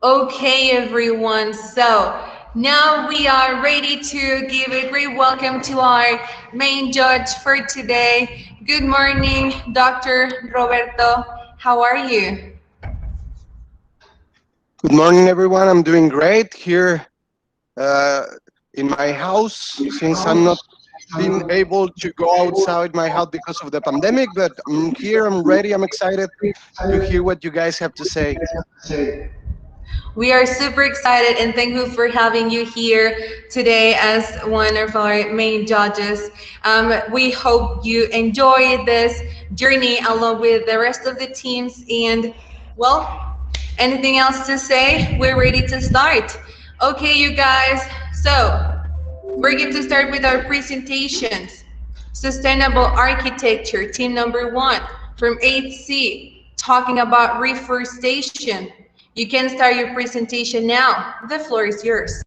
Okay, everyone. So now we are ready to give a great welcome to our main judge for today. Good morning, Dr. Roberto. How are you? Good morning, everyone. I'm doing great here uh, in my house since I'm not been able to go outside my house because of the pandemic. But I'm here. I'm ready. I'm excited to hear what you guys have to say. We are super excited and thankful for having you here today as one of our main judges. We hope you enjoy this journey along with the rest of the teams. And, well, anything else to say? We're ready to start. Okay, you guys. So, we're going to start with our presentations. Sustainable architecture, team number one from 8C, talking about reforestation. You can start your presentation now. The floor is yours.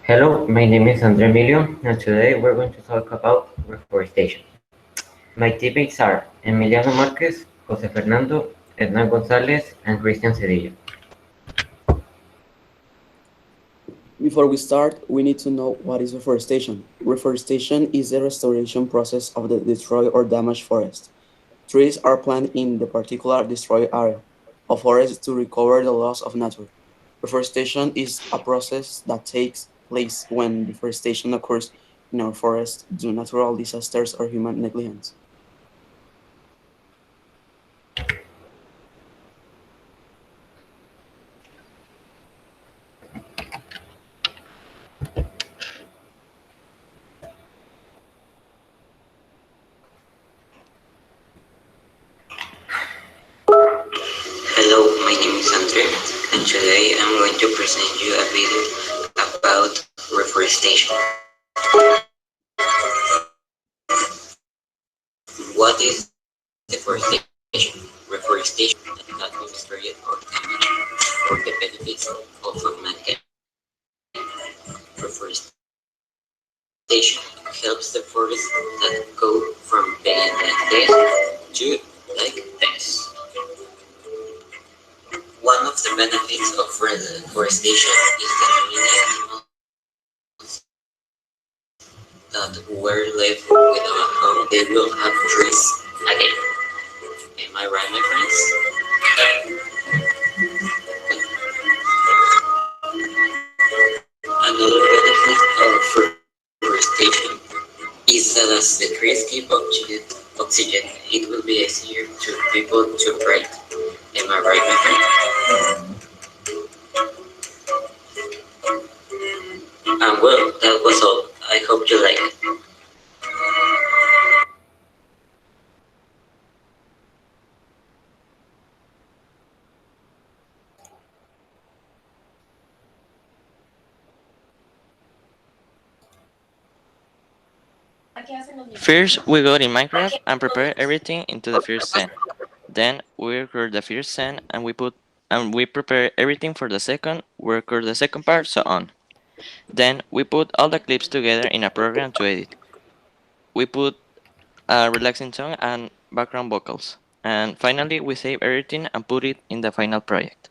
Hello, my name is Andre Emilio, and today we're going to talk about reforestation. My teammates are Emiliano Marquez, Jose Fernando, Hernan Gonzalez, and Christian Cedillo. Before we start, we need to know what is reforestation. Reforestation is the restoration process of the destroyed or damaged forest. Trees are planted in the particular destroyed area of forest to recover the loss of nature. Reforestation is a process that takes place when deforestation occurs in our forests due to natural disasters or human negligence. Hello, my name is Andre, and today I'm going to present you a video about reforestation. What is deforestation? Reforestation does not destroy or damage for the benefits of mankind. Reforestation helps the forests that go from being like this to like this. One of the benefits of reforestation is that many animals that were left without a home, they will have trees again. Am I right, my friends? Another benefit of reforestation is that as the trees give oxygen, it will be easier to people to breathe. Am I right, my friend? Well, that was all. I hope you like it. First, we go in Minecraft and prepare everything into the first scene. Then we record the first scene and we prepare everything for the second, we record the second part, so on. Then we put all the clips together in a program to edit. We put a relaxing song and background vocals. And finally, we save everything and put it in the final project.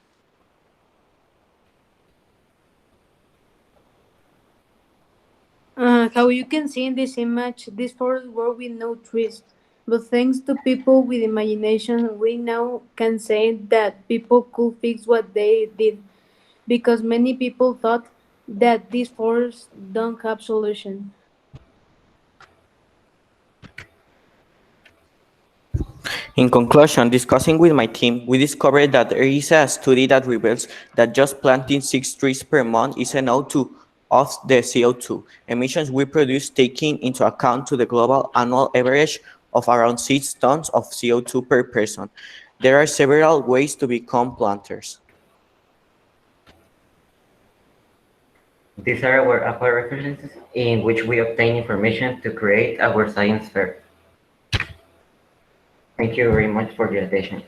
How you can see in this image, this forest were with no trees. But thanks to people with imagination, we now can say that people could fix what they did. Because many people thought that these forests don't have solution. In conclusion, discussing with my team, we discovered that there is a study that reveals that just planting 6 trees per month is enough to offset the CO2 emissions we produce, taking into account to the global annual average of around 6 tons of CO2 per person. There are several ways to become planters. These are our APA references in which we obtain information to create our science fair. Thank you very much for your attention.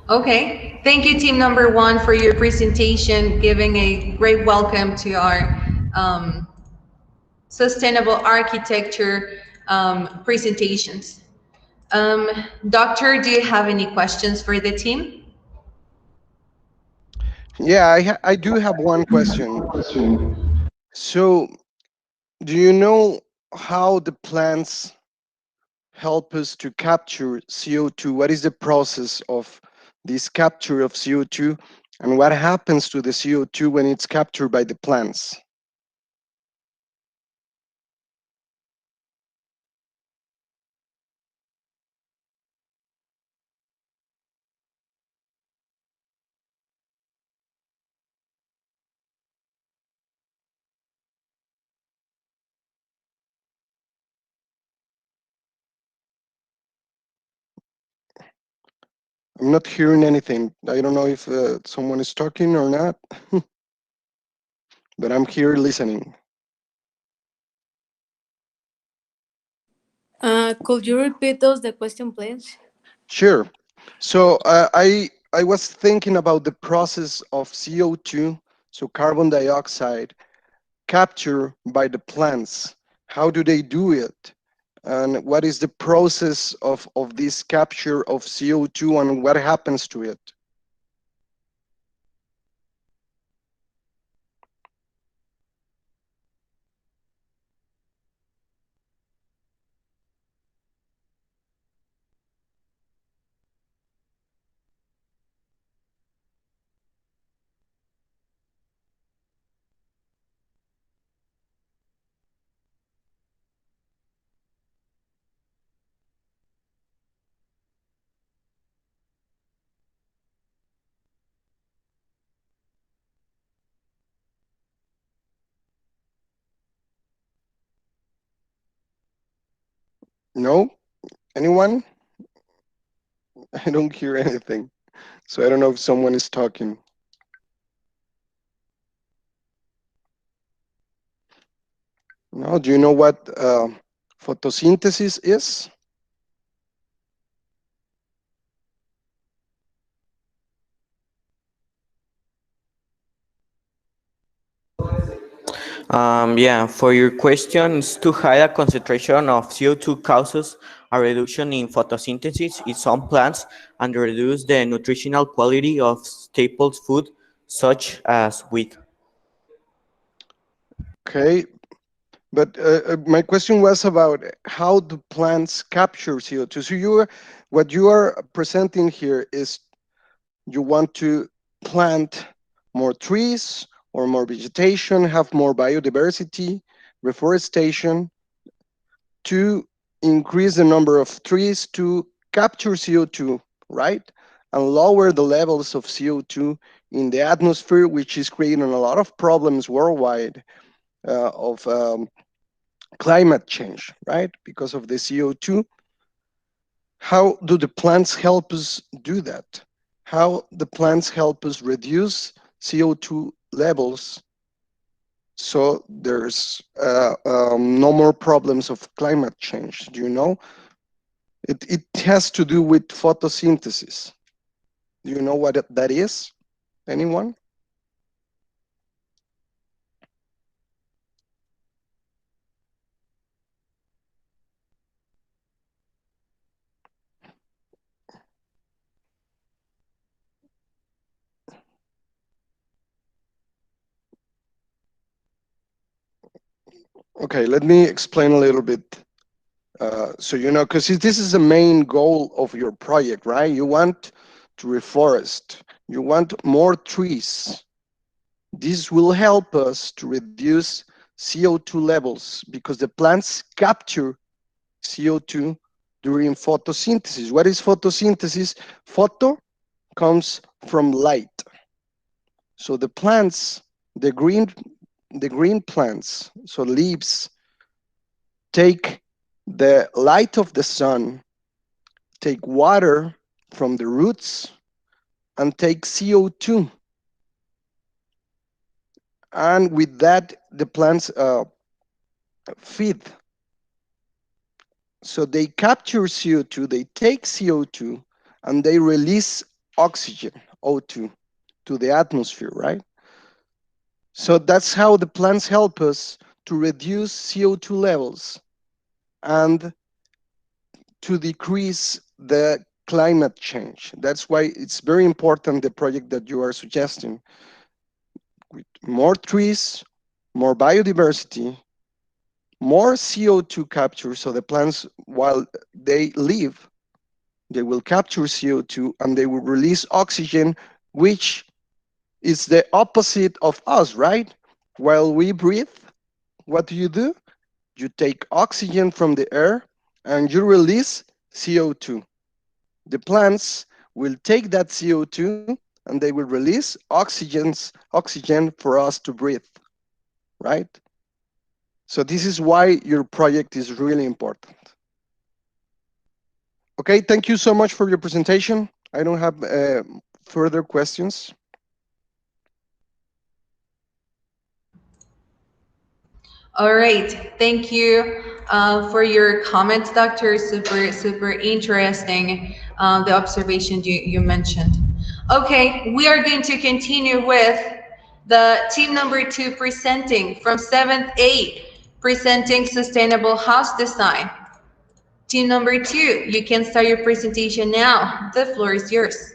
Okay, thank you, team number one, for your presentation, giving a great welcome to our sustainable architecture presentations. Doctor, do you have any questions for the team? Yeah, I do have one question. So, do you know how the plants help us to capture CO2? What is the process of this capture of CO2? And what happens to the CO2 when it's captured by the plants? I'm not hearing anything. I don't know if someone is talking or not, but I'm here listening. Could you repeat those the question, please? Sure. So I was thinking about the process of CO2, so carbon dioxide, capture by the plants. How do they do it? And what is the process of this capture of CO2 and what happens to it? No? Anyone? I don't hear anything. So I don't know if someone is talking. No, do you know what photosynthesis is? Yeah, for your questions, too high a concentration of CO2 causes a reduction in photosynthesis in some plants and reduce the nutritional quality of staple food such as wheat. Okay, but my question was about how do plants capture CO2? So what you are presenting here is you want to plant more trees or more vegetation, have more biodiversity, reforestation to increase the number of trees to capture CO2, right? And lower the levels of CO2 in the atmosphere, which is creating a lot of problems worldwide of climate change, right? Because of the CO2. How do the plants help us do that? How the plants help us reduce CO2 levels so there's no more problems of climate change? Do you know? It has to do with photosynthesis. Do you know what that is? Anyone? Okay, let me explain a little bit. So you know, because this is the main goal of your project, right? You want to reforest. You want more trees. This will help us to reduce CO2 levels because the plants capture CO2 during photosynthesis. What is photosynthesis? Photo comes from light. So the plants, the green plants, so leaves take the light of the sun, take water from the roots, and take CO2. And with that, the plants feed. So they capture CO2, they take CO2, and they release oxygen, O2, to the atmosphere, right? So that's how the plants help us to reduce CO2 levels and to decrease the climate change. That's why it's very important, the project that you are suggesting. With more trees, more biodiversity, more CO2 capture, so the plants, while they live, they will capture CO2 and they will release oxygen, which is the opposite of us, right? While we breathe, what do? You take oxygen from the air and you release CO2. The plants will take that CO2 and they will release oxygen for us to breathe, right? So this is why your project is really important. Okay, thank you so much for your presentation. I don't have further questions. All right, thank you for your comments, Doctor. Super interesting, the observation you mentioned. Okay, we are going to continue with the team number 2 presenting from 7th A, presenting sustainable house design. Team number 2, you can start your presentation now. The floor is yours.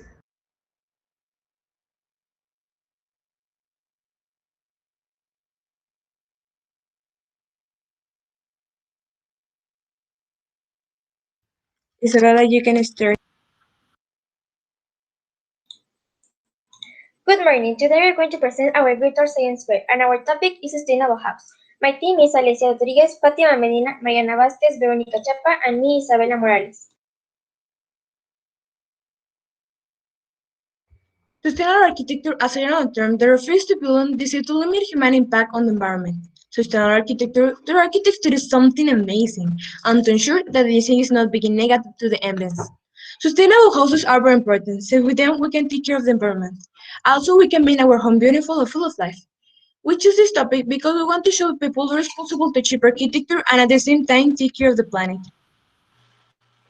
Isabella, you can start. Good morning. Today we're going to present our virtual science fair, and our topic is sustainable house. My team is Alicia Rodriguez, Fatima Medina, Mariana Vázquez, Verónica Chapa, and me, Isabela Morales. Sustainable architecture as a general term that refers to buildings designed to limit human impact on the environment. Sustainable architecture, the architecture is something amazing, and to ensure that the design is not being negative to the ambience. Sustainable houses are very important, since with them we can take care of the environment. Also, we can make our home beautiful and full of life. We choose this topic because we want to show people responsible to cheap architecture and at the same time take care of the planet.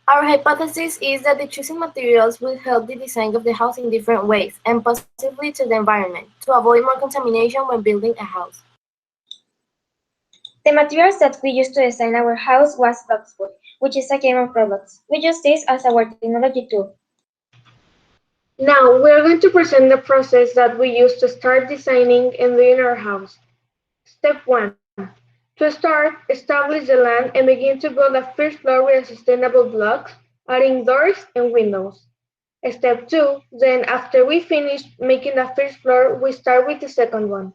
Our hypothesis is that the choosing materials will help the design of the house in different ways and positively to the environment, to avoid more contamination when building a house. The materials that we used to design our house was boxwood, which is a game of robots. We use this as our technology tool. Now, we are going to present the process that we use to start designing and doing our house. Step 1. To start, establish the land and begin to build a first floor with sustainable blocks, adding doors and windows. Step 2. Then, after we finish making the first floor, we start with the second one.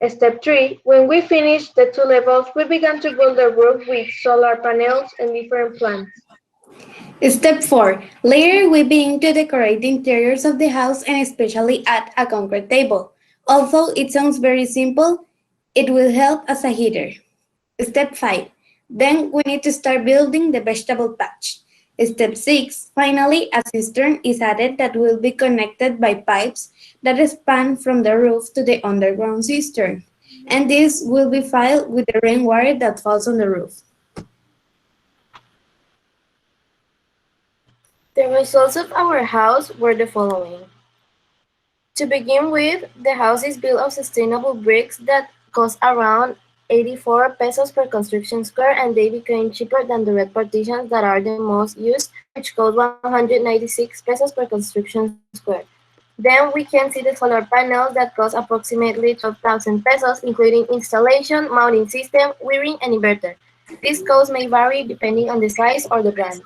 Step 3. When we finish the 2 levels, we begin to build the roof with solar panels and different plants. Step 4. Later, we begin to decorate the interiors of the house and especially add a concrete table. Although it sounds very simple, it will help as a heater. Step 5. Then we need to start building the vegetable patch. Step 6. Finally, a cistern is added that will be connected by pipes that span from the roof to the underground cistern. And this will be filled with the rainwater that falls on the roof. The results of our house were the following. To begin with, the house is built of sustainable bricks that cost around 84 pesos per construction square, and they became cheaper than the red partitions that are the most used, which cost 196 pesos per construction square. Then we can see the solar panels that cost approximately 12,000 pesos, including installation, mounting system, wiring, and inverter. These costs may vary depending on the size or the brand.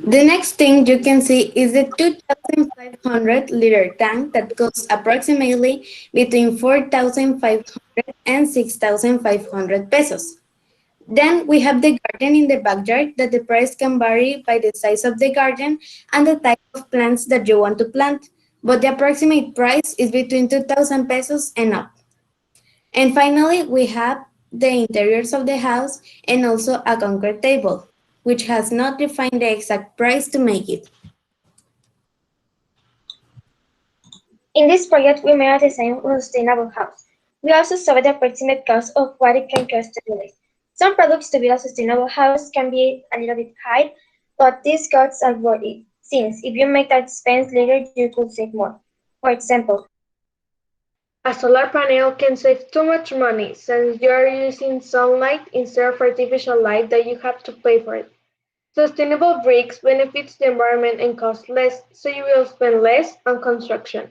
The next thing you can see is the 2,500-liter tank that costs approximately between 4,500 and 6,500 pesos. Then we have the garden in the backyard that the price can vary by the size of the garden and the type of plants that you want to plant, but the approximate price is between 2,000 pesos and up. And finally, we have the interiors of the house, and also a concrete table, which has not defined the exact price to make it. In this project, we made a design for a sustainable house. We also saw the approximate cost of what it can cost to build it. Some products to build a sustainable house can be a little bit high, but these costs are worth it, since if you make that expense later, you could save more. For example, a solar panel can save too much money since you are using sunlight instead of artificial light that you have to pay for it. Sustainable bricks benefits the environment and cost less, so you will spend less on construction.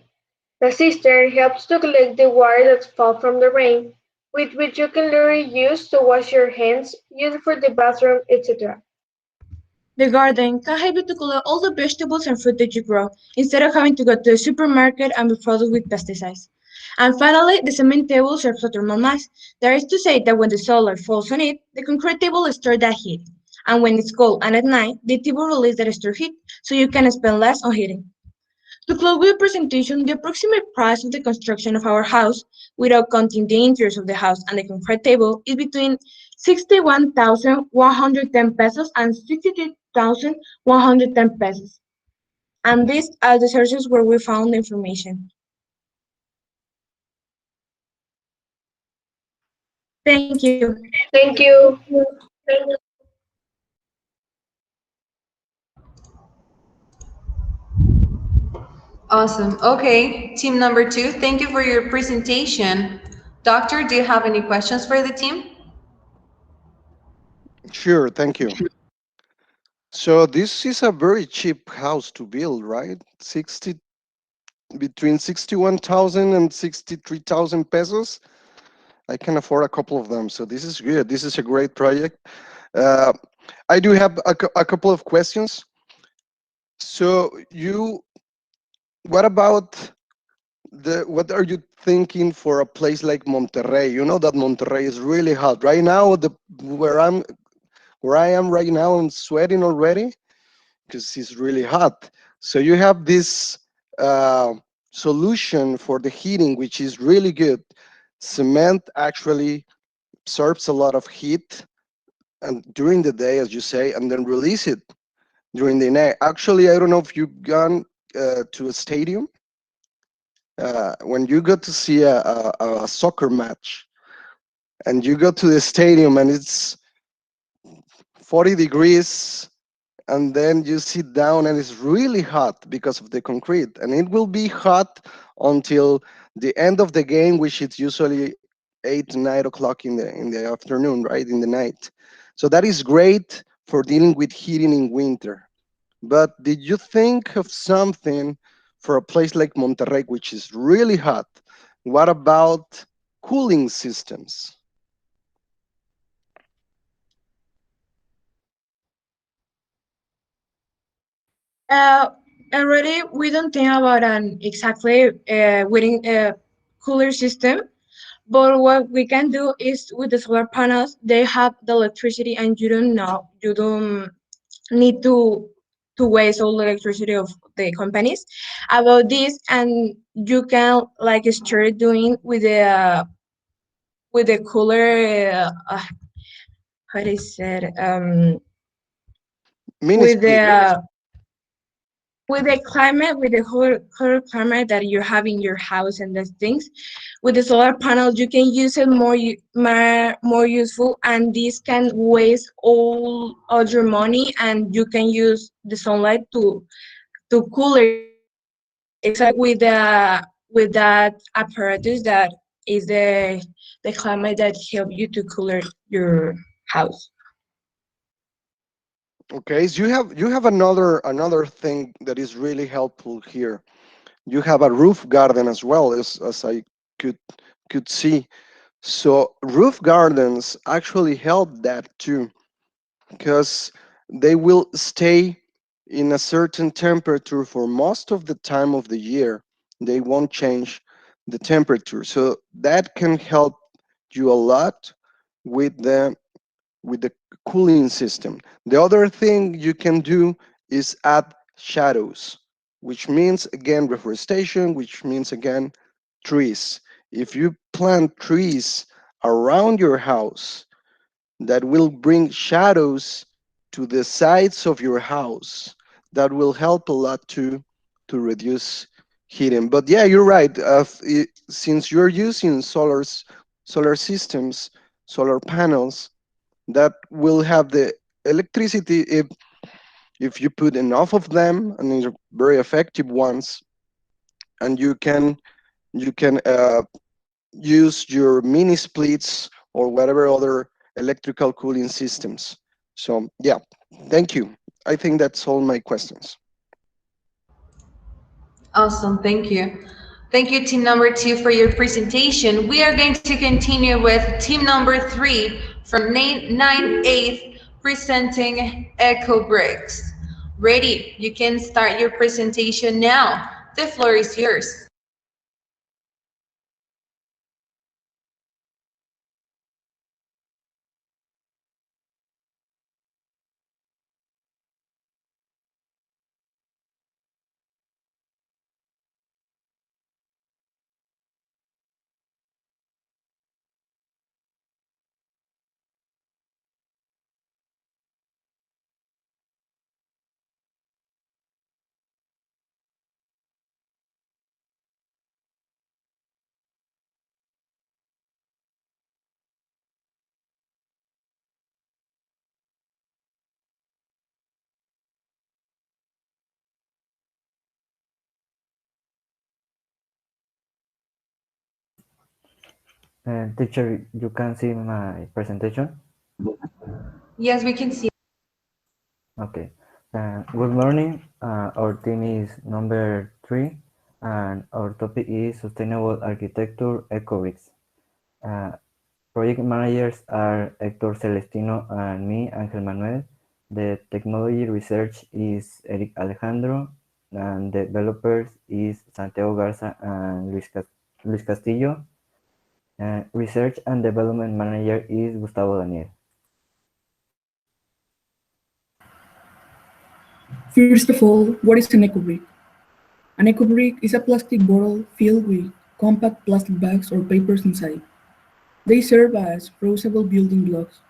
The cistern helps to collect the water that falls from the rain, with which you can literally use to wash your hands, use it for the bathroom, etc. The garden can help you to collect all the vegetables and fruit that you grow, instead of having to go to the supermarket and be flooded with pesticides. And finally, the cement table serves as thermal mass. That is to say that when the sunlight falls on it, the concrete table stores that heat. And when it's cold and at night, the table releases that stored heat, so you can spend less on heating. To close with the presentation, the approximate price of the construction of our house, without counting the interiors of the house and the concrete table, is between 61,110 pesos and 63,110 pesos. And these are the sources where we found the information. Thank you. Thank you. Awesome. Okay, team number two, thank you for your presentation. Doctor, do you have any questions for the team? Sure, thank you. So this is a very cheap house to build, right? 60 between 61,000 and 63,000 pesos. I can afford a couple of them, so this is good. This is a great project. Uh, I do have a couple of questions. So what about what are you thinking for a place like Monterrey? You know that Monterrey is really hot right now. Where I am right now, I'm sweating already because it's really hot. So you have this uh, solution for the heating, which is really good. Cement actually absorbs a lot of heat and during the day, as you say, and then release it during the night. Actually, I don't know if you've gone to a stadium. When you go to see a soccer match and you go to the stadium and it's 40 degrees and then you sit down and it's really hot because of the concrete, and it will be hot until the end of the game, which is usually 8 9 o'clock in the afternoon, right, in the night. So that is great for dealing with heating in winter. But did you think of something for a place like Monterrey, which is really hot? What about cooling systems? Uh, Already, we don't think about an exactly within cooler system, but what we can do is with the solar panels, they have the electricity, and you don't need to waste all the electricity of the companies about this, and you can like start doing with the cooler. How is it? Mini With split. the climate, with the whole climate that you have in your house and those things, with the solar panels, you can use it more useful, and this can waste all your money, and you can use the sunlight to cooler your house. Exactly with that apparatus that is the climate that help you to cooler your house. Okay, so you have another thing that is really helpful here. You have a roof garden as well, as I could could see. So roof gardens actually help that too, because they will stay in a certain temperature for most of the time of the year. They won't change the temperature. So that can help you a lot with the cooling system. The other thing you can do is add shadows, which means again reforestation, which means again trees. If you plant trees around your house that will bring shadows to the sides of your house. That will help a lot to reduce heating. But yeah, you're right. Since you're using solar systems, solar panels, that will have the electricity if you put enough of them, and they're very effective ones, and you can use your mini splits or whatever other electrical cooling systems. So yeah, thank you. I think that's all my questions. Awesome, thank you. Thank you, team number two, for your presentation. We are going to continue with team number three from 9/8 presenting Eco Bricks. Ready, you can start your presentation now. The floor is yours. Teacher, you can see my presentation? Yes, we can see. Okay. Good morning. Our team is number 3, and our topic is Sustainable Architecture Ecobricks. Project managers are Hector Celestino and me, Angel Manuel. The technology research is Eric Alejandro, and developers is Santiago Garza and Luis Castillo. Research and development manager is Gustavo Daniel. First of all, what is an eco-brick? An eco-brick is a plastic bottle filled with compact plastic bags or papers inside. They serve as reusable building blocks.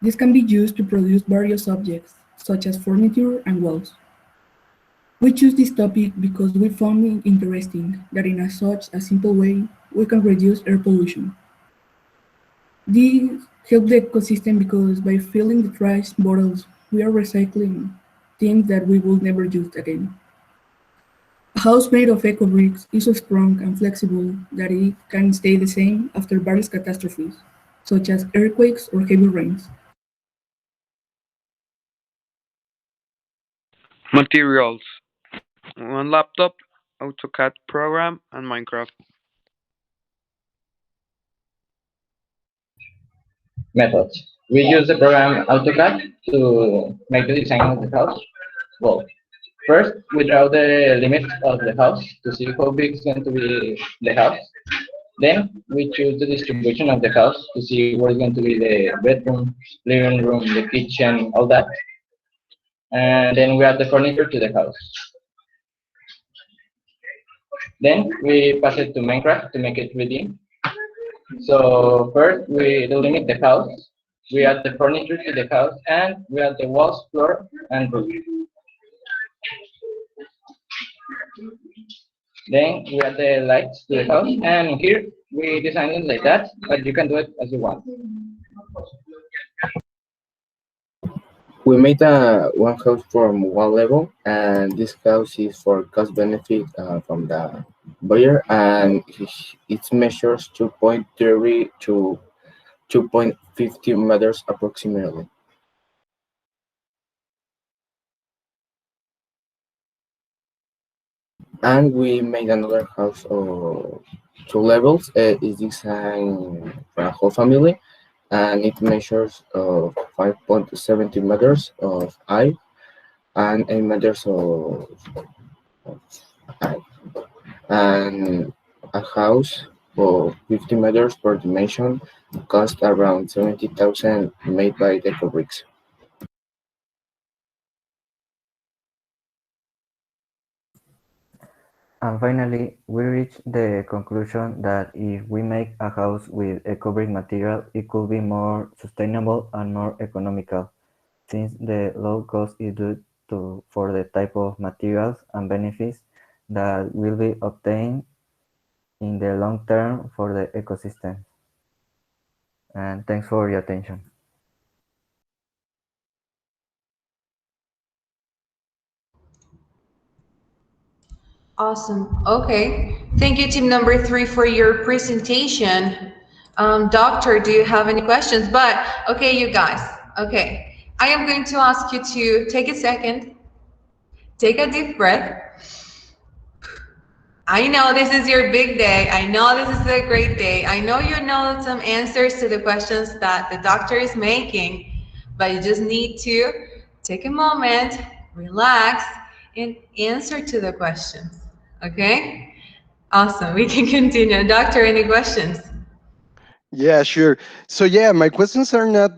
This can be used to produce various objects, such as furniture and walls. We choose this topic because we found it interesting that in such a simple way, we can reduce air pollution. This helps the ecosystem because by filling the trash bottles, we are recycling things that we will never use again. A house made of eco bricks is so strong and flexible that it can stay the same after various catastrophes, such as earthquakes or heavy rains. Materials: one laptop, AutoCAD program, and Minecraft. Methods. We use the program AutoCAD to make the design of the house. Well, first we draw the limits of the house to see how big is going to be the house. Then we choose the distribution of the house to see what is going to be the bedroom, living room, the kitchen, all that. And then we add the furniture to the house. Then we pass it to Minecraft to make it 3D. So first we delimit the house, we add the furniture to the house, and we add the walls, floor, and roof. Then we add the lights to the house, and here we design it like that, but you can do it as you want. We made one house from one level, and this house is for cost benefit from the buyer, and it measures 2.30 to 2.50 meters approximately. And we made another house of 2 levels. It's designed for a whole family, and it measures 5.70 meters of height and 8 meters of height. And a house of 50 meters per dimension cost around 70,000 made by Decobricks. And finally, we reach the conclusion that if we make a house with eco-brick material, it could be more sustainable and more economical, since the low cost is due for the type of materials and benefits that will be obtained in the long term for the ecosystem. And thanks for your attention. Awesome. Okay. Thank you, team number three, for your presentation. Doctor, do you have any questions? But okay, you guys. Okay. I am going to ask you to take a second, take a deep breath. I know this is your big day. I know this is a great day. I know you know some answers to the questions that the doctor is making, but you just need to take a moment, relax, and answer to the questions. Okay? Awesome. We can continue. Doctor, any questions? Yeah, sure. So yeah, my questions are not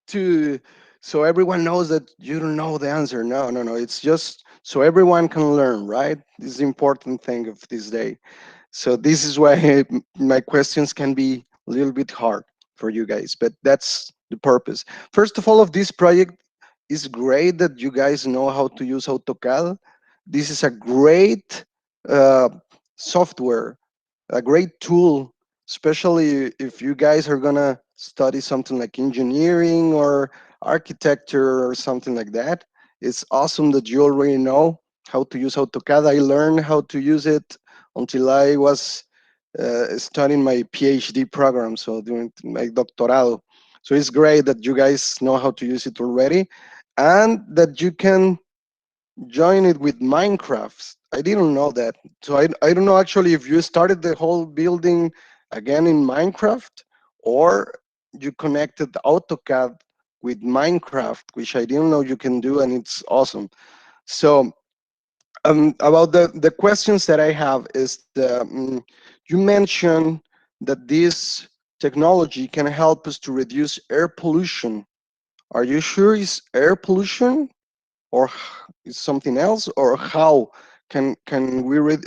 to so everyone knows that you don't know the answer. No, no, no. It's just so everyone can learn, right? This is the important thing of this day. So this is why my questions can be a little bit hard for you guys, but that's the purpose. First of all, of this project is great that you guys know how to use AutoCAD. This is a great uh, software, a great tool, especially if you guys are gonna study something like engineering or architecture or something like that. It's awesome that you already know how to use AutoCAD. I learned how to use it until I was studying my PhD program, so doing my doctorado. So it's great that you guys know how to use it already, and that you can join it with Minecraft. I didn't know that. So I don't know actually if you started the whole building again in Minecraft or you connected AutoCAD with Minecraft, which I didn't know you can do, and it's awesome. So about the questions that I have is you mentioned that this technology can help us to reduce air pollution. Are you sure it's air pollution or is something else, or how can we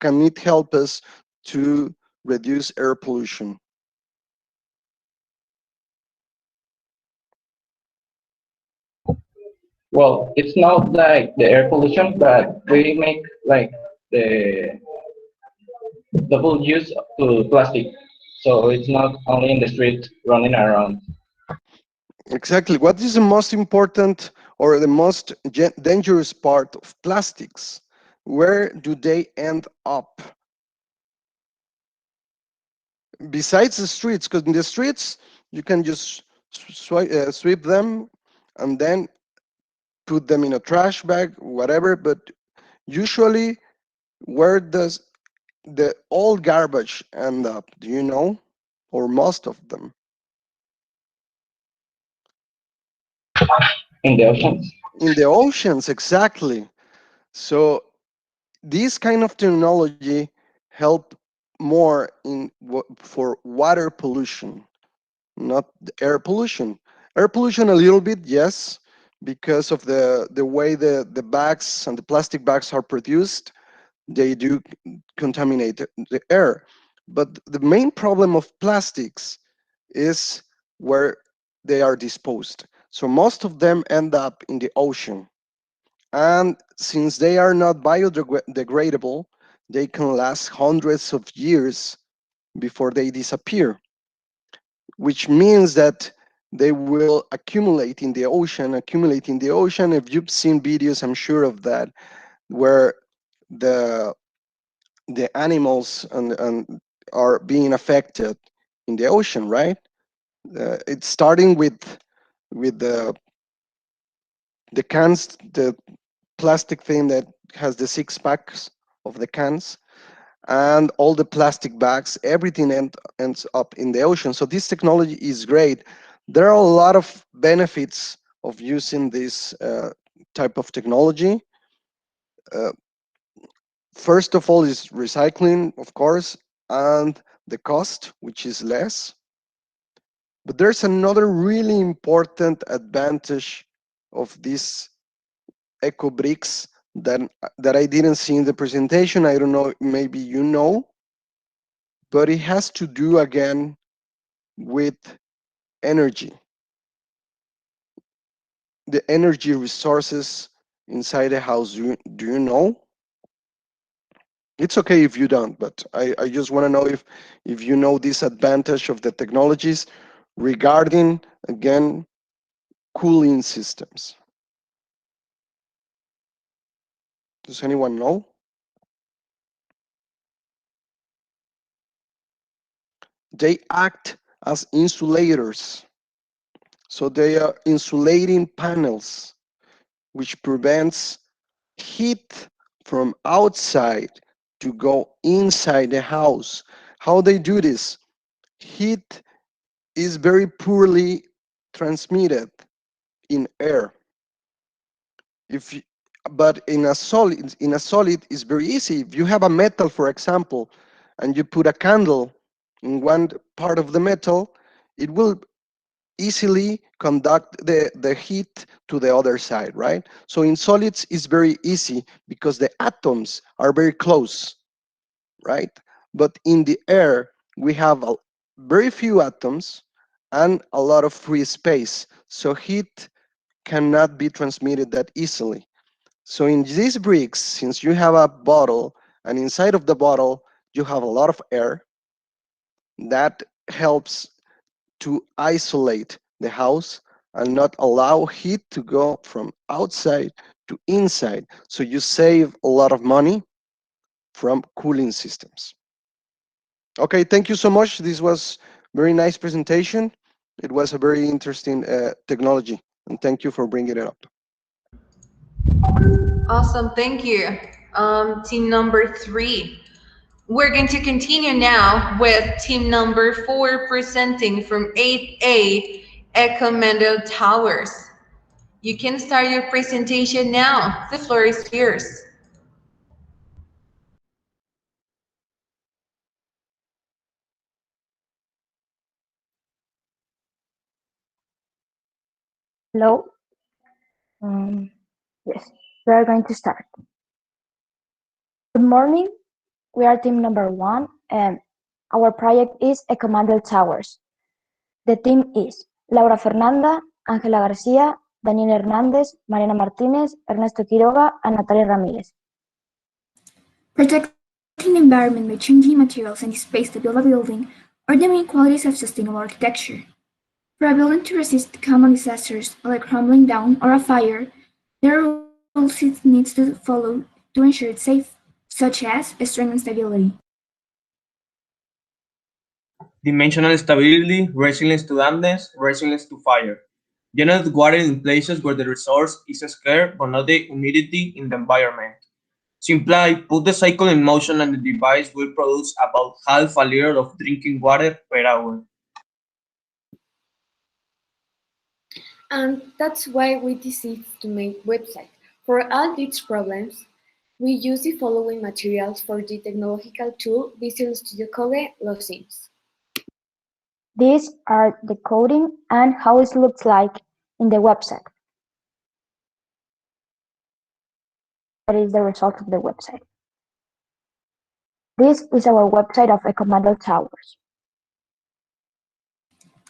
can it help us to reduce air pollution? Well, it's not like the air pollution, but we make like the double use to plastic. So it's not only in the street running around. Exactly. What is the most important or the most dangerous part of plastics? Where do they end up? Besides the streets, because in the streets you can just sweep them and then put them in a trash bag, whatever. But usually, where does the old garbage end up? Do you know? Or most of them? In the oceans. In the oceans, exactly. So this kind of technology help more in for water pollution, not the air pollution. Air pollution a little bit, yes, because of the way the bags and the plastic bags are produced, they do contaminate the air. But the main problem of plastics is where they are disposed. So most of them end up in the ocean. And since they are not biodegradable, they can last hundreds of years before they disappear, which means that they will accumulate in the ocean, accumulate in the ocean. If you've seen videos, I'm sure of that, where the the animals and are being affected in the ocean, right? It's starting with the cans, the plastic thing that has the six packs of the cans, and all the plastic bags, everything ends up in the ocean. So this technology is great. There are a lot of benefits of using this type of technology. Uh, First of all is recycling, of course, and the cost, which is less. But there's another really important advantage of these eco bricks that that I didn't see in the presentation. I don't know, maybe you know, but it has to do again with energy, the energy resources inside the house. Do you know? It's okay if you don't, but I just want to know if you know this advantage of the technologies regarding, again, cooling systems. Does anyone know? They act as insulators. So they are insulating panels, which prevents heat from outside to go inside the house. How they do this? Heat is very poorly transmitted in air. If you, but in a solid it's very easy. If you have a metal, for example, and you put a candle in one part of the metal, it will easily conduct the heat to the other side, right? So in solids it's very easy because the atoms are very close, right? But in the air we have very few atoms and a lot of free space, so heat cannot be transmitted that easily. So in these bricks, since you have a bottle and inside of the bottle you have a lot of air, that helps to isolate the house and not allow heat to go from outside to inside. So you save a lot of money from cooling systems. Okay, thank you so much. This was very nice presentation. It was a very interesting technology, and thank you for bringing it up. Awesome, thank you. Team number 3. We're going to continue now with team number 4 presenting from 8A Ecomendo Towers. You can start your presentation now. The floor is yours. Hello. Um, yes, we are going to start. Good morning. We are team number 1, and our project is Ecomando Towers. The team is Laura Fernanda, Ángela García, Daniel Hernández, Mariana Martínez, Ernesto Quiroga, and Natalia Ramírez. Protecting the environment by changing materials and space to build a building are the main qualities of sustainable architecture. For a building to resist common disasters like crumbling down or a fire, there are rules it needs to follow to ensure it's safe, such as strength and stability. Dimensional stability, resilience to dampness, resilience to fire. Generate water in places where the resource is scarce but not the humidity in the environment. Simply put the cycle in motion and the device will produce about half a liter of drinking water per hour. And that's why we decided to make website. For all these problems, we use the following materials for the technological tool Visual Studio Code Logins. These are the coding and how it looks like in the website. That is the result of the website. This is our website of Ecomando Towers.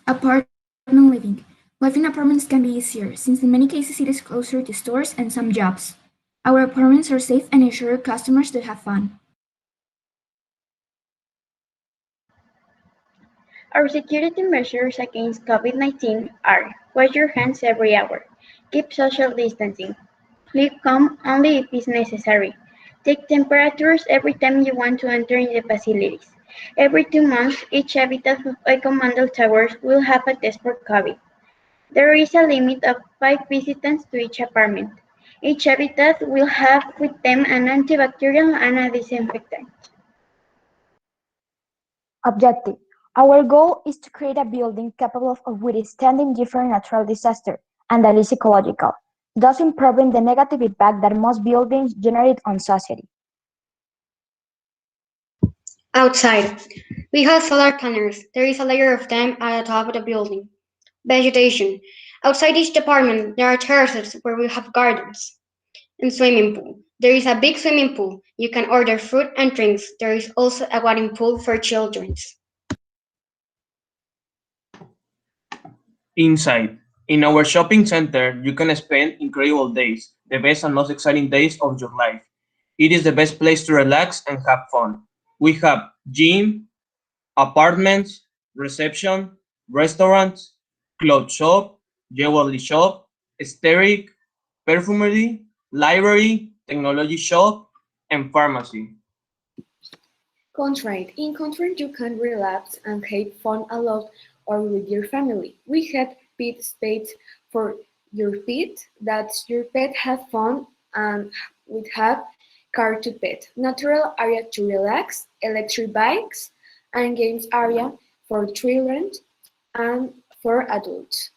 Apartment living. Life in apartments can be easier, since in many cases it is closer to stores and some jobs. Our apartments are safe and ensure customers to have fun. Our security measures against COVID-19 are: wash your hands every hour, keep social distancing, please come only if it's necessary, take temperatures every time you want to enter in the facilities. Every 2 months, each habitat of Ecomando Towers will have a test for COVID. There is a limit of 5 visitants to each apartment. Each habitat will have with them an antibacterial and a disinfectant. Objective. Our goal is to create a building capable of withstanding different natural disasters and that is ecological, thus improving the negative impact that most buildings generate on society. Outside, we have solar panels. There is a layer of them at the top of the building. Vegetation. Outside each department, there are terraces where we have gardens and swimming pool. There is a big swimming pool. You can order food and drinks. There is also a wading pool for children. Inside, in our shopping center, you can spend incredible days, the best and most exciting days of your life. It is the best place to relax and have fun. We have gym, apartments, reception, restaurants, clothes shop, jewelry shop, aesthetic, perfumery, library, technology shop, and pharmacy. Contract. In contract, you can relax and have fun alone or with your family. We have pet space for your pet, that your pet have fun, and we have car to pet, natural area to relax, electric bikes, and games area for children and for adults.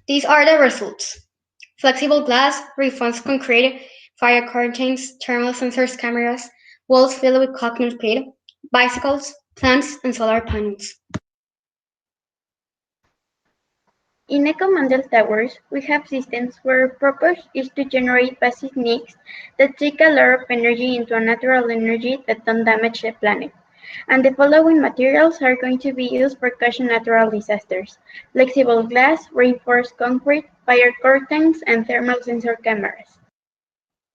These are the results. Flexible glass, reinforced concrete, fire curtains, thermal sensors cameras, walls filled with coconut pit, bicycles, plants, and solar panels. In eco-model towers, we have systems where purpose is to generate basic needs that take a lot of energy into a natural energy that don't damage the planet. And the following materials are going to be used for caution natural disasters: flexible glass, reinforced concrete, fire curtains, and thermal sensor cameras.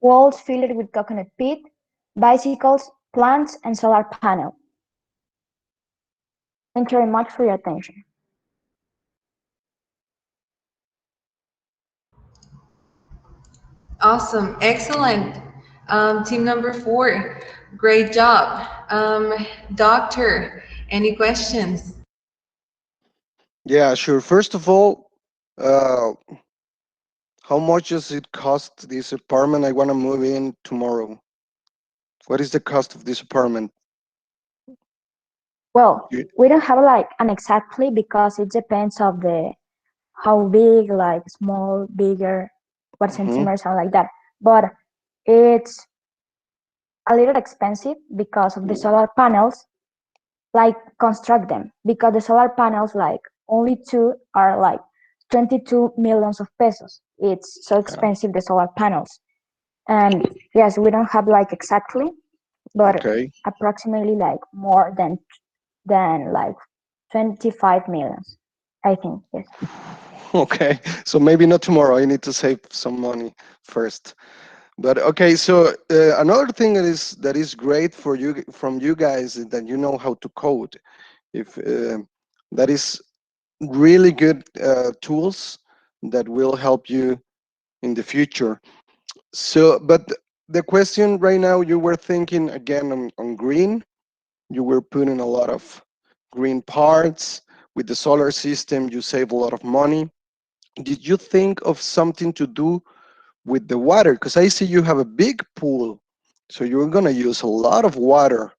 Walls filled with coconut pit, bicycles, plants, and solar panel. Thank you very much for your attention. Awesome, excellent. Team number 4, great job. Doctor, any questions? Yeah, sure. First of all, uh, how much does it cost this apartment I want to move in tomorrow? What is the cost of this apartment? Well, You, we don't have like an exactly because it depends of the how big, like small, bigger, what mhm. centimeters and like that. But it's a little expensive because of the solar panels, like construct them because the solar panels like only two are like 22 millions of pesos. It's so Yeah. expensive, the solar panels. And yes, we don't have like exactly, but Okay. approximately like more than like 25 millions, I think. Yes. Okay. So maybe not tomorrow. I need to save some money first. But okay. So another thing that is great for you from you guys is that you know how to code. If that is really good tools that will help you in the future. So, but the question right now, you were thinking again on green. You were putting a lot of green parts. With the solar system, you save a lot of money. Did you think of something to do with the water? Because I see you have a big pool, so you're gonna use a lot of water.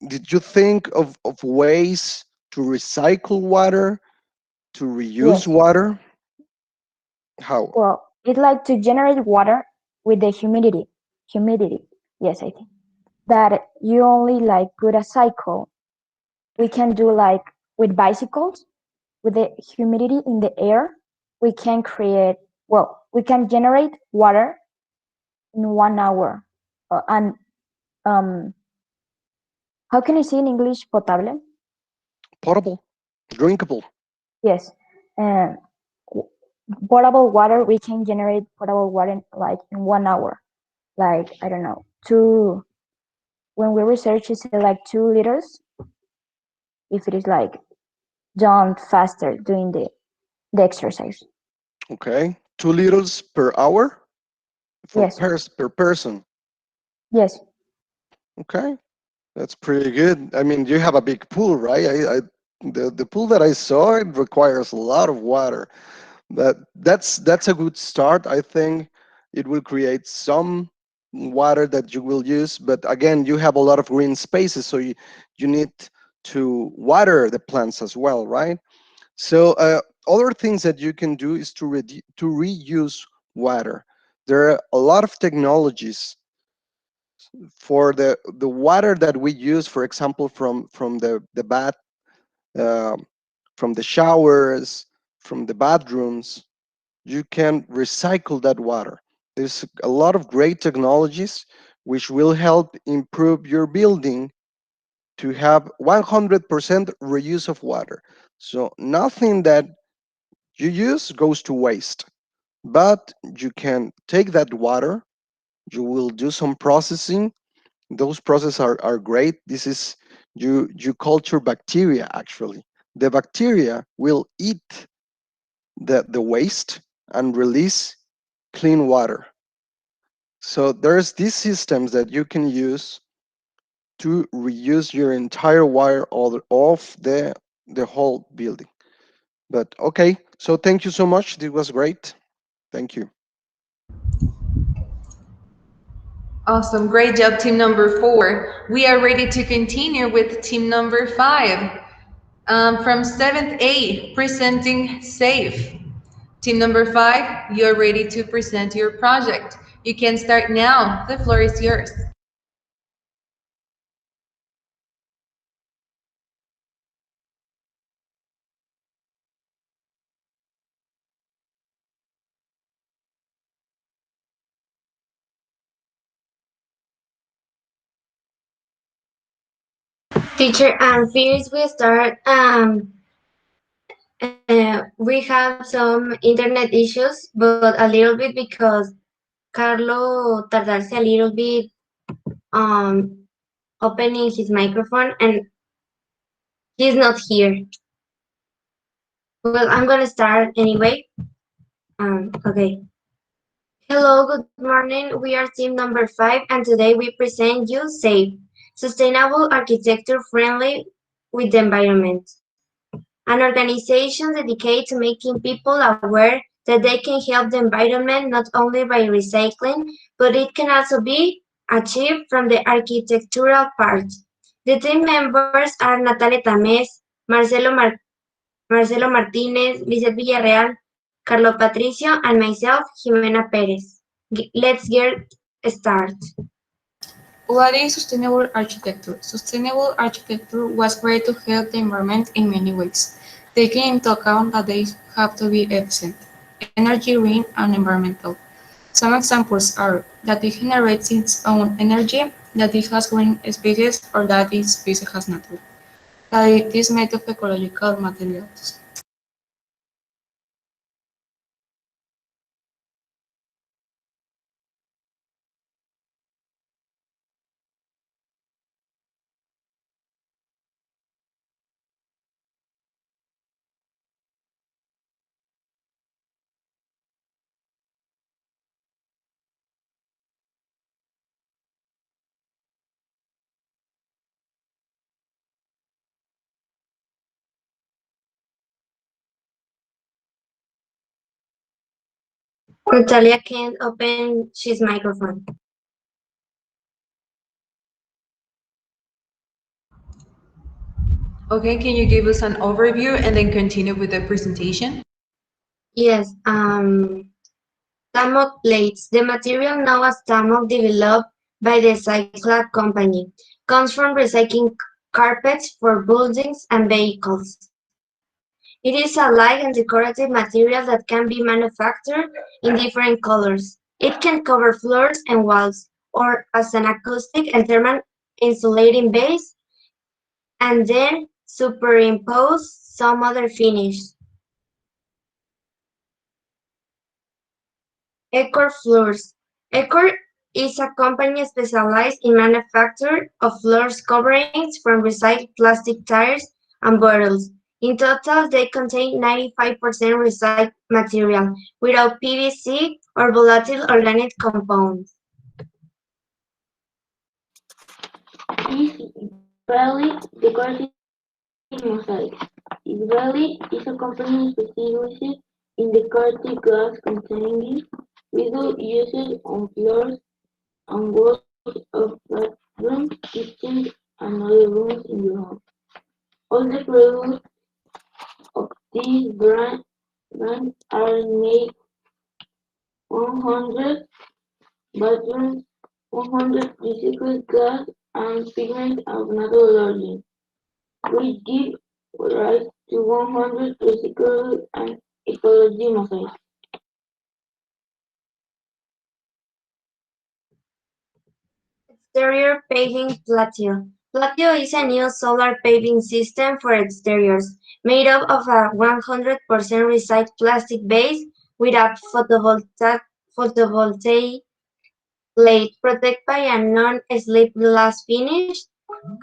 Did you think of ways to recycle water, to reuse Yes. water? How? Well, it like to generate water with the humidity. Humidity. Yes, I think that you only like put a cycle. We can do like with bicycles with the humidity in the air. We can create. Well, we can generate water in 1 hour. And um, how can I say in English potable? Potable, drinkable. Yes. And w- potable water. We can generate potable water like in 1 hour. Like I don't know, two. When we research, it's like 2 liters. If it is like done faster doing the exercise. Okay, 2 liters per hour for Yes. per person. Yes. Okay, that's pretty good. I mean, you have a big pool, right? The pool that I saw, it requires a lot of water. That's a good start. I think it will create some water that you will use, but again, you have a lot of green spaces, so you need to water the plants as well, right? So other things that you can do is to reuse water. There are a lot of technologies for the water that we use, for example, from the bath, uh, from the showers, from the bathrooms. you can recycle that water. There's a lot of great technologies which will help improve your building to have 100% reuse of water. So nothing that you use goes to waste, but you can take that water, you will do some processing. Those processes are great. This is, you culture bacteria actually. The bacteria will eat the waste and release clean water. So there's these systems that you can use to reuse your entire water of the whole building. But okay, so thank you so much. This was great. Thank you. Awesome. Great job, team number 4. We are ready to continue with team number 5. From 7th A, presenting SAFE. Team number 5, you're ready to present your project. You can start now. The floor is yours. Teacher, first we start, we have some internet issues, but a little bit because Carlo tardarse a little bit opening his microphone and he's not here. Well, I'm gonna start anyway. Okay. Hello, good morning. We are team number 5 and today we present you SAFE, Sustainable Architecture Friendly with the Environment. An organization dedicated to making people aware that they can help the environment not only by recycling, but it can also be achieved from the architectural part. The team members are Natalia Tamés, Marcelo Martinez, Lizeth Villarreal, Carlo Patricio, and myself, Jimena Perez. Let's get started. What is sustainable architecture? Sustainable architecture was created to help the environment in many ways, taking into account that they have to be efficient, energy, green, and environmental. Some examples are that it generates its own energy, that it has green spaces, or that its space has nature, that it is made of ecological materials. Natalia can't open his microphone. Okay, can you give us an overview and then continue with the presentation? Yes, Tamok plates. The material known as Tamok, developed by the Cyclad company, comes from recycling carpets for buildings and vehicles. It is a light and decorative material that can be manufactured in different colors. It can cover floors and walls, or as an acoustic and thermal insulating base, and then superimpose some other finish. Ecor Floors. Ecor is a company specialized in manufacture of floors coverings from recycled plastic tires and bottles. In total, they contain 95% recycled material without PVC or volatile organic compounds. Israeli decorative mosaic. Israeli is a company specialized in decorative glass containing visual uses on floors and walls of bedrooms, kitchens, and other rooms in your home. All the products of this brand are made 100 bathrooms, 100 recycled glass and pigment of natural origin, which give rise to 100 recyclable and ecology mosaics. exterior paving Platio. Platio is a new solar paving system for exteriors, made up of a 100% recycled plastic base with a photovoltaic plate protected by a non-slip glass finish,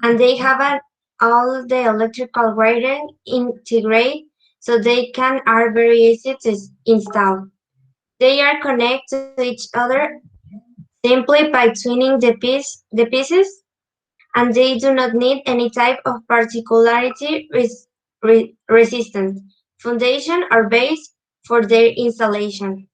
and they have all the electrical wiring integrated so they can are very easy to install. They are connected to each other simply by twinning the pieces, and they do not need any type of particularity resistant foundation or base for their installation.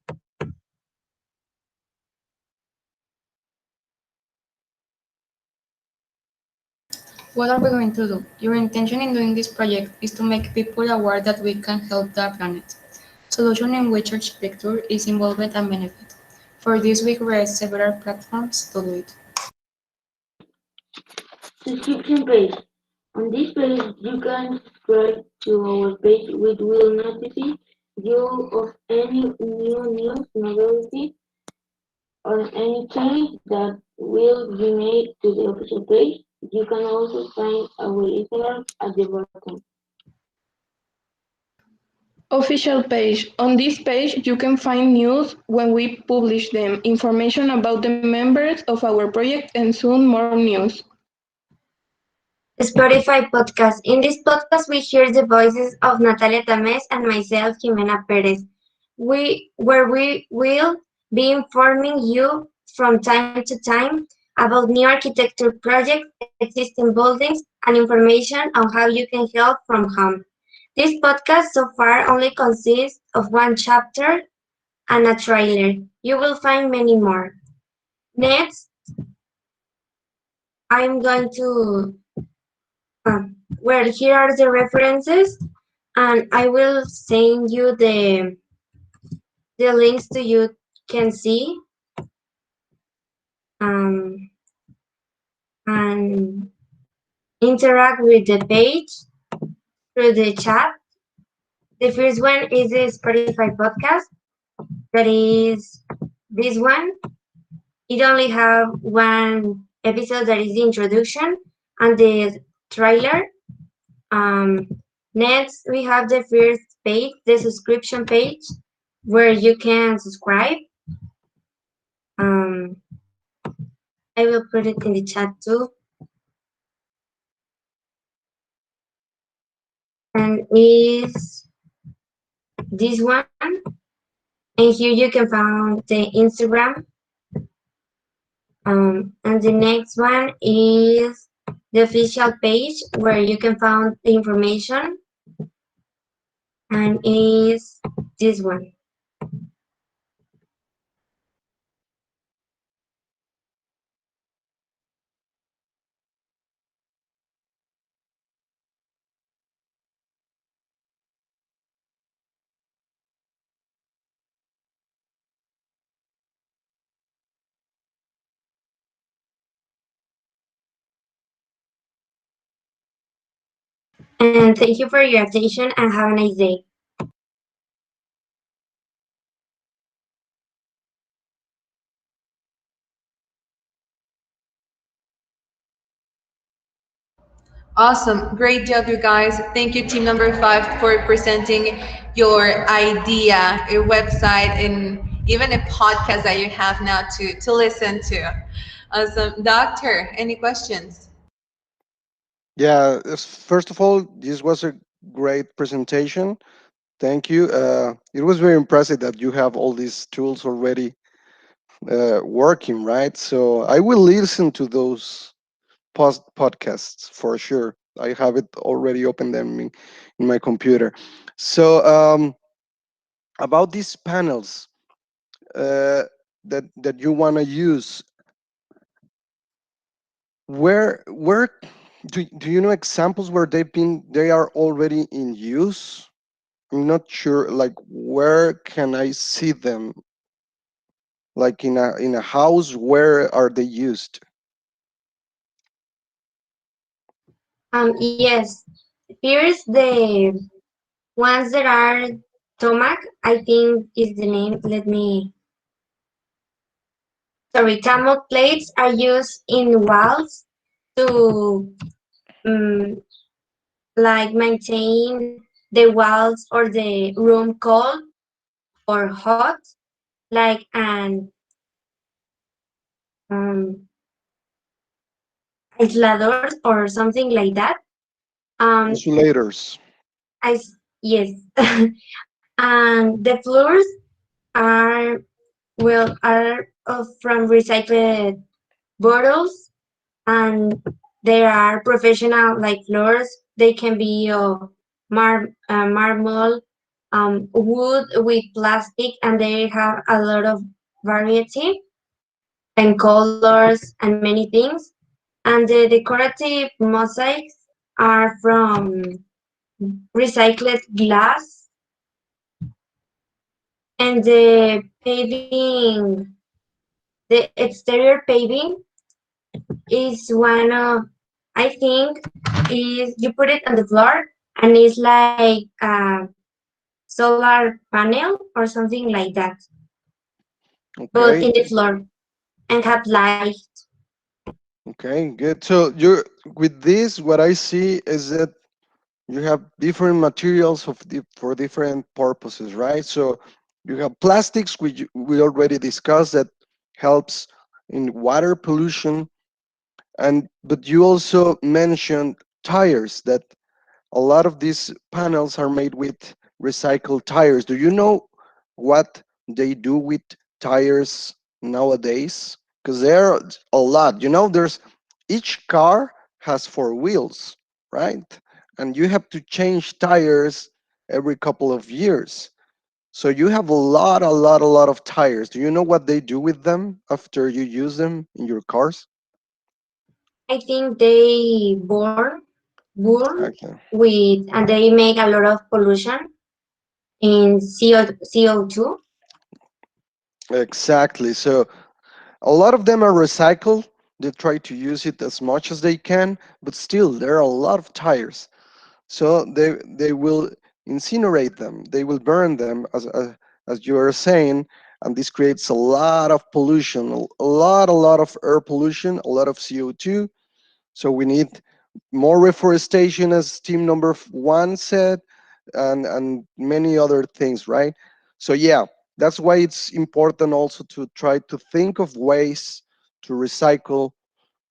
What are we going to do? Your intention in doing this project is to make people aware that we can help the planet. Solution in which architecture is involved and benefit. For this we create several platforms to do it. Subscription page. On this page, you can subscribe to our page, which will notify you of any new news, novelty, or any change that will be made to the official page. You can also find our Instagram at the bottom. Official page. On this page, you can find news when we publish them, information about the members of our project, and soon more news. Spotify podcast. In this podcast, we hear the voices of Natalia Tames and myself, Jimena Perez, where we will be informing you from time to time about new architecture projects, existing buildings, and information on how you can help from home. This podcast so far only consists of one chapter and a trailer. You will find many more. Next, I'm going to where here are the references, and I will send you the links to you can see um, and interact with the page through the chat. The first one is the Spotify podcast. That is this one. It only have one episode that is the introduction and the trailer. Um, Next, we have the first page, the subscription page, where you can subscribe. Um, I will put it in the chat too. And is this one. And here you can find the Instagram. And the next one is the official page where you can find the information. And is this one. And thank you for your attention and have a nice day. Awesome. Great job, you guys. Thank you, team number 5, for presenting your idea, your website, and even a podcast that you have now to listen to. Awesome. Doctor, any questions? Yeah, first of all, this was a great presentation. Thank you. It was very impressive that you have all these tools already working, right? So I will listen to those podcasts for sure. I have it already open them in my computer. So about these panels that you want to use, where do you know examples where they are already in use? I'm not sure. Like, where can I see them? Like in a house, where are they used? Yes, here's the ones that are Tomac, I think is the name. Let me. sorry, thermal plates are used in walls to um, like maintain the walls or the room cold or hot, like an um, aislador or something like that. Um, Insulators. yes, and the floors are from recycled bottles, and there are professional like floors. They can be of marble, wood with plastic, and they have a lot of variety and colors and many things. And the decorative mosaics are from recycled glass, and the exterior paving is one of, I think, is you put it on the floor and it's like a solar panel or something like that, but Okay. in the floor and have light. Okay, good. So you're with this, what I see is that you have different materials for different purposes, right? So you have plastics, which we already discussed, that helps in water pollution, and but you also mentioned tires, that a lot of these panels are made with recycled tires. Do you know what they do with tires nowadays? Because there are a lot. There's each car has four wheels, right? And you have to change tires every couple of years. So you have a lot of tires. Do you know what they do with them after you use them in your cars? I think they burn Okay. with, and they make a lot of pollution in CO2. Exactly. So a lot of them are recycled. They try to use it as much as they can, but still, there are a lot of tires. So they will incinerate them. They will burn them, as you are saying, and this creates a lot of pollution, a lot of air pollution, a lot of CO2. So we need more reforestation, as team number one said, and many other things, right? So yeah, that's why it's important also to try to think of ways to recycle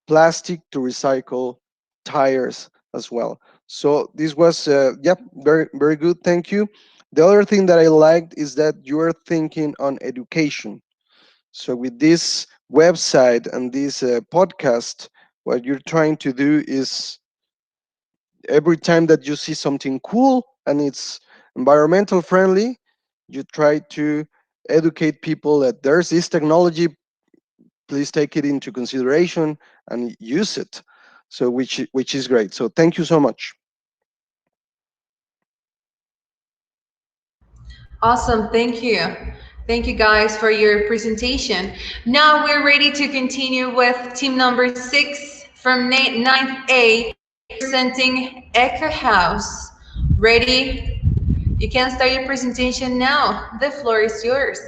plastic, to recycle tires as well. So this was yep, very very good, thank you. The other thing that I liked is that you are thinking on education. So with this website and this podcast, what you're trying to do is every time that you see something cool and it's environmental friendly, you try to educate people that there's this technology, please take it into consideration and use it. So which is great. So thank you so much. Awesome. Thank you. Thank you guys for your presentation. Now we're ready to continue with team number 6 from ninth A, presenting Echo House. Ready? You can start your presentation now. The floor is yours.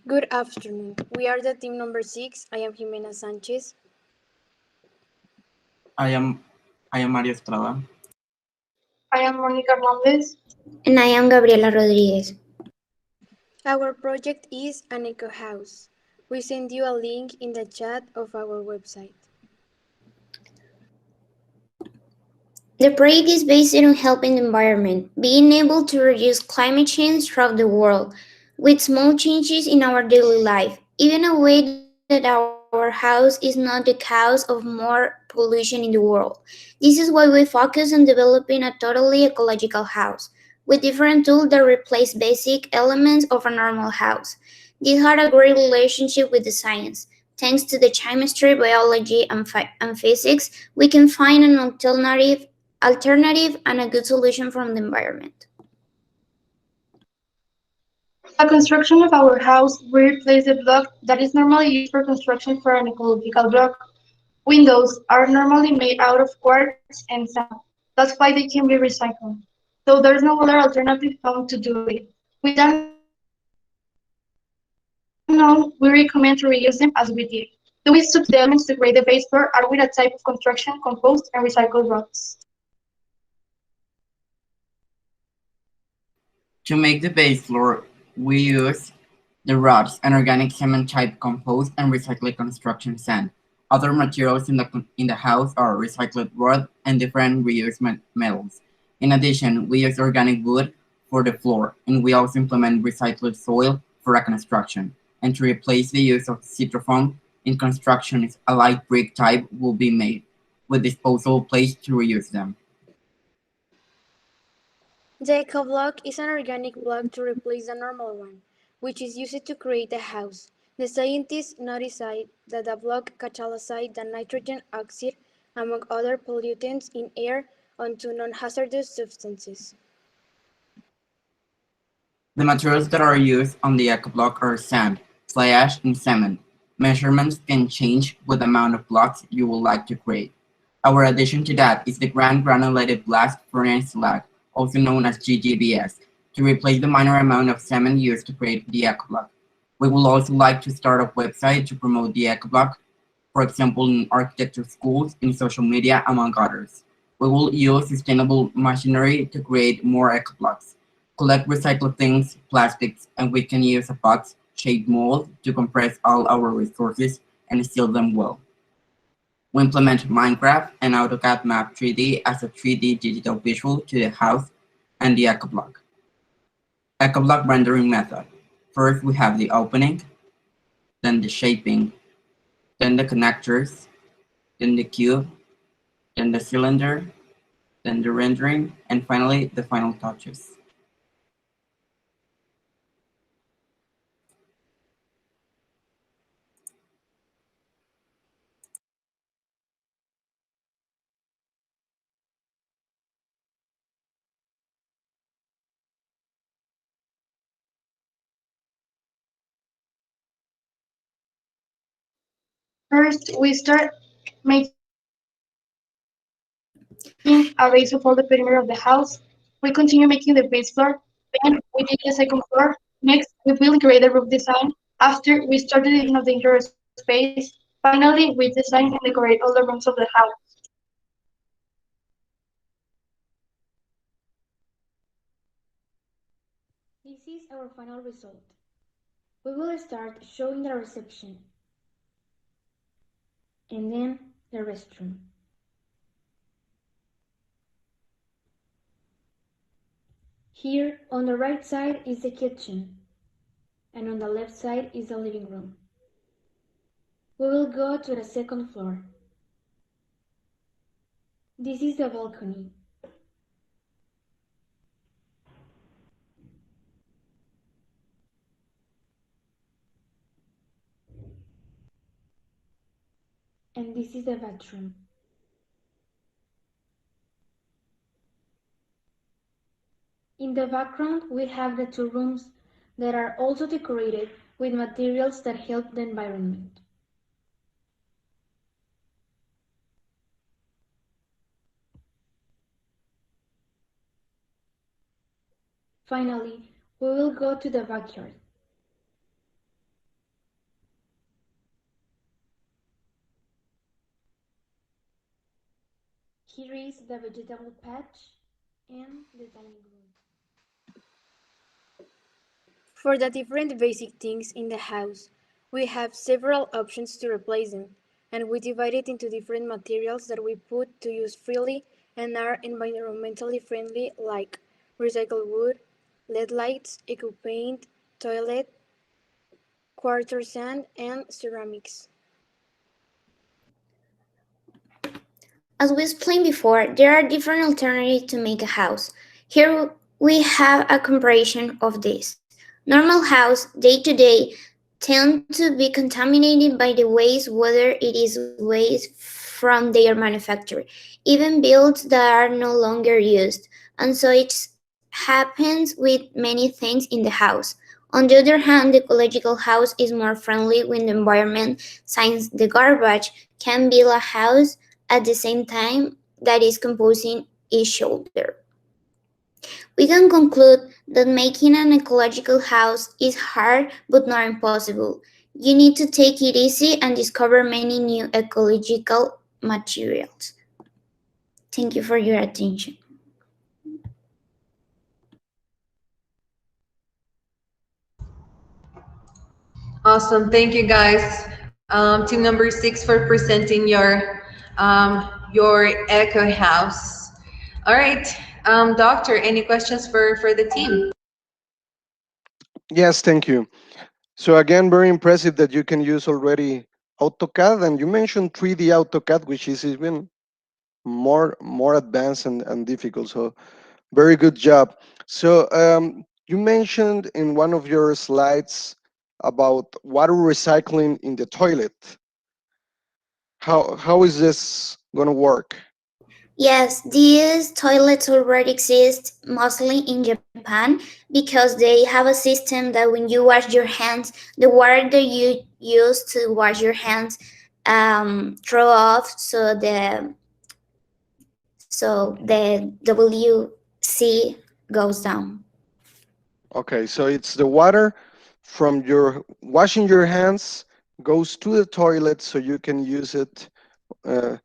Good afternoon. We are the team number 6. I am Jimena Sanchez. I am I am Mario Estrada. I am Monica Hernandez. And I am Gabriela Rodriguez. Our project is an eco house. We send you a link in the chat of our website. The project is based on helping the environment, being able to reduce climate change throughout the world, with small changes in our daily life, even a way that our house is not the cause of more pollution in the world. This is why we focus on developing a totally ecological house, with different tools that replace basic elements of a normal house. This had a great relationship with the science. Thanks to the chemistry, biology, and physics, we can find an alternative and a good solution from the environment. For the construction of our house, we replaced the block that is normally used for construction for an ecological block. Windows are normally made out of quartz and sand. That's why they can be recycled. So there's no other alternative found to do it. With that known, we recommend to reuse them as we did. The ways to obtain the elements to create the base floor are with a type of construction composed and recycled rocks. To make the base floor, we use the rods and organic cement type compost and recycled construction sand. Other materials in the house are recycled wood and different reused metals. In addition, we use organic wood for the floor, and we also implement recycled soil for a construction. And to replace the use of citrofoam in construction, a light brick type will be made, with disposable plates to reuse them. The eco block is an organic block to replace the normal one, which is used to create a house. The scientists noticed that the block catalyzes the nitrogen oxide, among other pollutants in air, onto non-hazardous substances. The materials that are used on the EcoBlock are sand, fly ash, and cement. Measurements can change with the amount of blocks you would like to create. Our addition to that is the Grand Granulated Blast Furnace Slag, also known as GGBS, to replace the minor amount of cement used to create the EcoBlock. We would also like to start a website to promote the EcoBlock, for example in architecture schools, in social media, among others. We will use sustainable machinery to create more EcoBlocks, collect recycled things, plastics, and we can use a box-shaped mold to compress all our resources and seal them well. We implement Minecraft and AutoCAD Map 3D as a 3D digital visual to the house and the EcoBlock. EcoBlock rendering method. First, we have the opening, then the shaping, then the connectors, then the cube, then the cylinder, then the rendering, and finally the final touches. First, we start making a base of all the perimeter of the house. We continue making the base floor. Then we dig the second floor. Next, we build and create the roof design. After, we start the division of the interior space. Finally, we design and decorate all the rooms of the house. This is our final result. We will start showing the reception and then the restroom. Here on the right side is the kitchen and on the left side is the living room. We will go to the second floor. This is the balcony. And this is the bathroom. In the background, we have the two rooms that are also decorated with materials that help the environment. Finally, we will go to the backyard. Here is the vegetable patch and the dining room. For the different basic things in the house, we have several options to replace them, and we divide it into different materials that we put to use freely and are environmentally friendly, like recycled wood, LED lights, eco paint, toilet, quarter sand, and ceramics. As we explained before, there are different alternatives to make a house. Here we have a comparison of these. Normal house, day to day, tend to be contaminated by the waste, whether it is waste from their manufacture, even builds that are no longer used. And so it happens with many things in the house. On the other hand, the ecological house is more friendly with the environment since the garbage can build a house at the same time that is composing each other. We can conclude that making an ecological house is hard but not impossible. You need to take it easy and discover many new ecological materials. Thank you for your attention. Awesome. Thank you, guys. Team number 6 for presenting your eco house. All right, doctor. Any questions for the team? Yes, thank you. So again, very impressive that you can use already AutoCAD, and you mentioned 3D AutoCAD, which is even more advanced and difficult. So very good job. So you mentioned in one of your slides about water recycling in the toilet. How is this going to work? Yes, these toilets already exist mostly in Japan because they have a system that when you wash your hands, the water that you use to wash your hands throw off, so the WC goes down. Okay, so it's the water from your washing your hands goes to the toilet so you can use it uh,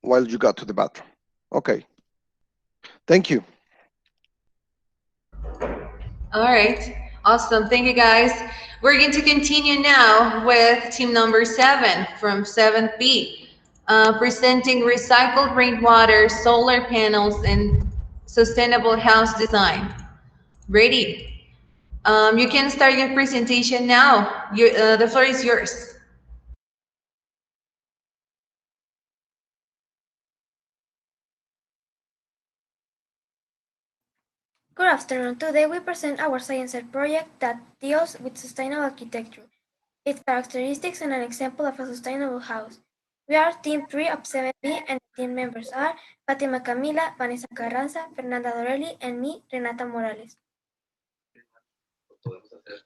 while you got to the bathroom. Okay, thank you. All right. Awesome. Thank you, guys. We're going to continue now with team number 7 from 7B, presenting recycled rainwater, solar panels, and sustainable house design. Ready? You can start your presentation now. The floor is yours. Good afternoon. Today we present our science fair project that deals with sustainable architecture, its characteristics, and an example of a sustainable house. We are Team 3 of 7B, and the team members are Fatima Camila, Vanessa Carranza, Fernanda Dorelli, and me, Renata Morales.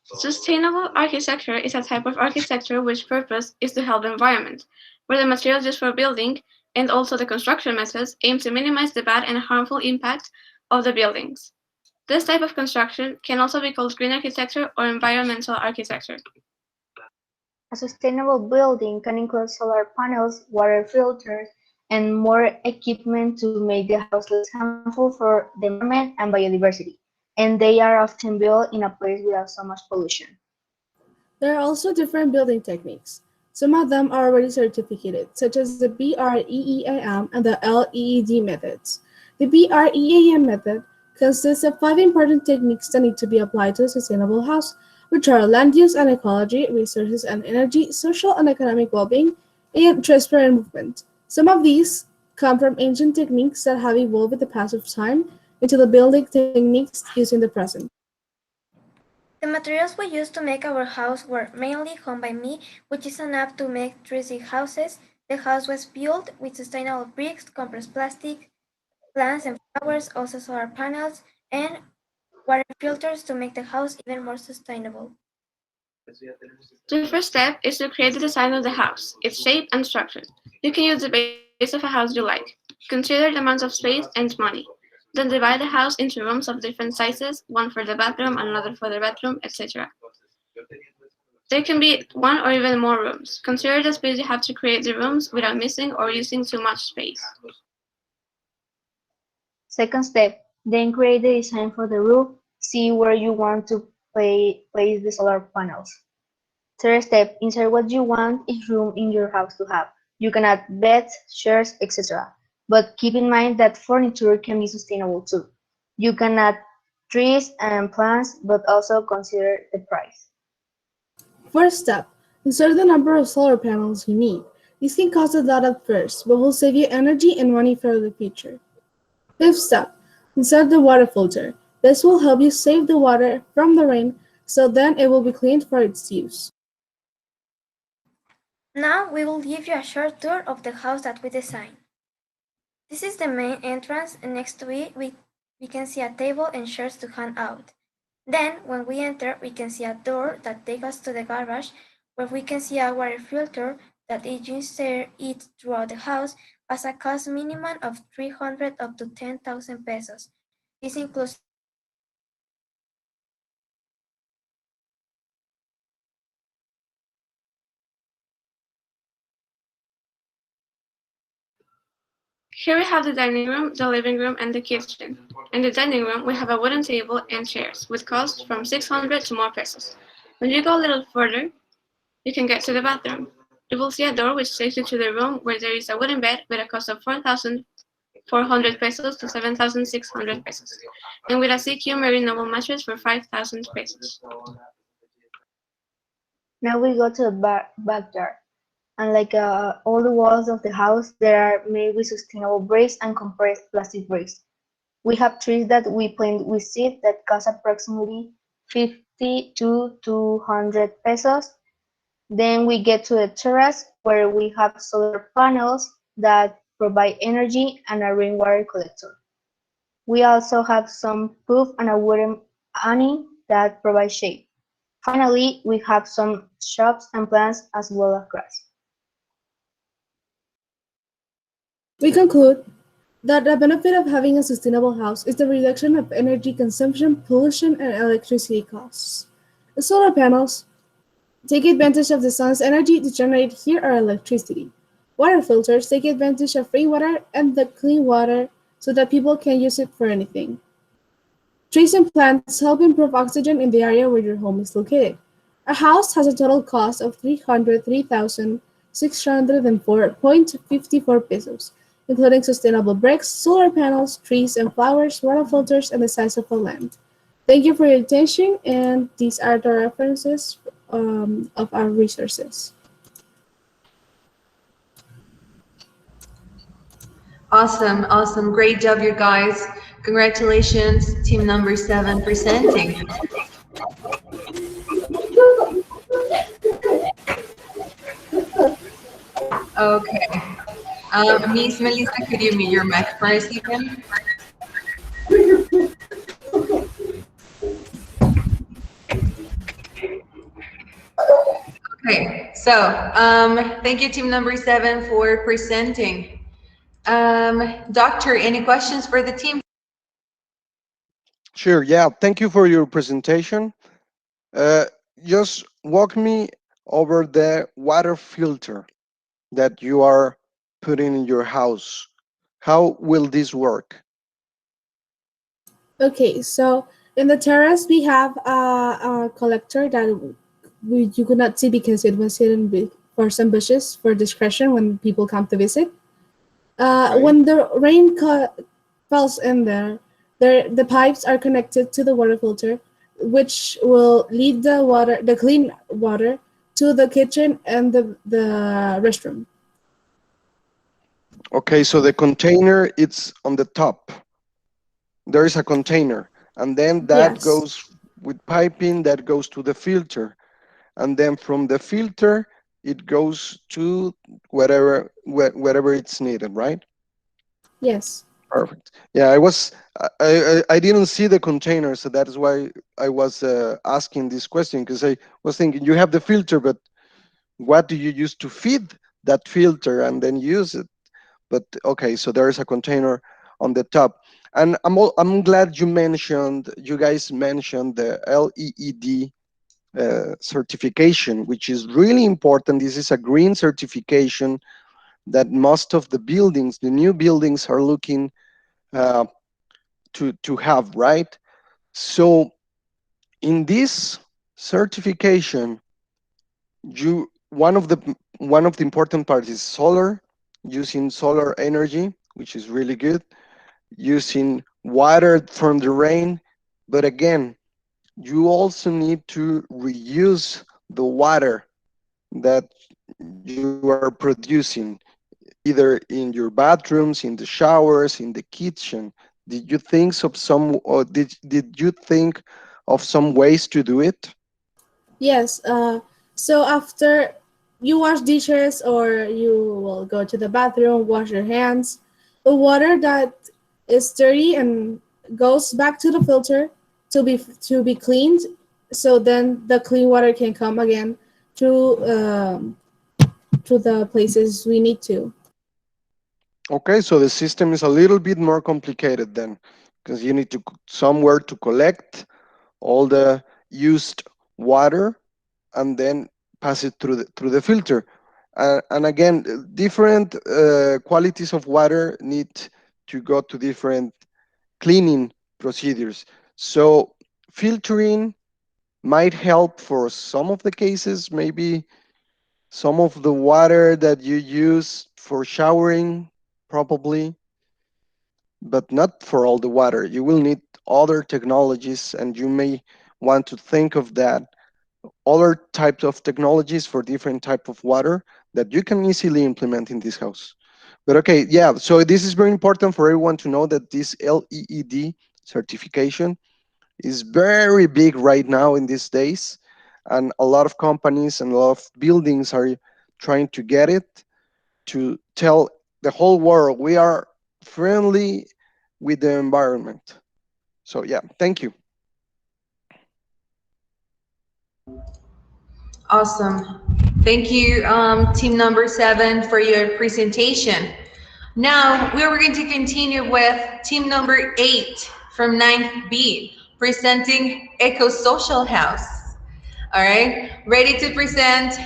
Sustainable architecture is a type of architecture which purpose is to help the environment, where the materials used for building and also the construction methods aim to minimize the bad and harmful impact of the buildings. This type of construction can also be called green architecture or environmental architecture. A sustainable building can include solar panels, water filters, and more equipment to make the house less harmful for the environment and biodiversity. And they are often built in a place without so much pollution. There are also different building techniques. Some of them are already certificated, such as the BREEAM and the LEED methods. The BREEAM method consists of 5 important techniques that need to be applied to a sustainable house, which are land use and ecology, resources and energy, social and economic well-being, and transparent movement. Some of these come from ancient techniques that have evolved with the passage of time into the building techniques used in the present. The materials we used to make our house were mainly Home by Me, which is an app to make 3D houses. The house was built with sustainable bricks, compressed plastic, plants and flowers, also solar panels, and water filters to make the house even more sustainable. The first step is to create the design of the house, its shape and structure. You can use the base of a house you like. Consider the amount of space and money. Then divide the house into rooms of different sizes, one for the bathroom, another for the bedroom, etc. There can be 1 or even more rooms. Consider the space you have to create the rooms without missing or using too much space. Second step, then create the design for the roof. See where you want to place the solar panels. Third step, insert what you want each room in your house to have. You can add beds, chairs, etc. But keep in mind that furniture can be sustainable too. You can add trees and plants, but also consider the price. First step, insert the number of solar panels you need. These can cost a lot at first, but will save you energy and money for the future. Fifth step, insert the water filter. This will help you save the water from the rain so then it will be cleaned for its use. Now we will give you a short tour of the house that we designed. This is the main entrance, and next to it we can see a table and chairs to hang out. Then, when we enter, we can see a door that takes us to the garage, where we can see a water filter that if you insert it throughout the house has a cost minimum of 300 up to 10,000 pesos. This includes electricity, water, and maintenance. Then we can see the living room that is the main entrance. Here we have the dining room, the living room, and the kitchen. In the dining room, we have a wooden table and chairs, with costs from 600 to more pesos. When you go a little further, you can get to the bathroom. You will see a door which takes you to the room where there is a wooden bed with a cost of 4,400 pesos to 7,600 pesos, and with a CQ Merino mattress for 5,000 pesos. Now we go to the backyard. And like all the walls of the house, they are made with sustainable bricks and compressed plastic bricks. We have trees that we plant with seed that cost approximately 50 to 200 pesos. Then we get to the terrace where we have solar panels that provide energy and a rainwater collector. We also have some roof and a wooden awning that provide shade. Finally, we have some shrubs and plants as well as grass. We conclude that the benefit of having a sustainable house is the reduction of energy consumption, pollution, and electricity costs. The solar panels take advantage of the sun's energy to generate heat or electricity. Water filters take advantage of rainwater and the clean water so that people can use it for anything. Trees and plants help improve oxygen in the area where your home is located. Our house has a total cost of 303,604.54 pesos, including sustainable bricks, solar panels, trees and flowers, water filters, and the size of the land. Thank you for your attention, and these are the references of our resources. Awesome, awesome. Great job, you guys. Congratulations, team number 7 presenting. Okay. Miss Melissa, could you mute your mic for a second? Okay, so thank you, team number 7, for presenting. Doctor, any questions for the team? Sure, yeah, thank you for your presentation. Uh, just walk me over the water filter that you are putting in your house. How will this work? Okay, so in the terrace we have a collector that you could not see because it was hidden for some bushes for discretion when people come to visit. When the rain falls in there, the pipes are connected to the water filter, which will lead the clean water, to the kitchen and the restroom. Okay, so the container, it's on the top. There is a container, and then that Yes. goes with piping, that goes to the filter. And then from the filter, it goes to wherever it's needed, right? Yes. Perfect. Yeah, I didn't see the container, so that is why I was asking this question, because I was thinking you have the filter, but what do you use to feed that filter and then use it? But okay, so there is a container on the top, and I'm glad you guys mentioned the LEED certification, which is really important. This is a green certification that most of the buildings, the new buildings, are looking uh, to have, right? So in this certification, you one of the important parts is solar, using solar energy, which is really good, using water from the rain, but again, you also need to reuse the water that you are producing, either in your bathrooms, in the showers, in the kitchen. Did you think of some ways to do it? Yes. So after you wash dishes or you will go to the bathroom, wash your hands, the water that is dirty and goes back to the filter to be cleaned. So then the clean water can come again to the places we need to. Okay, so the system is a little bit more complicated then, because you need to somewhere to collect all the used water and then pass it through the filter. And again, different qualities of water need to go to different cleaning procedures. So filtering might help for some of the cases, maybe some of the water that you use for showering, probably, but not for all the water. You will need other technologies, and you may want to think of that other types of technologies for different type of water that you can easily implement in this house. But okay, yeah, so this is very important for everyone to know that this LEED certification is very big right now in these days, and a lot of companies and a lot of buildings are trying to get it to tell the whole world we are friendly with the environment. So yeah, thank you. Awesome. Thank you, team number 7, for your presentation. Now, we are going to continue with team number 8 from 9th B, presenting Eco-Social House. All right, ready to present?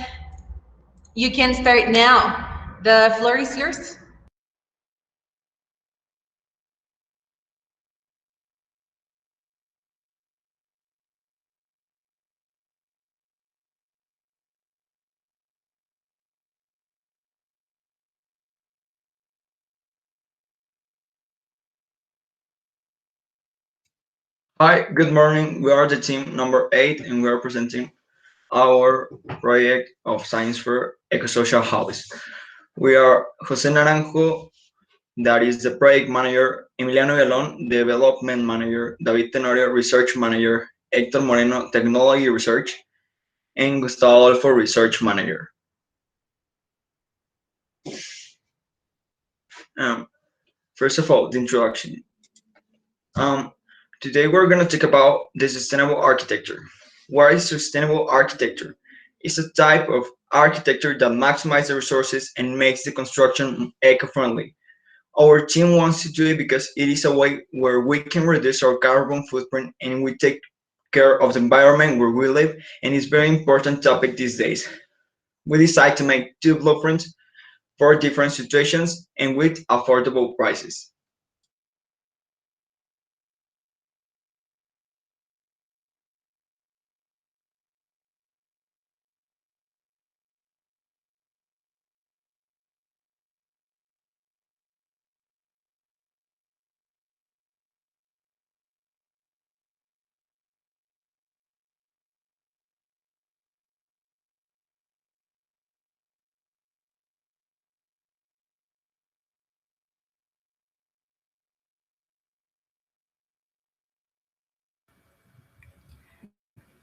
You can start now. The floor is yours. Hi, good morning. We are the team number 8 and we are presenting our project of science fair Ecosocial House. We are Jose Naranjo, that is the project manager, Emiliano Villalon, development manager, David Tenorio, research manager, Hector Moreno, technology research, and Gustavo Adolfo, research manager. Um, First of all, the introduction. Um, Today we're going to talk about the sustainable architecture. What is sustainable architecture? It's a type of architecture that maximizes the resources and makes the construction eco-friendly. Our team wants to do it because it is a way where we can reduce our carbon footprint and we take care of the environment where we live, and it's a very important topic these days. We decide to make 2 blueprints for different situations and with affordable prices.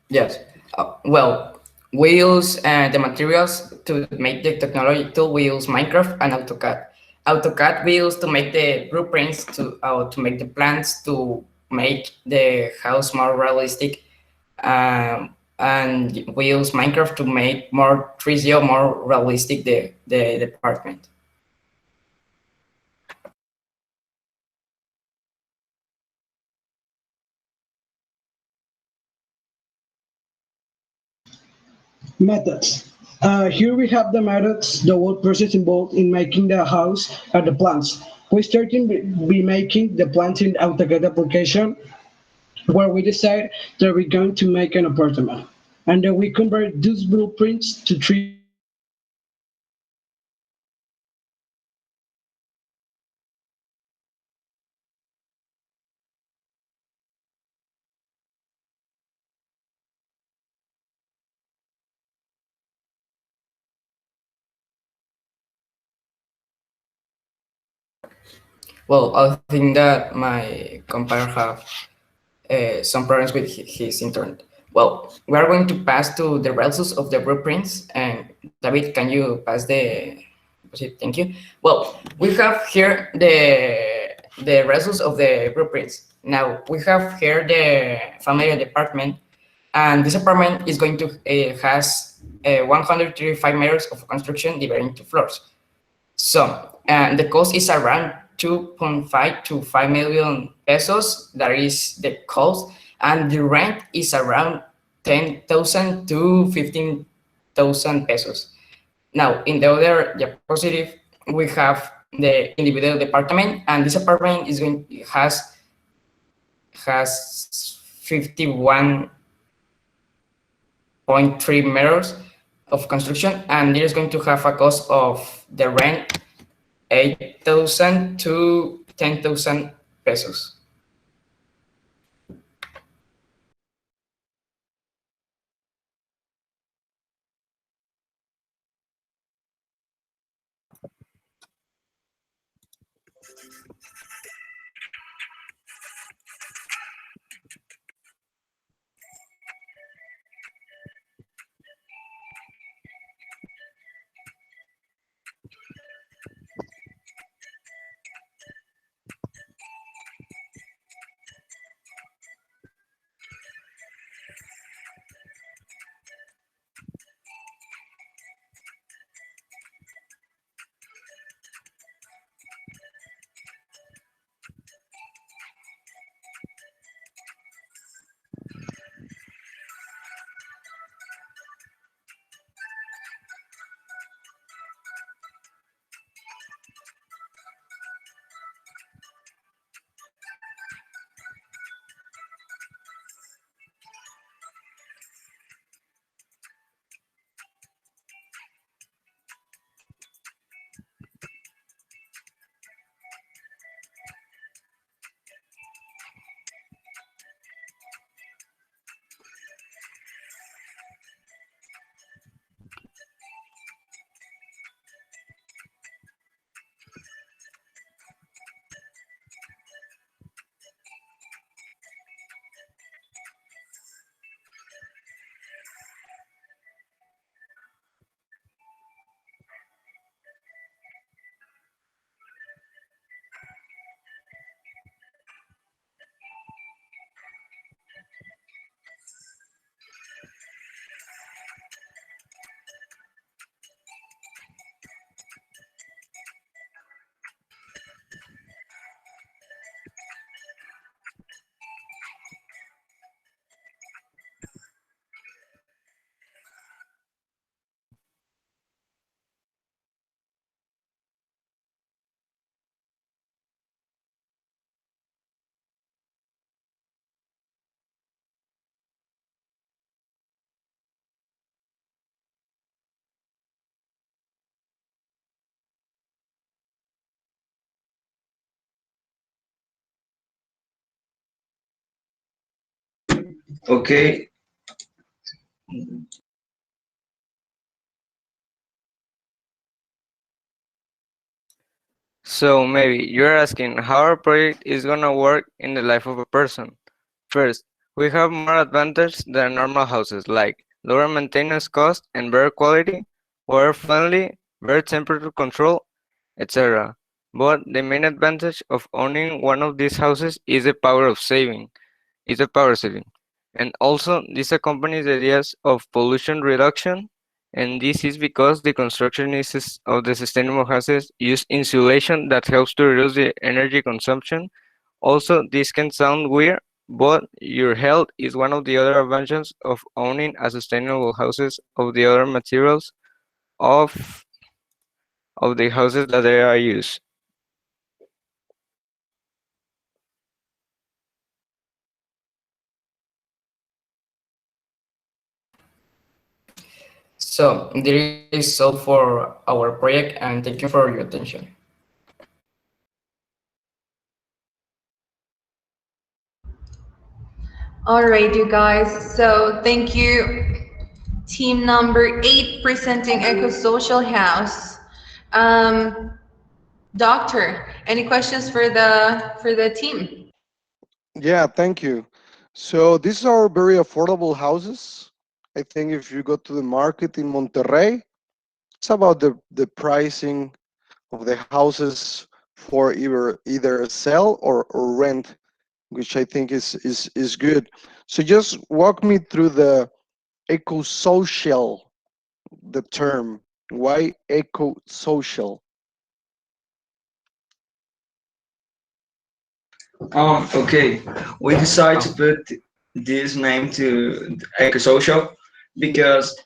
Yes. Well, we use the materials to make the technology tool. We use Minecraft and AutoCAD. AutoCAD we use to make the blueprints to make the plans to make the house more realistic. And we use Minecraft to make more 3D or more realistic the department. Methods. Here we have the methods, the whole process involved in making the house and the plants. We start in be making the plants in AutoCAD application, where we decide that we're going to make an apartment. And then we convert those blueprints to 3D models and we start designing the house. And then we start making the foundation and the walls Well, I think that my compare have some problems with his internet. Well, we are going to pass to the results of the blueprints. And David, can you pass the? Thank you. Well, we have here the results of the blueprints. Now we have here the family department, and this apartment is going to has 135 meters of construction divided into floors. So the cost is around 2.5 to 5 million pesos. That is the cost, and the rent is around 10,000 to 15,000 pesos. Now, in the other diapositive, we have the individual department, and this apartment is going has 51.3 meters of construction, and it is going to have a cost of the rent 8,000 to 10,000 pesos. Okay. So maybe you're asking how our project is gonna work in the life of a person. First, we have more advantage than normal houses like lower maintenance cost and better quality, water friendly, better temperature control, etc. But the main advantage of owning one of these houses is the power of saving. Is the power saving. And also this accompanies the ideas of pollution reduction, and this is because the construction of the sustainable houses use insulation that helps to reduce the energy consumption. Also, this can sound weird, but your health is one of the other advantages of owning a sustainable houses of the other materials of the houses that they are used. So this is all for our project, and thank you for your attention. All right, you guys. So thank you, team number 8 presenting Eco-Social House. Doctor, any questions for the team? Yeah, thank you. So these are very affordable houses. I think if you go to the market in Monterrey, it's about the pricing of the houses for either sell or rent, which I think is good. So just walk me through the eco-social, the term. Why eco-social? Okay. We decided to put this name to ecosocial because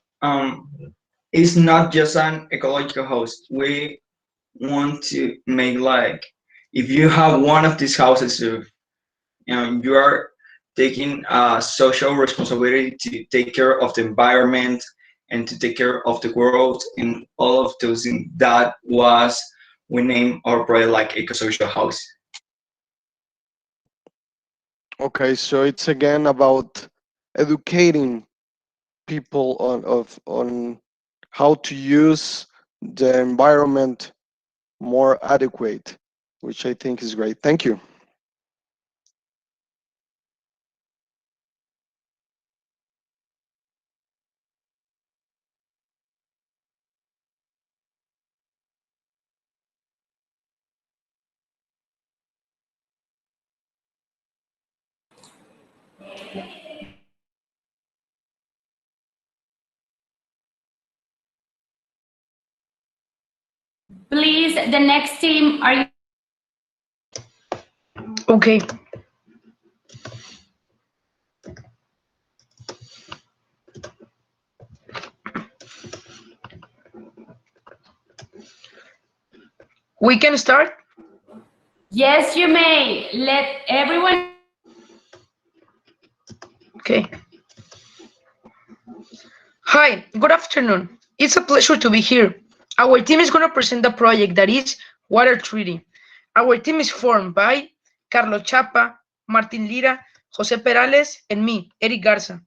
it's not just an ecological host. We want to make like if you have one of these houses, you are taking a social responsibility to take care of the environment and to take care of the world and all of those things. That was we named our project like ecosocial house. Okay, so it's again about educating people on how to use the environment more adequate, which I think is great. Thank you. Please, the next team, are you? Okay. We can start? Yes, you may. Let everyone. Okay. Hi, good afternoon. It's a pleasure to be here. Our team is going to present a project that is water treating. Our team is formed by Carlos Chapa, Martin Lira, Jose Perales, and me, Eric Garza.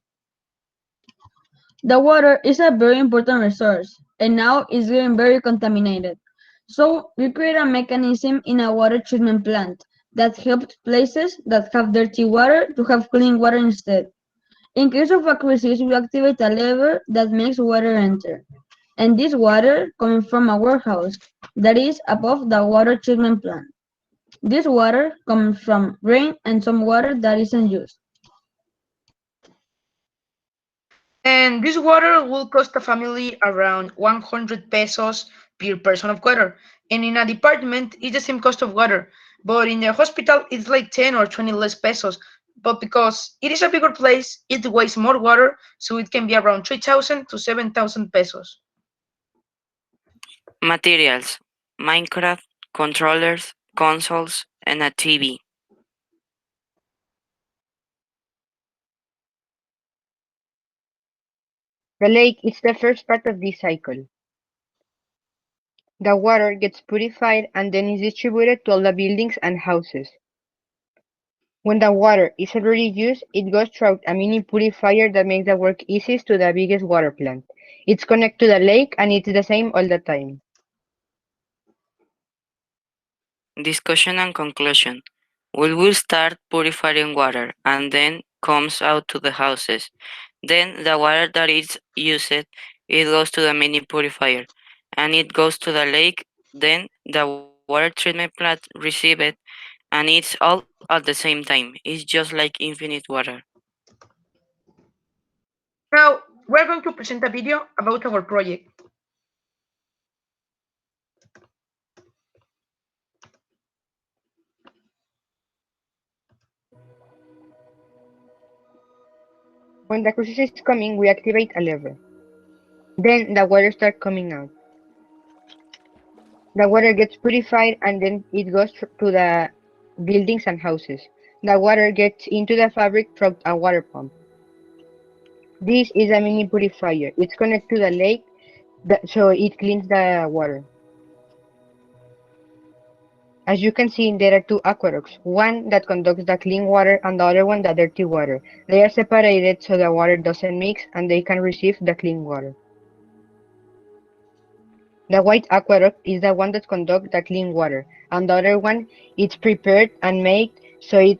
The water is a very important resource, and now it's getting very contaminated. So we create a mechanism in a water treatment plant that helps places that have dirty water to have clean water instead. In case of a crisis, we activate a lever that makes water enter. And this water coming from a warehouse that is above the water treatment plant. This water comes from rain and some water that isn't used. And this water will cost a family around 100 pesos per person of water. And in a department, it's the same cost of water. But in the hospital, it's like 10 or 20 less pesos. But because it is a bigger place, it weighs more water, so it can be around 3,000 to 7,000 pesos. Materials: Minecraft, controllers, consoles, and a TV. The lake is the first part of this cycle. The water gets purified and then is distributed to all the buildings and houses. When the water is already used, it goes through a mini purifier that makes the work easiest to the biggest water plant. It's connected to the lake and it's the same all the time. Discussion and conclusion. We will start purifying water and then comes out to the houses. Then the water that is used, it goes to the mini purifier and it goes to the lake. Then the water treatment plant receives it and it's all at the same time. It's just like infinite water. Now, we're going to present a video about our project. When the crisis is coming, we activate a lever. Then the water starts coming out. The water gets purified and then it goes to the buildings and houses. The water gets into the fabric through a water pump. This is a mini purifier. It's connected to the lake, so it cleans the water. As you can see, there are two aqueducts, one that conducts the clean water and the other one the dirty water. They are separated so the water doesn't mix and they can receive the clean water. The white aqueduct is the one that conducts the clean water, and the other one it's prepared and made so it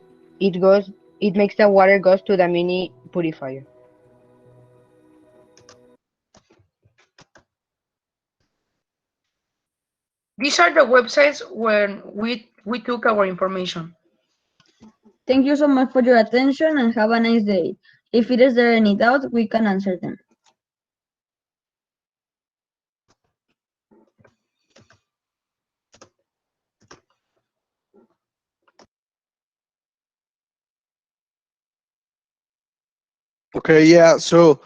it makes the water goes to the mini purifier. These are the websites where we took our information. Thank you so much for your attention and have a nice day. If it is there any doubt, we can answer them. Okay, yeah. So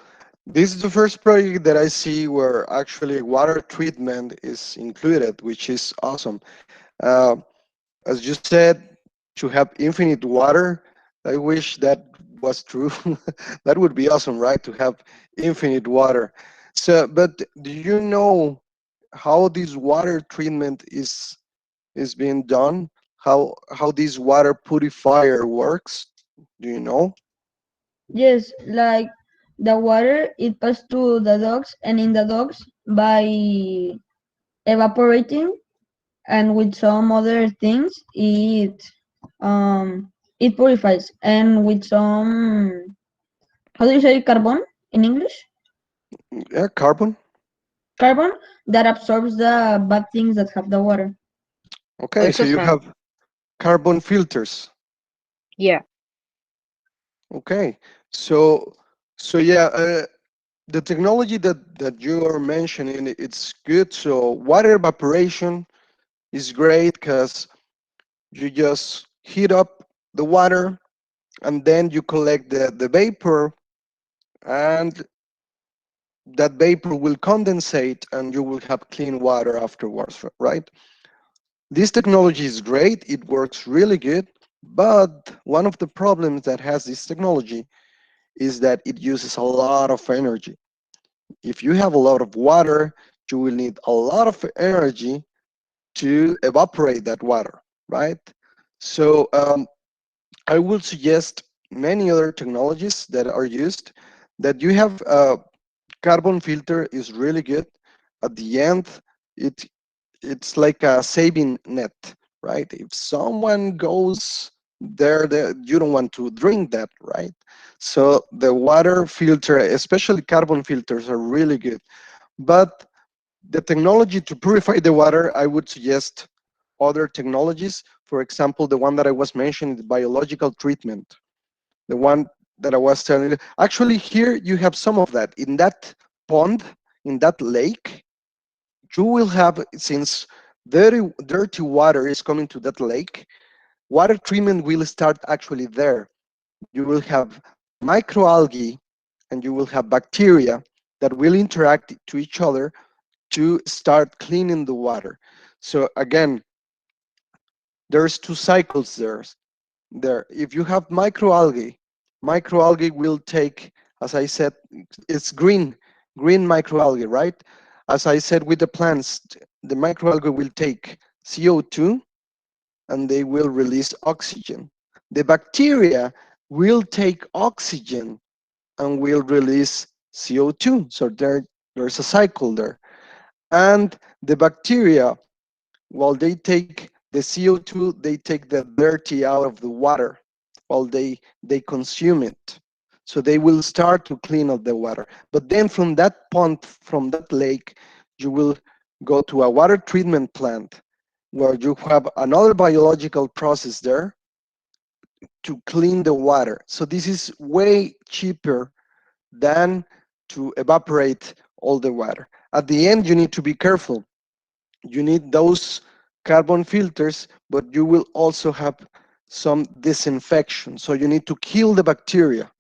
this is the first project that I see where actually water treatment is included, which is awesome. Uh, as you said, to have infinite water, I wish that was true. That would be awesome, right? To have infinite water. So, but do you know how this water treatment is being done? How this water purifier works? Do you know? Yes, like the water, it passed to the dogs, and in the dogs, by evaporating and with some other things, it purifies. And with some, how do you say carbon in English? Yeah, carbon. Carbon that absorbs the bad things that have the water. Okay, Also so you sand. have carbon filters. Yeah. Okay, so yeah, the technology that you are mentioning, it's good. So water evaporation is great because you just heat up the water and then you collect the vapor, and that vapor will condensate and you will have clean water afterwards, right? This technology is great, it works really good, but one of the problems that has this technology is that it uses a lot of energy. If you have a lot of water, you will need a lot of energy to evaporate that water, right? So I will suggest many other technologies that are used. That you have carbon filter is really good. At the end, it it's like a saving net, right? If someone goes there, you don't want to drink that, right? So the water filter, especially carbon filters, are really good. But the technology to purify the water, I would suggest other technologies. For example, the one that I was mentioning, the biological treatment, the one that I was telling you. Actually, here you have some of that. In that pond, in that lake, you will have, since dirty water is coming to that lake, water treatment will start actually there. You will have microalgae and you will have bacteria that will interact to each other to start cleaning the water. So again, there's two cycles there. If you have microalgae will take, as I said, it's green microalgae, right? As I said with the plants, the microalgae will take CO2 and they will release oxygen. The bacteria will take oxygen and will release CO2. So there's a cycle there. And the bacteria, while they take the CO2, they take the dirty out of the water while they consume it. So they will start to clean up the water. But then from that pond, from that lake, you will go to a water treatment plant where you have another biological process there to clean the water. So this is way cheaper than to evaporate all the water. At the end, you need to be careful. You need those carbon filters, but you will also have some disinfection. So you need to kill the bacteria,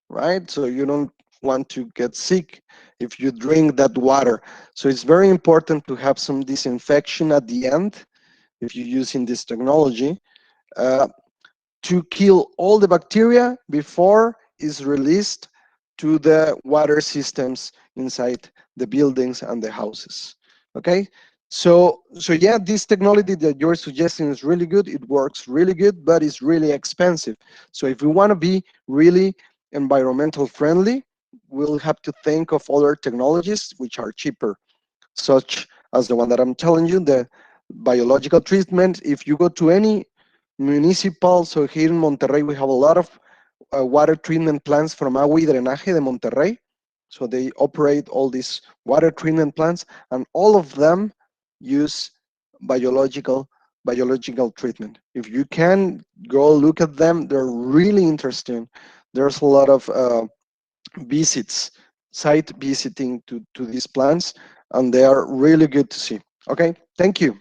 right? So you don't want to get sick if you drink that water. So it's very important to have some disinfection at the end if you're using this technology. Uh, to kill all the bacteria before is released to the water systems inside the buildings and the houses. Okay, so yeah, this technology that you're suggesting is really good. It works really good, but it's really expensive. So if we want to be really environmental friendly, we'll have to think of other technologies which are cheaper, such as the one that I'm telling you, the biological treatment. If you go to any municipal, so here in Monterrey, we have a lot of water treatment plants from Agua y Drenaje de Monterrey. So they operate all these water treatment plants, and all of them use biological treatment. If you can go look at them, they're really interesting. There's a lot of visits, site visiting to these plants, and they are really good to see. Okay, thank you.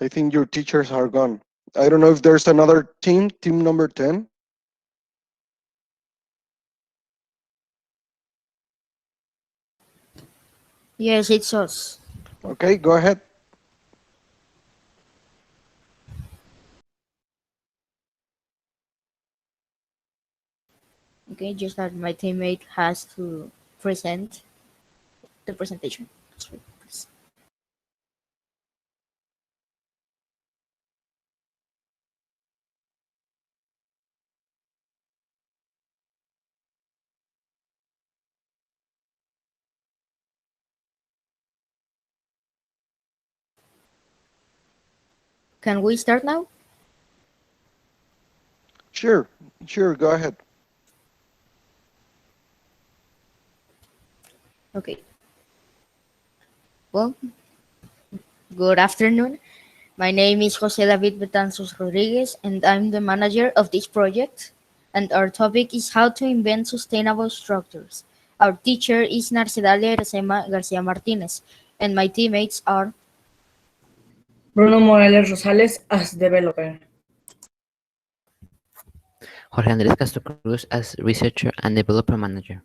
I think your teachers are gone. I don't know if there's another team number 10. Yes, it's us. Okay, go ahead. Okay, just that my teammate has to present the presentation. Sorry, please. Can we start now? Sure, go ahead. Okay. Well, good afternoon. My name is Jose David Betanzos Rodriguez, and I'm the manager of this project. And our topic is how to invent sustainable structures. Our teacher is Narcedalia Iracema Garcia Martinez, and my teammates are Bruno Morales Rosales as developer. Jorge Andrés Castro Cruz as researcher and developer manager.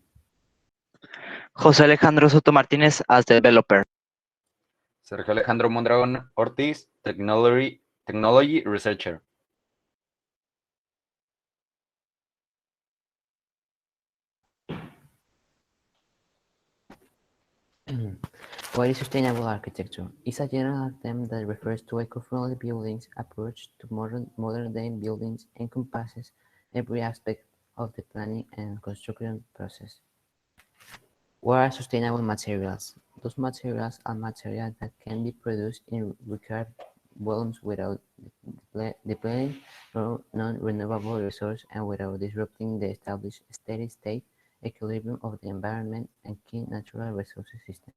José Alejandro Soto Martínez as developer. Sergio Alejandro Mondragón Ortiz, technology researcher. What is sustainable architecture? It's a general term that refers to eco-friendly buildings approach to modern-day buildings encompasses every aspect of the planning and construction process. What are sustainable materials? Those materials are materials that can be produced in required volumes without depleting non-renewable resources and without disrupting the established steady state equilibrium of the environment and key natural resources system.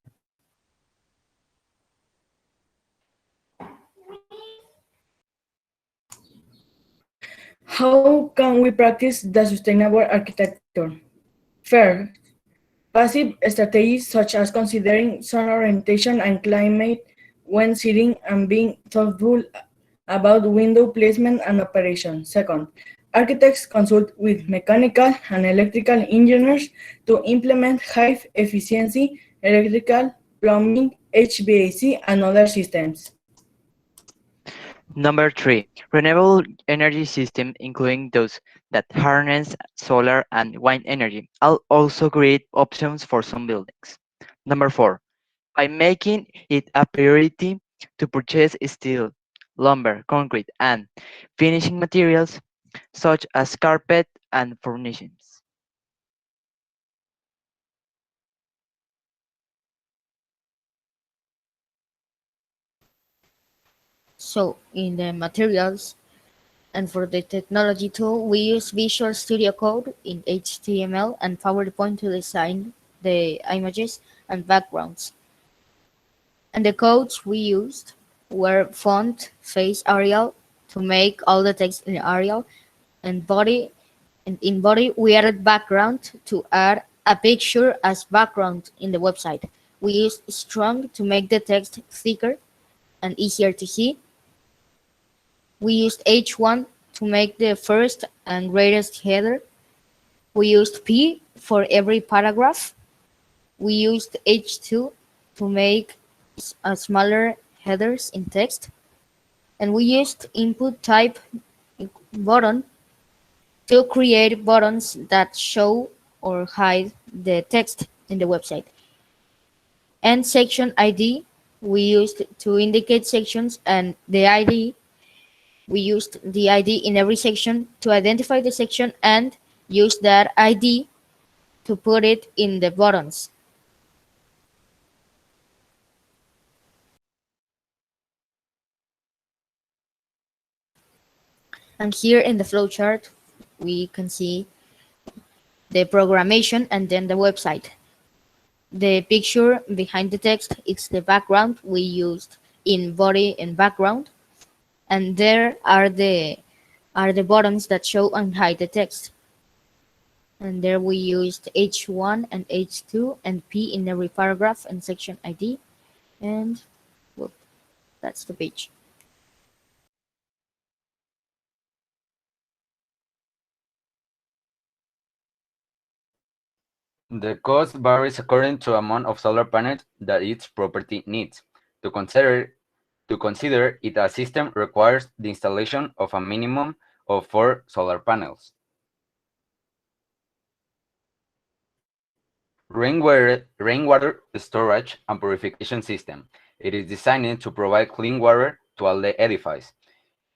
How can we practice the sustainable architecture? First, passive strategies such as considering sun orientation and climate when sitting and being thoughtful about window placement and operation. Second, architects consult with mechanical and electrical engineers to implement high efficiency electrical, plumbing, HVAC, and other systems. Number 3, renewable energy system, including those that harness solar and wind energy, are also great options for some buildings. Number 4, by making it a priority to purchase steel, lumber, concrete, and finishing materials such as carpet and furnishings. so in the materials. And for the technology tool, we use Visual Studio Code in HTML and PowerPoint to design the images and backgrounds. And the codes we used were font, face Arial to make all the text in Arial, and body. And in body, we added background to add a picture as background in the website. We used Strong to make the text thicker and easier to see. We used H1 to make the first and greatest header. We used P for every paragraph. We used H2 to make smaller headers in text. And we used input type button to create buttons that show or hide the text in the website. And section ID we used to indicate sections, and the ID we used the ID in every section to identify the section and use that ID to put it in the buttons. And here in the flowchart, we can see the programmation and then the website. The picture behind the text is the background we used in body and background, and there are the buttons that show and hide the text. And there we used H1 and H2 and P in every paragraph and section ID, and well, that's the page. The cost varies according to amount of solar panels that each property needs. To consider it a system requires the installation of a minimum of 4 solar panels. Rainwater storage and purification system. It is designed to provide clean water to all the edifice.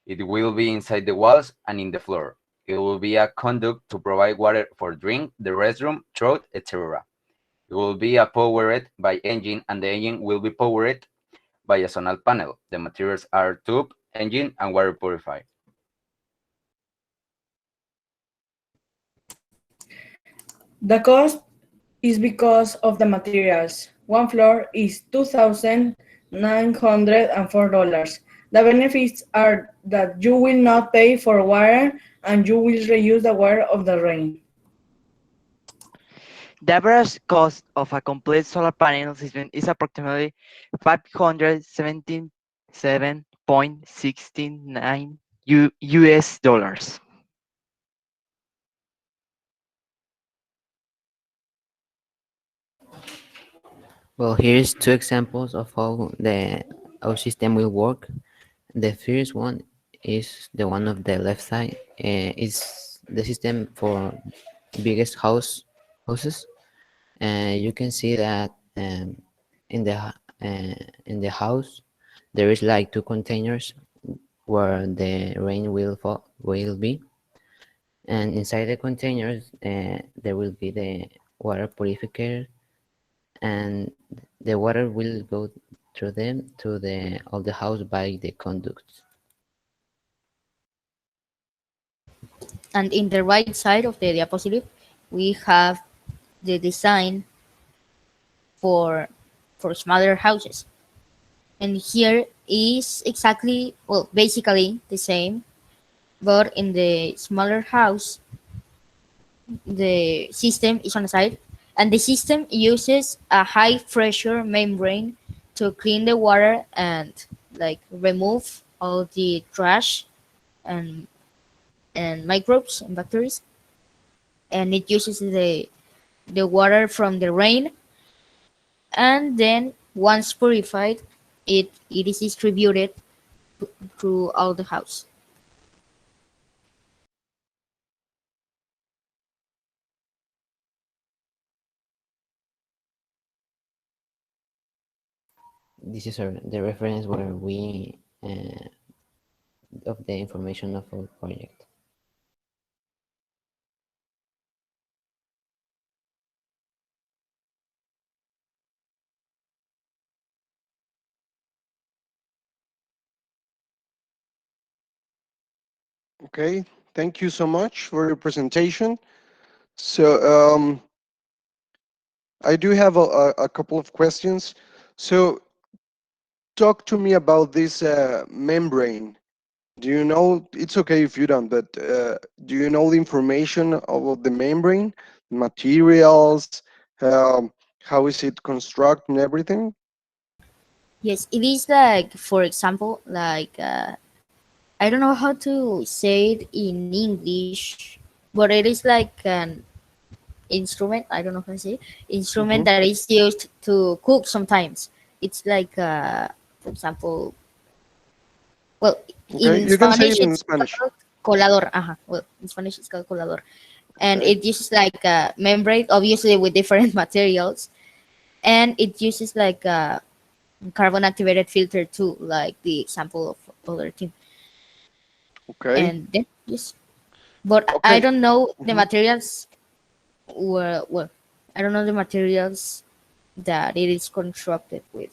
It will be inside the walls and in the floor. It will be a conduit to provide water for drink, the restroom, throat, etc. It will be powered by engine, and the engine will be powered by a solar panel. The materials are tube, engine, and water purifier. The cost is because of the materials. One floor is $2,904. The benefits are that you will not pay for water and you will reuse the water of the rain. The average cost of a complete solar panel system is approximately $577.69 US dollars. Well, here's two examples of how our system will work. The first one is the one of the left side. Is the system for biggest houses. You can see that in the house there is like two containers where the rain will be, and inside the containers there will be the water purifier, and the water will go through them to the house by the conducts. And in the right side of the diapositive, we have the design for smaller houses. And here is exactly, well, basically the same, but in the smaller house, the system is on the side, and the system uses a high pressure membrane to clean the water and like remove all the trash and microbes and bacteria. And it uses the water from the rain, and then once purified, it is distributed through all the house. This is the reference where we of the information of our project. Okay, thank you so much for your presentation. So I do have a couple of questions. So talk to me about this membrane. Do you know, it's okay if you don't, but do you know the information about the membrane, materials, how is it constructed and everything? Yes, it is like, for example, like I don't know how to say it in English, but it is like an instrument. I don't know how to say it. Instrument Mhm. that is used to cook sometimes. It's like, for example, well, Okay, in you can say Spanish it in it's Spanish. called colador. Well, in Spanish it's called colador, and Okay. it uses like a membrane, obviously with different materials, and it uses like a carbon activated filter too, like the example of other team. Okay. And then yes, but I Okay. don't know the Mhm. materials. Well, I don't know the materials that it is constructed with.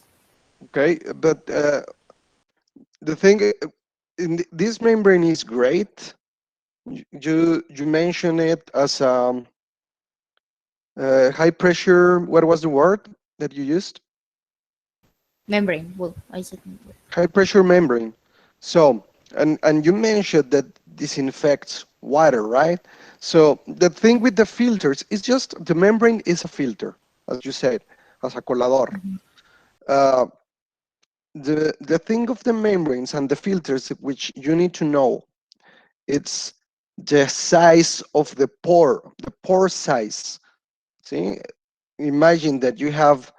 Okay, but the thing, this membrane is great. You mentioned it as high pressure. What was the word that you used? Membrane. Well, I said membrane. High pressure membrane. So, and you mentioned that disinfects water, right? So the thing with the filters is just the membrane is a filter, as you said, as a colador. Uh, the thing of the membranes and the filters, which you need to know, it's the size of the pore size. See, imagine that you have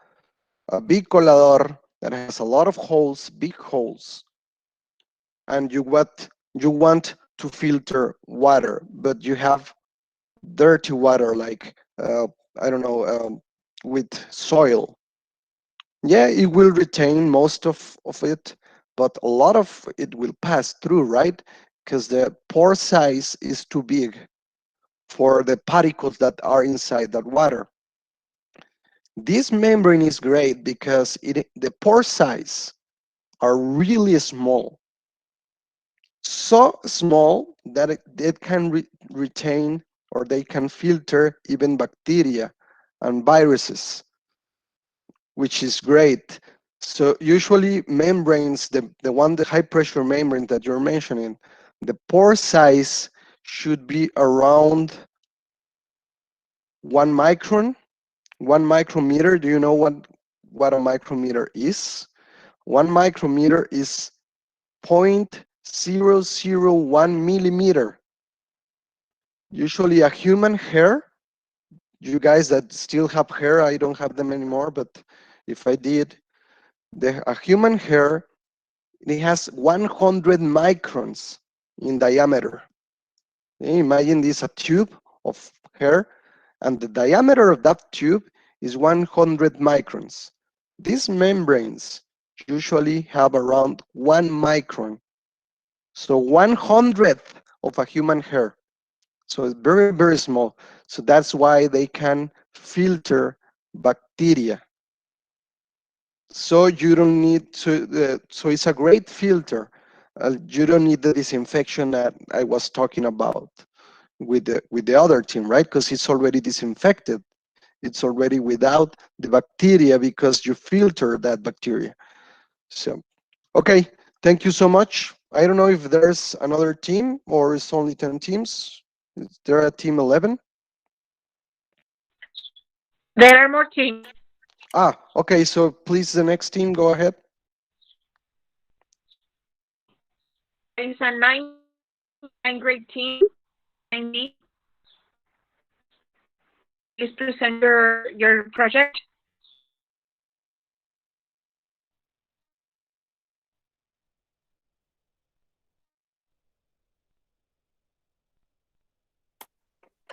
a big colador that has a lot of holes, big holes, and you want to filter water, but you have dirty water, like I don't know, with soil. Yeah, it will retain most of it, but a lot of it will pass through, right? Because the pore size is too big for the particles that are inside that water. This membrane is great because the pore size are really small, so small that it can retain, or they can filter even bacteria and viruses, which is great. So usually membranes, the high pressure membrane that you're mentioning, the pore size should be around 1 micron, 1 micrometer. Do you know what a micrometer is? 1 micrometer is 0.001 millimeter. Usually a human hair, you guys that still have hair, I don't have them anymore, but if I did, a human hair, it has 100 microns in diameter. Imagine this, a tube of hair, and the diameter of that tube is 100 microns. These membranes usually have around 1 micron, so 1/100th of a human hair. So it's very, very small. So that's why they can filter bacteria. So you don't need to, so it's a great filter. You don't need the disinfection that I was talking about with the other team, right? Because it's already disinfected. It's already without the bacteria because you filter that bacteria. So, okay, thank you so much. I don't know if there's another team or it's only 10 teams. Is there a team 11? There are more teams. Ah, okay, so please, the next team, go ahead. It's a nine grade team, 9B. Please present your project.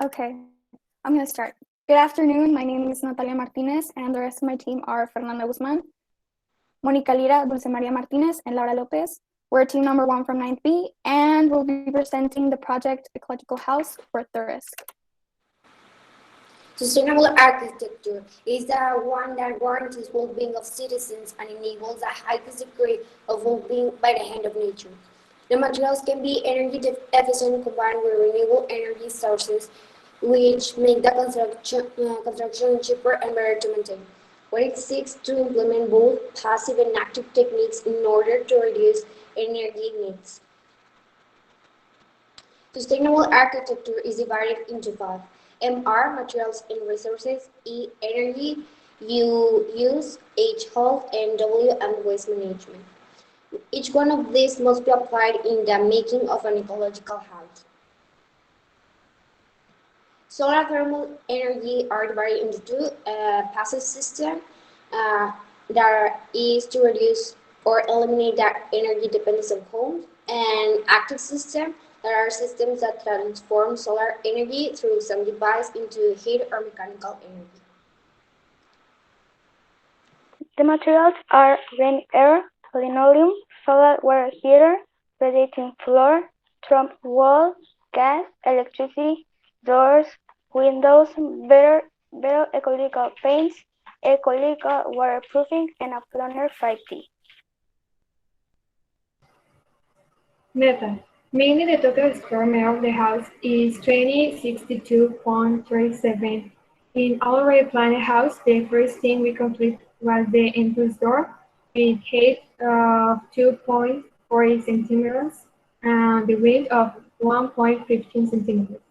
Okay, I'm gonna start. Good afternoon, my name is Natalia Martinez, and the rest of my team are Fernanda Guzman, Monica Lira, Dulce Maria Martinez, and Laura Lopez. We're team number 1 from 9th B, and we'll be presenting the project Ecological House for Tourists. Sustainable architecture is the one that guarantees well-being of citizens and enables the highest degree of well-being by the hand of nature. The materials can be energy efficient combined with renewable energy sources, which make the construction cheaper and better to maintain. What it seeks to implement both passive and active techniques in order to reduce energy needs. Sustainable architecture is divided into 5. MR, materials and resources, E, energy, U, use, H, health, and W, and waste management. Each one of these must be applied in the making of an ecological house. Solar thermal energy are divided into 2, passive system that is to reduce or eliminate the energy dependence of homes, and active system that are systems that transform solar energy through some device into heat or mechanical energy. The materials are rain air, linoleum, solar water heater, radiating floor, trump wall, gas, electricity, doors, windows, better better ecological paints, ecological waterproofing, and a plumber 5T. Method. Mainly the total square meter of the house is 2062.37. In already planned house, the first thing we complete was the entrance door with height of 2.40 centimeters and the width of 1.15 centimeters.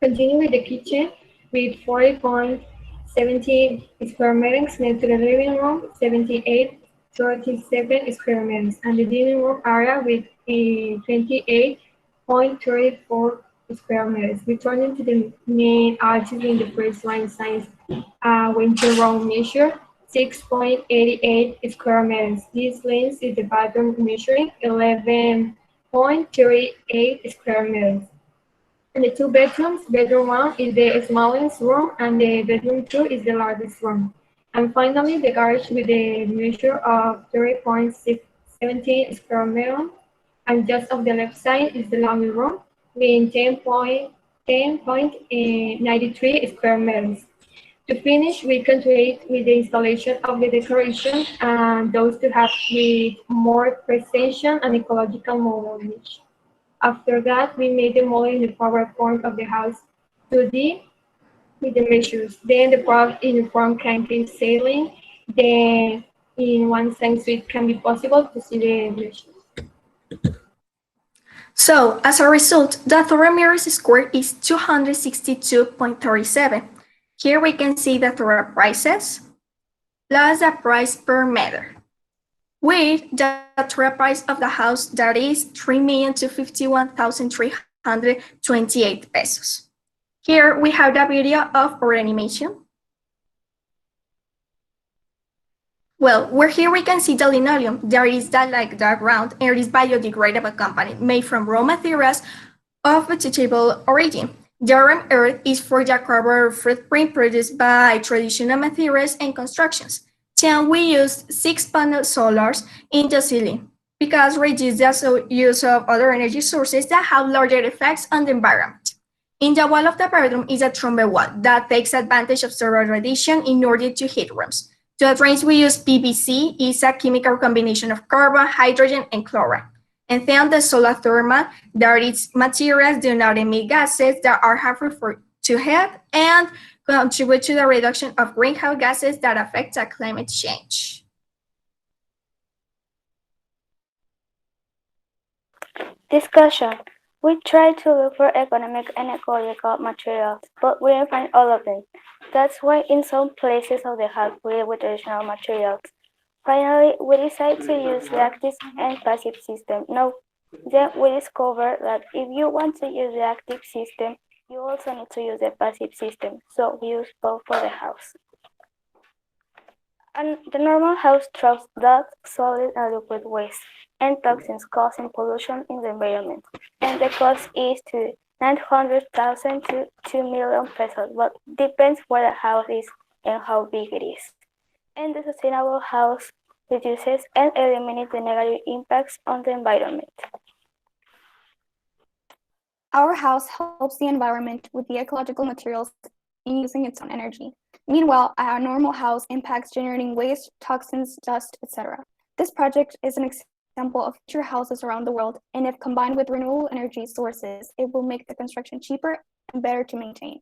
Continue with the kitchen with 40.70 square meters next to the living room, 78.37 square meters, and the dining room area with 28.34 square meters. Returning to the main arches in the first line size winter room measure 6.88 square meters. This length is the bathroom measuring 11.38 square meters. And the two bedrooms, bedroom one is the smallest room and the bedroom two is the largest room. And finally, the garage with a measure of 30.17 square meters. And just off the left side is the laundry room with 10.93 square meters. To finish, we continued with the installation of the decoration and those to have with more presentation and ecological modelage. After that, we made the model in the PowerPoint of the house 2D with the measures. Then the product in the form can be sailing. Then in one sense, it can be possible to see the measures. So, as a result, the thorameters square is 262.37. Here we can see the thora prices plus the price per meter, with the thora price of the house that is 3,251,328 pesos. Here we have the video of our animation. Well, here we can see the linoleum. There is that like dark ground, and it is biodegradable component made from raw materials of vegetable origin. The orange earth is for the carbon footprint produced by traditional materials and constructions. Then we used 6-panel solars in the ceiling because reduce the use of other energy sources that have larger effects on the environment. In the wall of the bedroom is a trombe wall that takes advantage of solar radiation in order to heat rooms. To the drains we use PVC is a chemical combination of carbon, hydrogen, and chlorine. And then the solar thermal, that is materials do not emit gases that are harmful to health and contribute to the reduction of greenhouse gases that affect climate change. Discussion. We tried to look for economic and ecological materials, but we didn't find all of them. That's why in some places of the house we live with traditional materials. Finally, we decided to use the active and passive system. No. Then we discovered that if you want to use the active system, you also need to use the passive system. So we use both for the house. And the normal house traps dust, solid and liquid waste and toxins causing pollution in the environment. And the cost is to 900,000 to 2 million pesos, but depends where the house is and how big it is. And the sustainable house reduces and eliminates the negative impacts on the environment. Our house helps the environment with the ecological materials in using its own energy. Meanwhile, our normal house impacts generating waste, toxins, dust, etc. This project is an example of future houses around the world, and if combined with renewable energy sources, it will make the construction cheaper and better to maintain.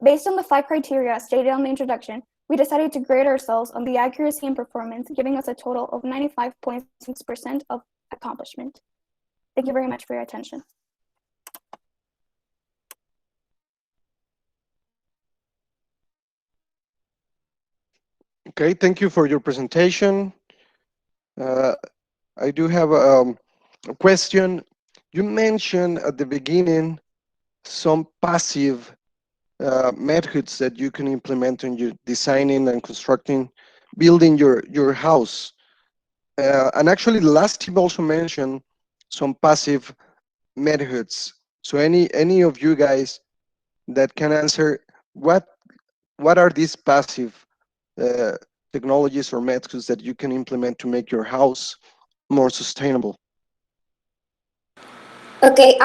Based on the 5 criteria stated on the introduction, we decided to grade ourselves on the accuracy and performance, giving us a total of 95.6% of accomplishment. Thank you very much for your attention. Okay, thank you for your presentation. I do have a question. You mentioned at the beginning some passive methods that you can implement when you're designing and constructing, building your house. And actually, the last team also mentioned some passive methods. So any of you guys that can answer what are these passive technologies or methods that you can implement to make your house more sustainable? Okay,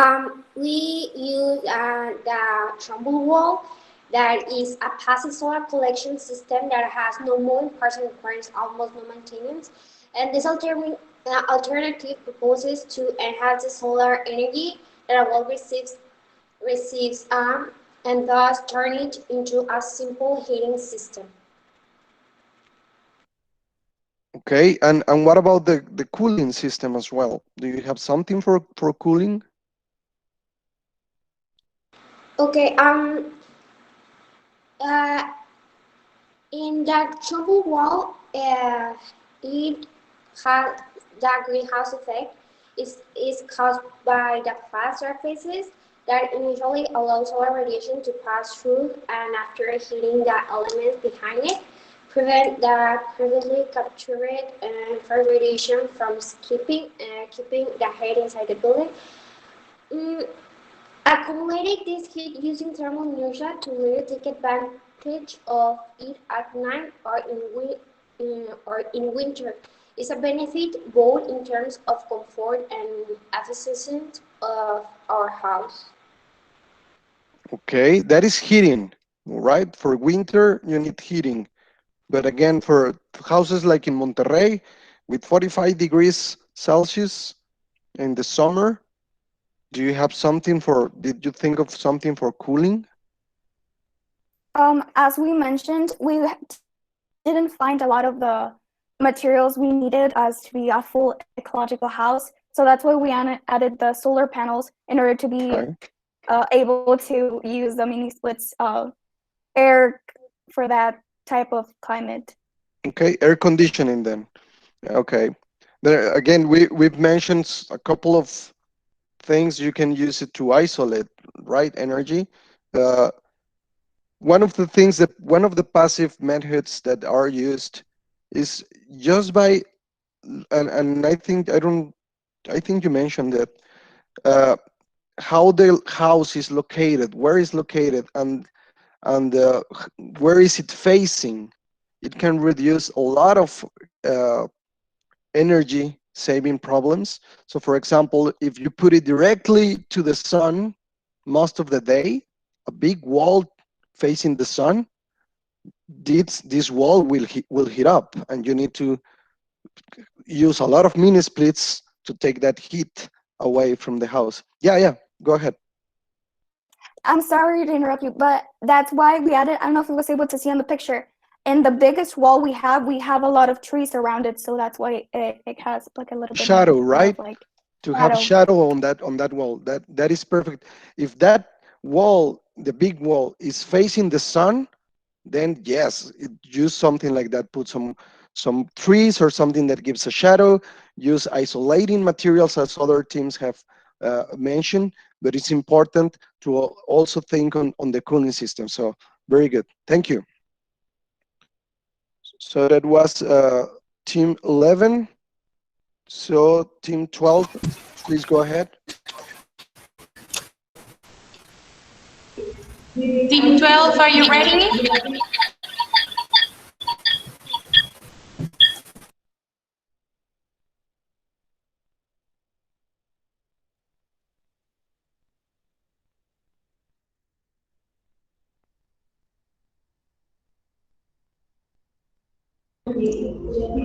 we use the trumbull wall That is a passive solar collection system that has no moving parts and requires almost no maintenance. And this alternative proposes to enhance the solar energy that a wall receives and thus turn it into a simple heating system. Okay, and what about the cooling system as well? Do you have something for cooling? Okay, uh, in that trouble wall, it has that greenhouse effect is caused by the flat surfaces that initially allow solar radiation to pass through, and after heating the elements behind it, prevent the previously captured infrared radiation from keeping the heat inside the building. Mm, Accumulating this heat using thermal inertia to later take advantage of it at night or in winter is a benefit both in terms of comfort and efficiency of our house. Okay, that is heating, right? For winter, you need heating. But again, for houses like in Monterrey, with 45 degrees Celsius in the summer, do you have something did you think of something for cooling? As we mentioned, we didn't find a lot of the materials we needed as to be a full ecological house. So that's why we added the solar panels in order to be able to use the mini splits air for that type of climate. Okay, air conditioning then. Okay. There again, we've mentioned a couple of things you can use it to isolate, right? Energy. Uh, one of the passive methods that are used is just by and I think you mentioned that uh, how the house is located, where is located, and where is it facing. It can reduce a lot of uh, energy saving problems. So for example, if you put it directly to the sun most of the day, a big wall facing the sun, this wall will heat up, and you need to use a lot of mini splits to take that heat away from the house. Yeah, go ahead. I'm sorry to interrupt you, but that's why we added, I don't know if you was able to see on the picture, in the biggest wall we have a lot of trees around it, so that's why it has like a little bit Shadow, more right? of like To have shadow on that wall. That is perfect. If that wall, the big wall, is facing the sun, then yes, use something like that. Put some trees or something that gives a shadow. Use isolating materials, as other teams have mentioned. But it's important to also think on the cooling system. So very good. Thank you. So that was team 11. So team 12, please go ahead. Team 12, are you ready?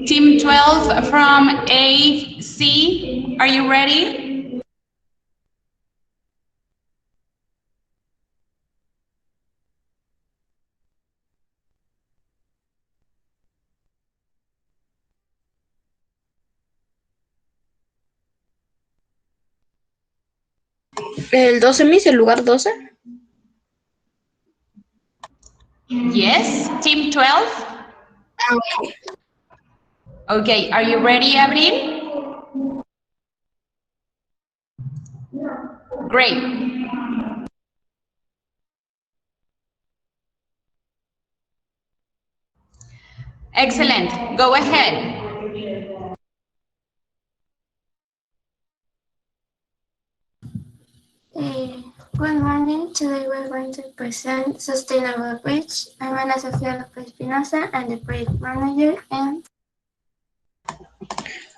Team 12 from AC, are you ready? ¿El 12, Miss, el lugar 12? Yes, Team 12. Okay. Okay, are you ready, Abril? Great. Excellent. Go ahead. Good morning. Today we're going to present Sustainable Bridge. I'm Ana Sofía López Espinosa. I'm the project manager and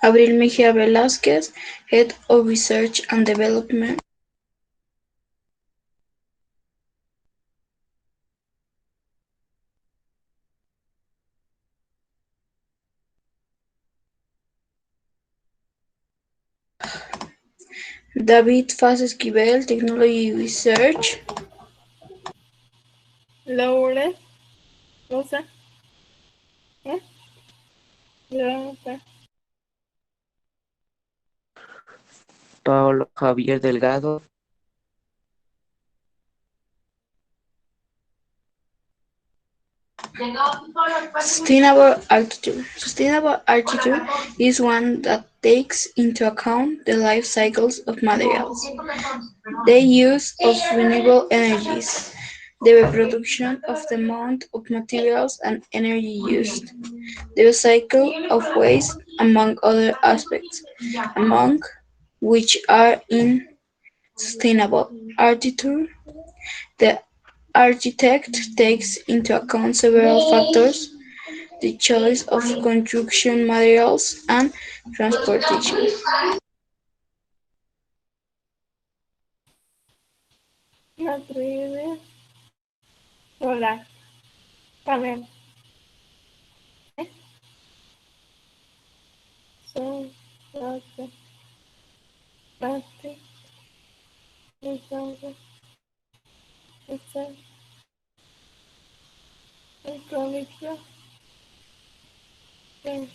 Abril Mejía Velázquez, Head of Research and Development. David Faz Esquivel, Technology Research. Laura Rosa. ¿Eh? Laura. Pablo Javier Delgado. Sustainable architecture. Sustainable architecture is one that takes into account the life cycles of materials, the use of renewable energies, the reproduction of the amount of materials and energy used, the cycle of waste, among other aspects, among which are in sustainable architecture. The architect takes into account several factors: the choice of construction materials and transportation. Material. Solar. Panel. ¿Eh? Son. Rosa. Plastic. Resources. Research. Economics. Science.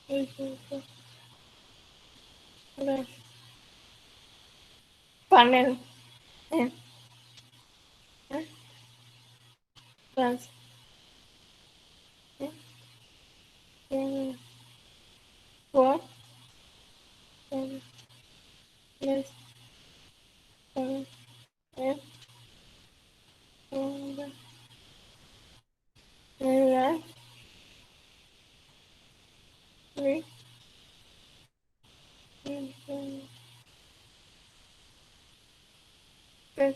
Resources. Less. Panel. ¿Eh? ¿Eh? Trans. ¿Eh? Four. Less. Seven. ¿Eh? And. Less. Three. Good.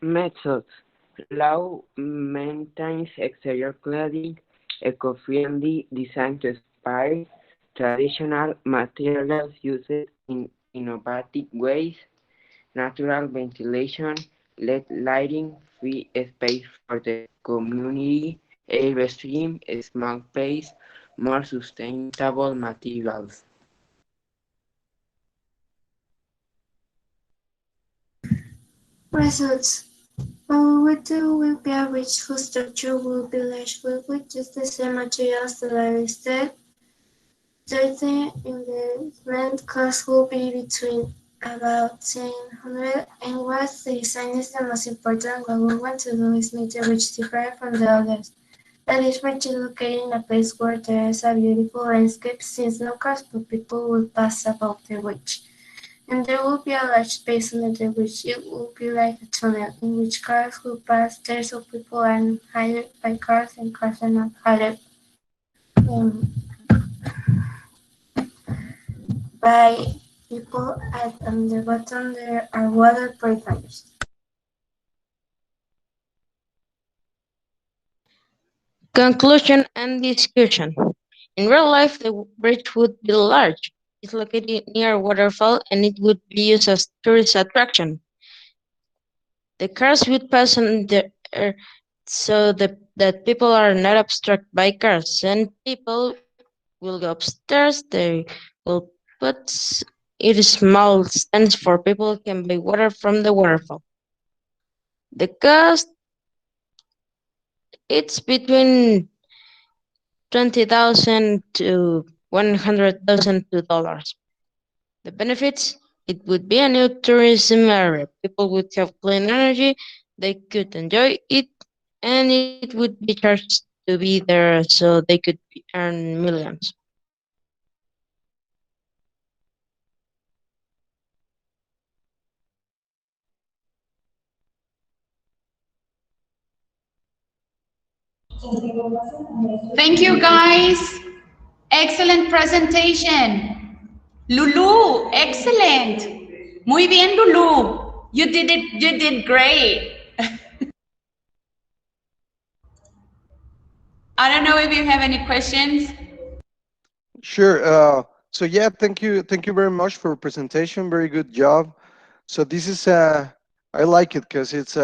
Methods. Law maintains exterior cladding, eco-friendly design to inspire traditional materials used in innovative ways, natural ventilation, LED lighting, free space for the community, airstream, small space, more sustainable materials. Results. Our water will be a rich whose structure will be large with just the same materials that are listed. Certain investment cost will be between about 1000 and what the design is the most important. What we want to do is make the rich different from the others. That is rich is located in a place where there is a beautiful landscape since no cars but people will pass above the ridge. And there will be a large space under the bridge. It will be like a tunnel in which cars will pass there so people are not hidden by cars and cars are not hidden by people. At on the bottom there are water purifiers. Conclusion and discussion. In real life, the bridge would be large. It's located near a waterfall and it would be used as tourist attraction. The cars would pass on the air so that people are not obstructed by cars, and people will go upstairs. They will put it small stands for people can buy water from the waterfall. The cost it's between 20,000 to 100,000 dollars. The benefits it would be a new tourism area. People would have clean energy, they could enjoy it, and it would be charged to be there so they could earn millions. Thank you, guys. Excellent presentation. Lulu, excellent. Muy bien, Lulu. You did it. You did great. I don't know if you have any questions. Sure. So yeah, thank you very much for presentation. Very good job. So this is I like it because it's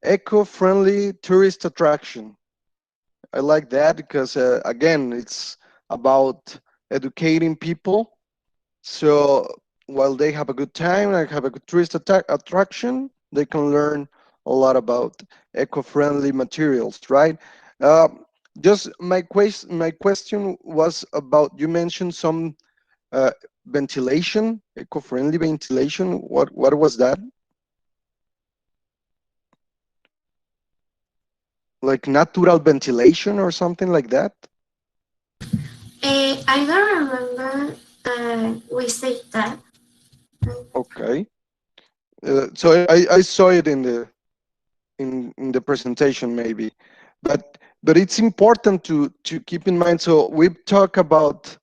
eco-friendly tourist attraction. I like that because again, it's about educating people. So while they have a good time and have a good tourist attraction, they can learn a lot about eco-friendly materials, right? Uh, just my question was about, you mentioned some uh, ventilation, eco-friendly ventilation. What was that? Like natural ventilation or something like that? I don't remember we said that. Okay. So I saw it in the presentation maybe, but it's important to keep in mind. So we talk about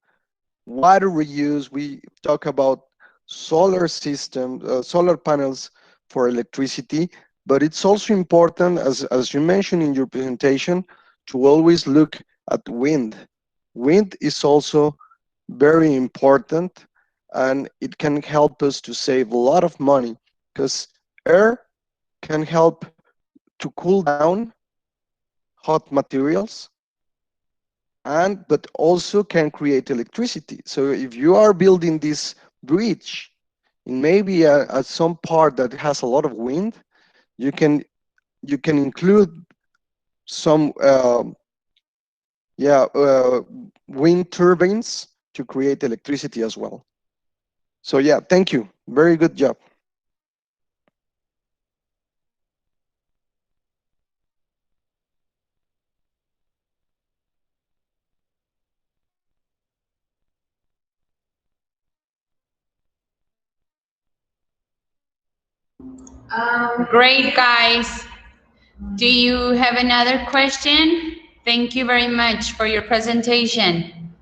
water reuse, we talk about solar system, solar panels for electricity, but it's also important, as you mentioned in your presentation, to always look at wind. Wind is also very important, and it can help us to save a lot of money because air can help to cool down hot materials, and but also can create electricity. So if you are building this bridge in maybe at some part that has a lot of wind, you can include some yeah wind turbines to create electricity as well. So yeah, thank you, very good job. Great, guys. Do you have another question? Thank you very much for your presentation.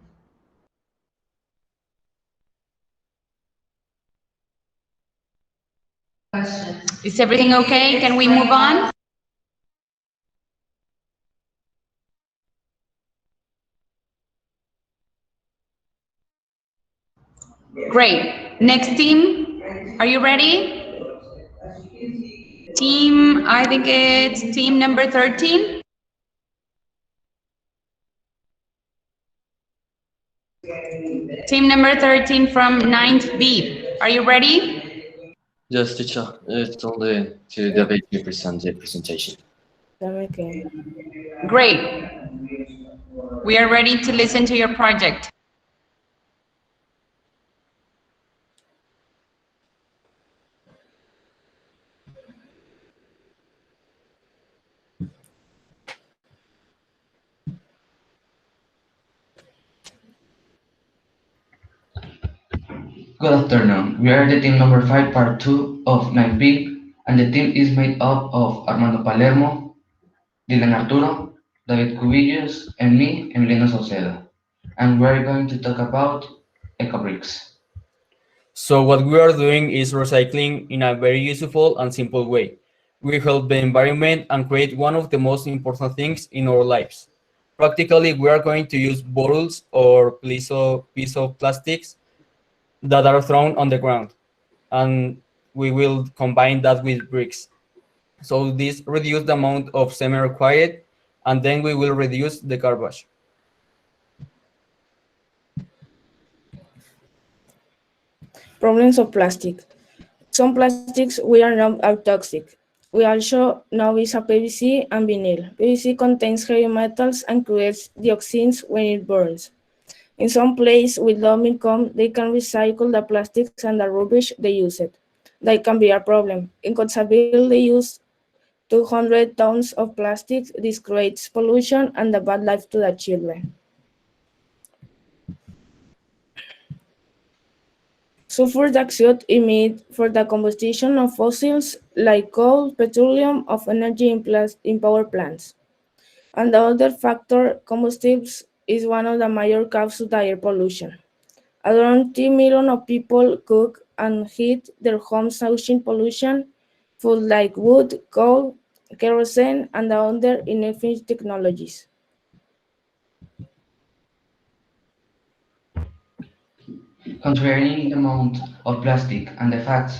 Is everything okay? Can we move on? Great. Next team, are you ready? Team, I think it's team number 13. Team number 13 from ninth B. Are you ready? Yes, teacher. It's only to the way you present the presentation. Okay. Great. We are ready to listen to your project. Good afternoon. We are the team number 5, part 2 of 9B, and the team is made up of Armando Palermo, Dylan Arturo, David Cubillos, and me, Emiliano Saucedo. And we're going to talk about ecobricks. So what we are doing is recycling in a very useful and simple way. We help the environment and create one of the most important things in our lives. Practically, we are going to use bottles or piece of plastics that are thrown on the ground, and we will combine that with bricks. So this reduce the amount of cement required, and then we will reduce the garbage. Problems of plastic. Some plastics we are known are toxic. We also know is a PVC and vinyl. PVC contains heavy metals and creates dioxins when it burns. In some places with low income, they can recycle the plastics and the rubbish they use it. That can be a problem. In Cotsaville, they use 200 tons of plastics. This creates pollution and a bad life to the children. Sulfur dioxide emitted for the combustion of fossils like coal, petroleum, of energy in power plants. And the other factor, combustibles, is one of the major causes of air pollution. Around 3 million of people cook and heat their homes using pollution, food like wood, coal, kerosene, and the other inefficient technologies. Considering the amount of plastic and the fact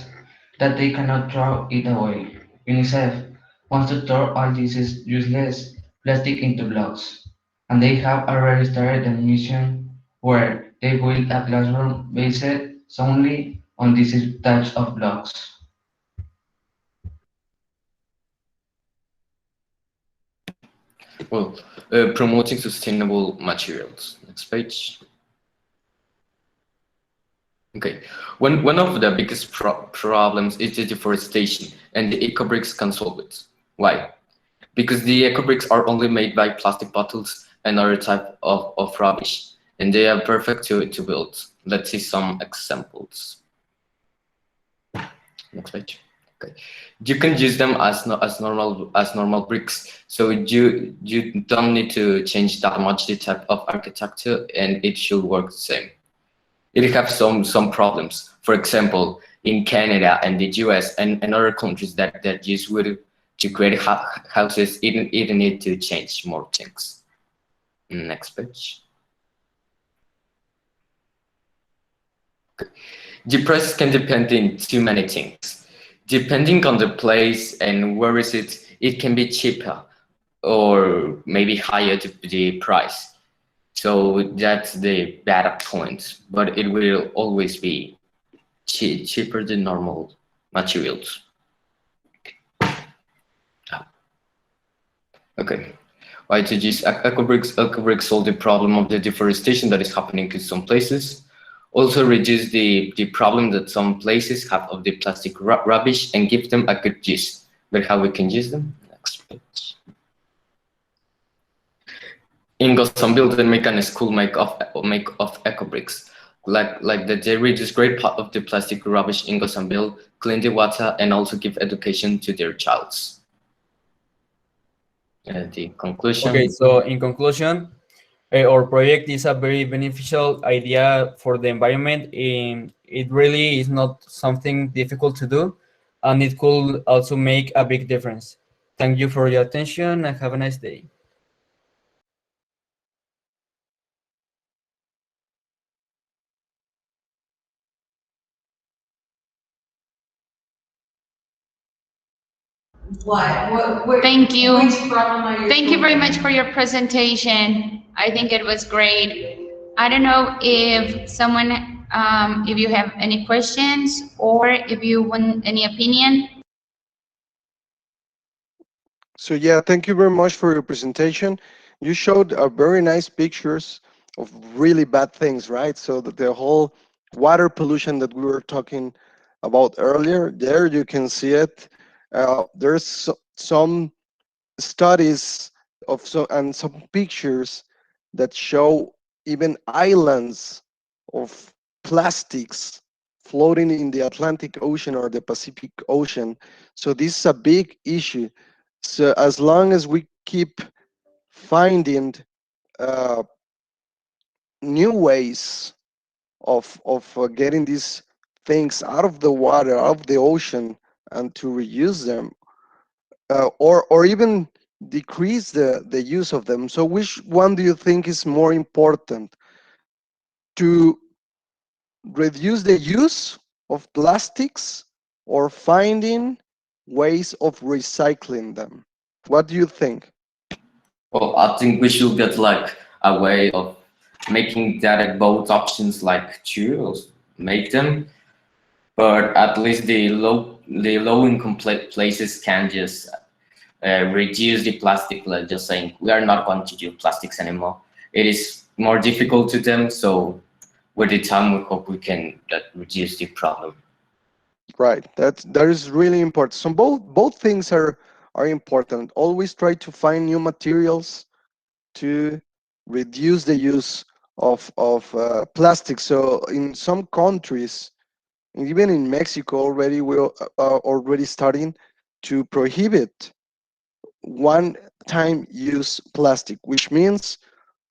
that they cannot throw it away, UNICEF wants to turn all this useless plastic into blocks, and they have already started a mission where they build a classroom based solely on these types of blocks. Well, promoting sustainable materials. Next page. Okay, one of the biggest problems is the deforestation, and the eco bricks can solve it. Why? Because the eco bricks are only made by plastic bottles and other type of rubbish, and they are perfect to build. Let's see some examples. Next page. Okay, you can use them as as normal bricks, so you don't need to change that much the type of architecture, and it should work the same. It have some problems. For example, in Canada and the US and other countries that use wood to create houses, it need to change more things. Next page. The price can depend on too many things. Depending on the place and where is it, it can be cheaper or maybe higher the price. So that's the bad point, but it will always be cheaper than normal materials. Okay. Why to use ecobricks? Ecobricks solve the problem of the deforestation that is happening in some places. Also reduce the problem that some places have of the plastic rubbish and give them a good use. But how we can use them? Next page. In Gossamville, they make a school make of ecobricks. Like that they reduce great part of the plastic rubbish in Gossamville, clean the water, and also give education to their childs. The conclusion. Okay, so in conclusion, our project is a very beneficial idea for the environment. It really is not something difficult to do, and it could also make a big difference. Thank you for your attention and have a nice day. Thank you. Thank you very much for your presentation. I think it was great. I don't know if someone, if you have any questions or if you want any opinion. So yeah, thank you very much for your presentation. You showed very nice pictures of really bad things, right? So that the whole water pollution that we were talking about earlier, there you can see it. There's some studies and some pictures that show even islands of plastics floating in the Atlantic Ocean or the Pacific Ocean. So this is a big issue. So as long as we keep finding uh, new ways of getting these things out of the water, out of the ocean, and to reuse them, or even decrease the use of them. So which one do you think is more important? To reduce the use of plastics or finding ways of recycling them? What do you think? Well, I think we should get like a way of making that both options like choose, make them, but at least the low income places can just reduce the plastic, like just saying we are not going to do plastics anymore. It is more difficult to them, so with the time we hope we can reduce the problem. Right. That is really important. So both things are important. Always try to find new materials to reduce the use of plastic. So in some countries, even in Mexico, already we're already starting to prohibit one-time use plastic, which means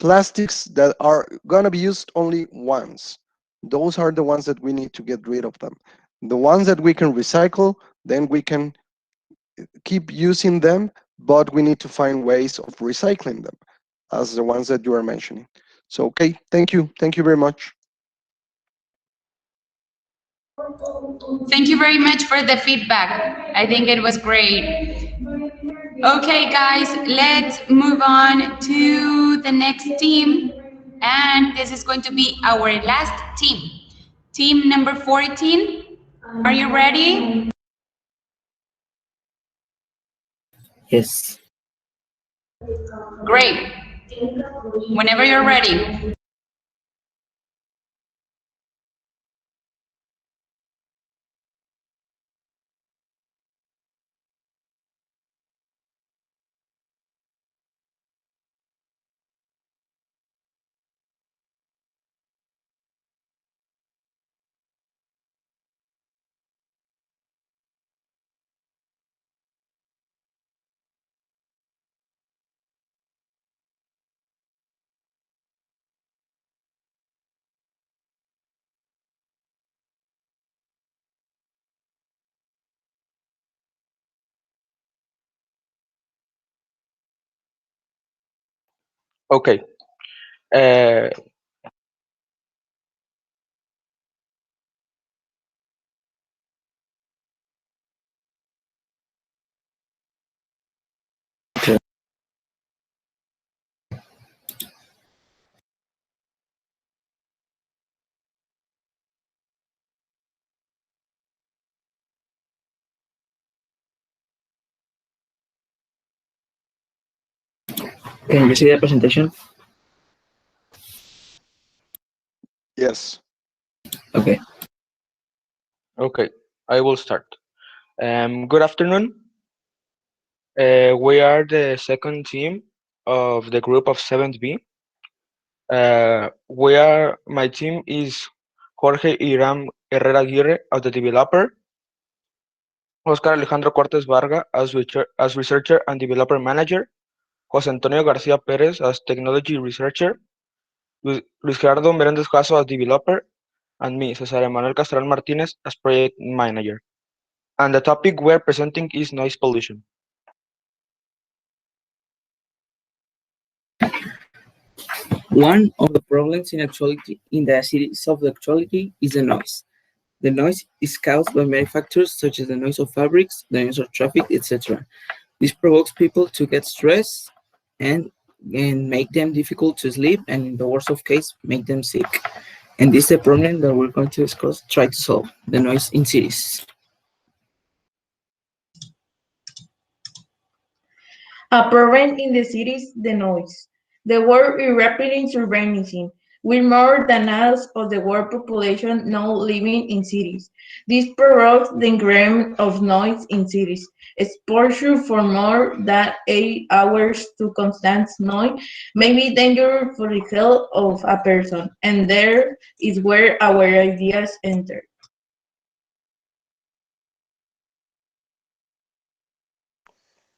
plastics that are gonna be used only once. Those are the ones that we need to get rid of them. The ones that we can recycle, then we can keep using them, but we need to find ways of recycling them, as the ones that you are mentioning. So, okay, thank you. Thank you very much. Thank you very much for the feedback. I think it was great. Okay, guys, let's move on to the next team. And this is going to be our last team. Team number 14. Are you ready? Yes. Great. Whenever you're ready. Okay. Uh, Can you see the presentation? Yes. Okay. okay, I will start. Good afternoon. We are the second team of the group of 7B. My team is Jorge Iram Herrera Aguirre as the developer, Oscar Alejandro Cortes Varga as researcher and developer manager, José Antonio García Pérez as technology researcher, Luis Gerardo Meréndez Caso as developer, and me, Cesar Emanuel Castral Martinez, as project manager. And the topic we're presenting is noise pollution. One of the problems in the cities of the actuality is the noise. The noise is caused by many factors such as the noise of fabrics, the noise of traffic, etc. This provokes people to get stressed and make them difficult to sleep, and in the worst of case, make them sick. And this is the problem that we're going to discuss, try to solve, the noise in cities. A problem in the cities, the noise. The world is rapidly urbanizing, with more than half of the world population now living in cities. This provokes the increment of noise in cities. Exposure for more than 8 hours to constant noise may be dangerous for the health of a person, and there is where our ideas enter.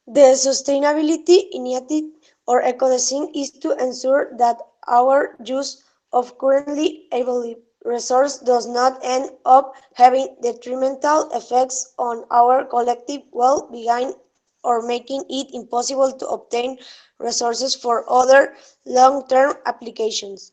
The sustainability initiative or eco-design is to ensure that our use of currently available resources does not end up having detrimental effects on our collective well-being or making it impossible to obtain resources for other long-term applications.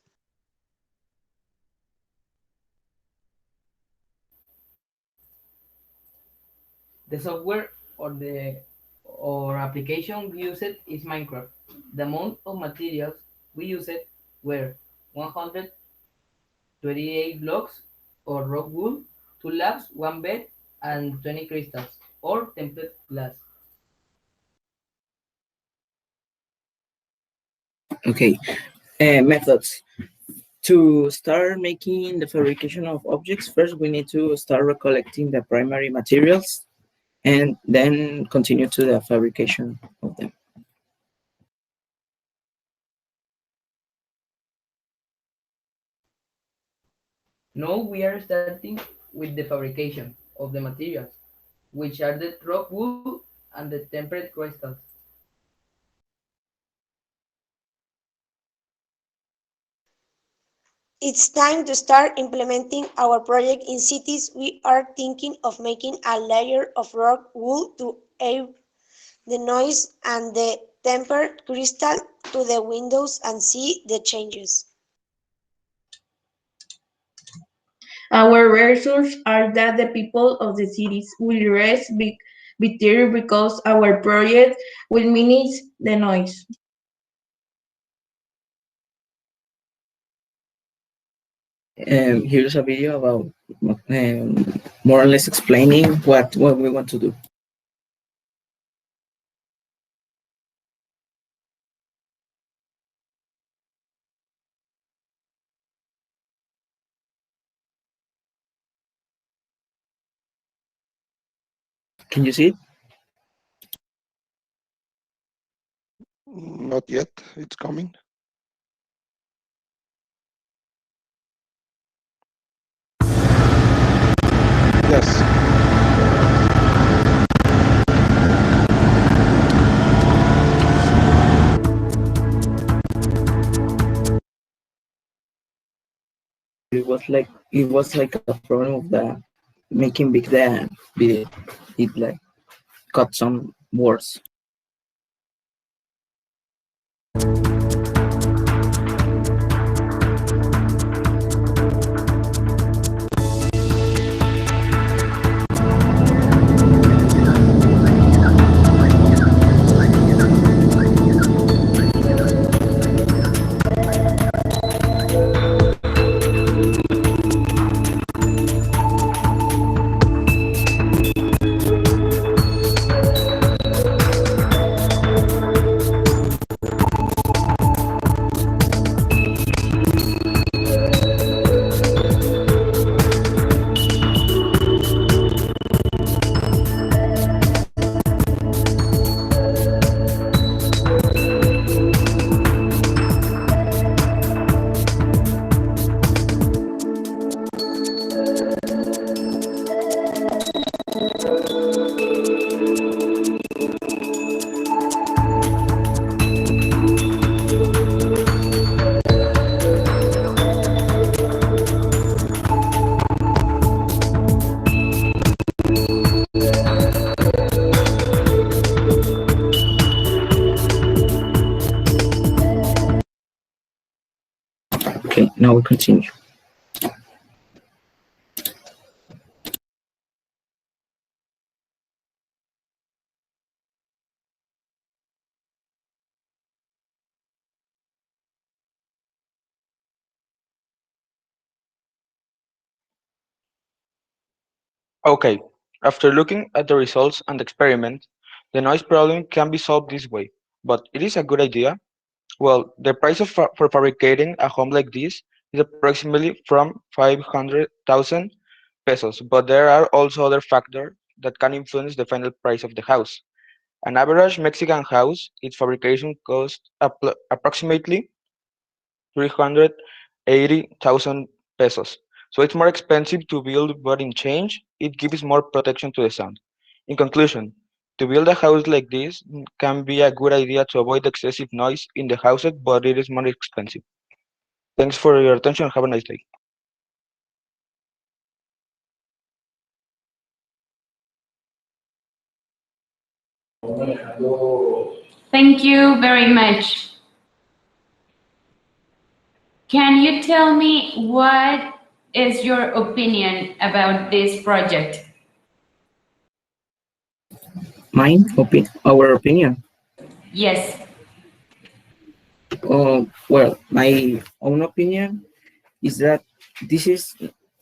The software or application we used is Minecraft. The amount of materials we used were 128 blocks or rock wool, 2 labs, 1 bed, and 20 crystals or tempered glass. Okay, methods. To start making the fabrication of objects, first we need to start recollecting the primary materials and then continue to the fabrication of them. Now we are starting with the fabrication of the materials, which are the rock wool and the tempered crystals. It's time to start implementing our project in cities. We are thinking of making a layer of rock wool to aid the noise and the tempered crystal to the windows and see the changes. Our resources are that the people of the cities will rest be tired because our project will manage the noise. Here's a video about more or less explaining what we want to do. Can you see it? Not yet. It's coming. Yes. It was like a problem of the making big the video. It like cut some words. Okay, now we continue. Okay, after looking at the results and experiment, the noise problem can be solved this way. But it is a good idea. Well, the price for fabricating a home like this is approximately from 500,000 pesos, but there are also other factors that can influence the final price of the house. An average Mexican house, its fabrication costs approximately 380,000 pesos. So it's more expensive to build, but in change, it gives more protection to the sound. In conclusion, to build a house like this can be a good idea to avoid excessive noise in the houses, but it is more expensive. Thanks for your attention. Have a nice day. Thank you very much. Can you tell me what is your opinion about this project? Our opinion. Yes. Well, my own opinion is that this is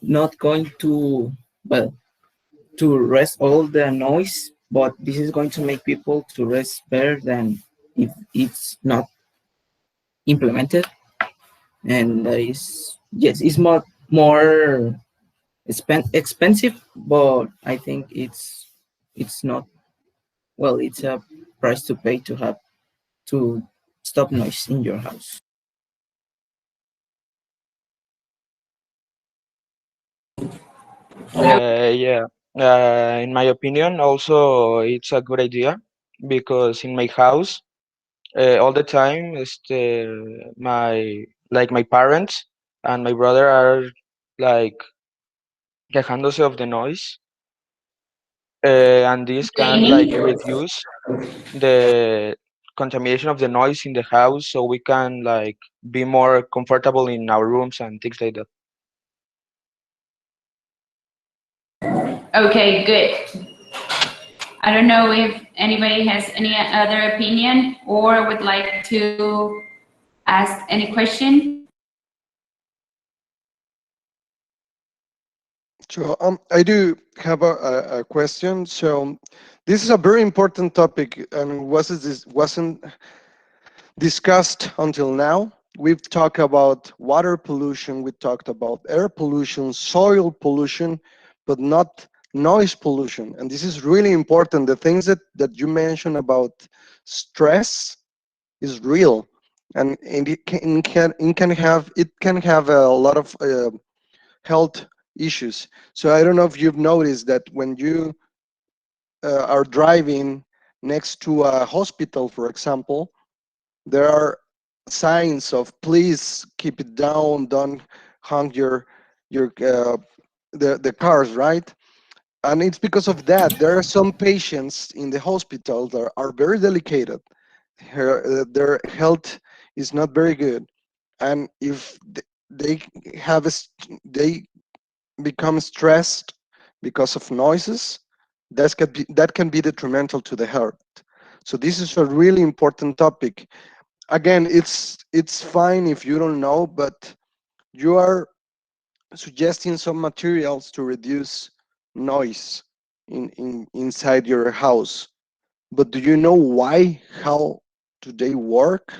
not going to, well, to rest all the noise, but this is going to make people to rest better than if it's not implemented. And that is, yes, it's more expensive, but I think it's not, well, it's a price to pay to have to stop noise in your house. Yeah. In my opinion, also it's a good idea because in my house, all the time, my parents and my brother are like quejándose of the noise, and this can like reduce the contamination of the noise in the house, so we can like be more comfortable in our rooms and things like that. Okay, good. I don't know if anybody has any other opinion or would like to ask any question. So I do have a question. So this is a very important topic and wasn't discussed until now. We've talked about water pollution, we talked about air pollution, soil pollution, but not noise pollution. And this is really important. The things that you mentioned about stress is real, and it can have a lot of health issues. So I don't know if you've noticed that when you are driving next to a hospital, for example, there are signs of please keep it down, don't honk the cars, right? And it's because of that. There are some patients in the hospital that are very delicate. Their health is not very good, and if they they become stressed because of noises, that can be detrimental to the health. So this is a really important topic. Again, it's fine if you don't know, but you are suggesting some materials to reduce noise inside your house. But do you know why? How do they work?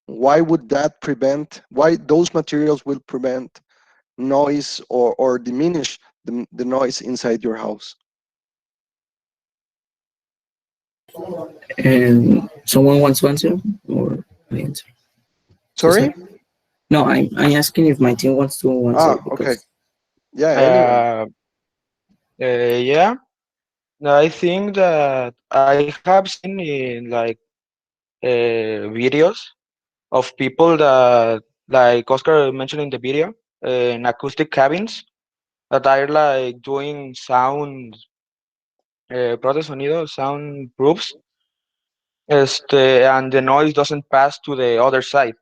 Why would that prevent? Why those materials will prevent noise or diminish the noise inside your house? And someone wants to answer, or I answer? Sorry? No, I'm asking if my team wants to answer Okay. because Yeah, anyone. Yeah, I think that I have seen in like videos of people that, like Oscar mentioned in the video, in acoustic cabins that are like doing sound, pruebas de sonido, sound proofs, and the noise doesn't pass to the other side.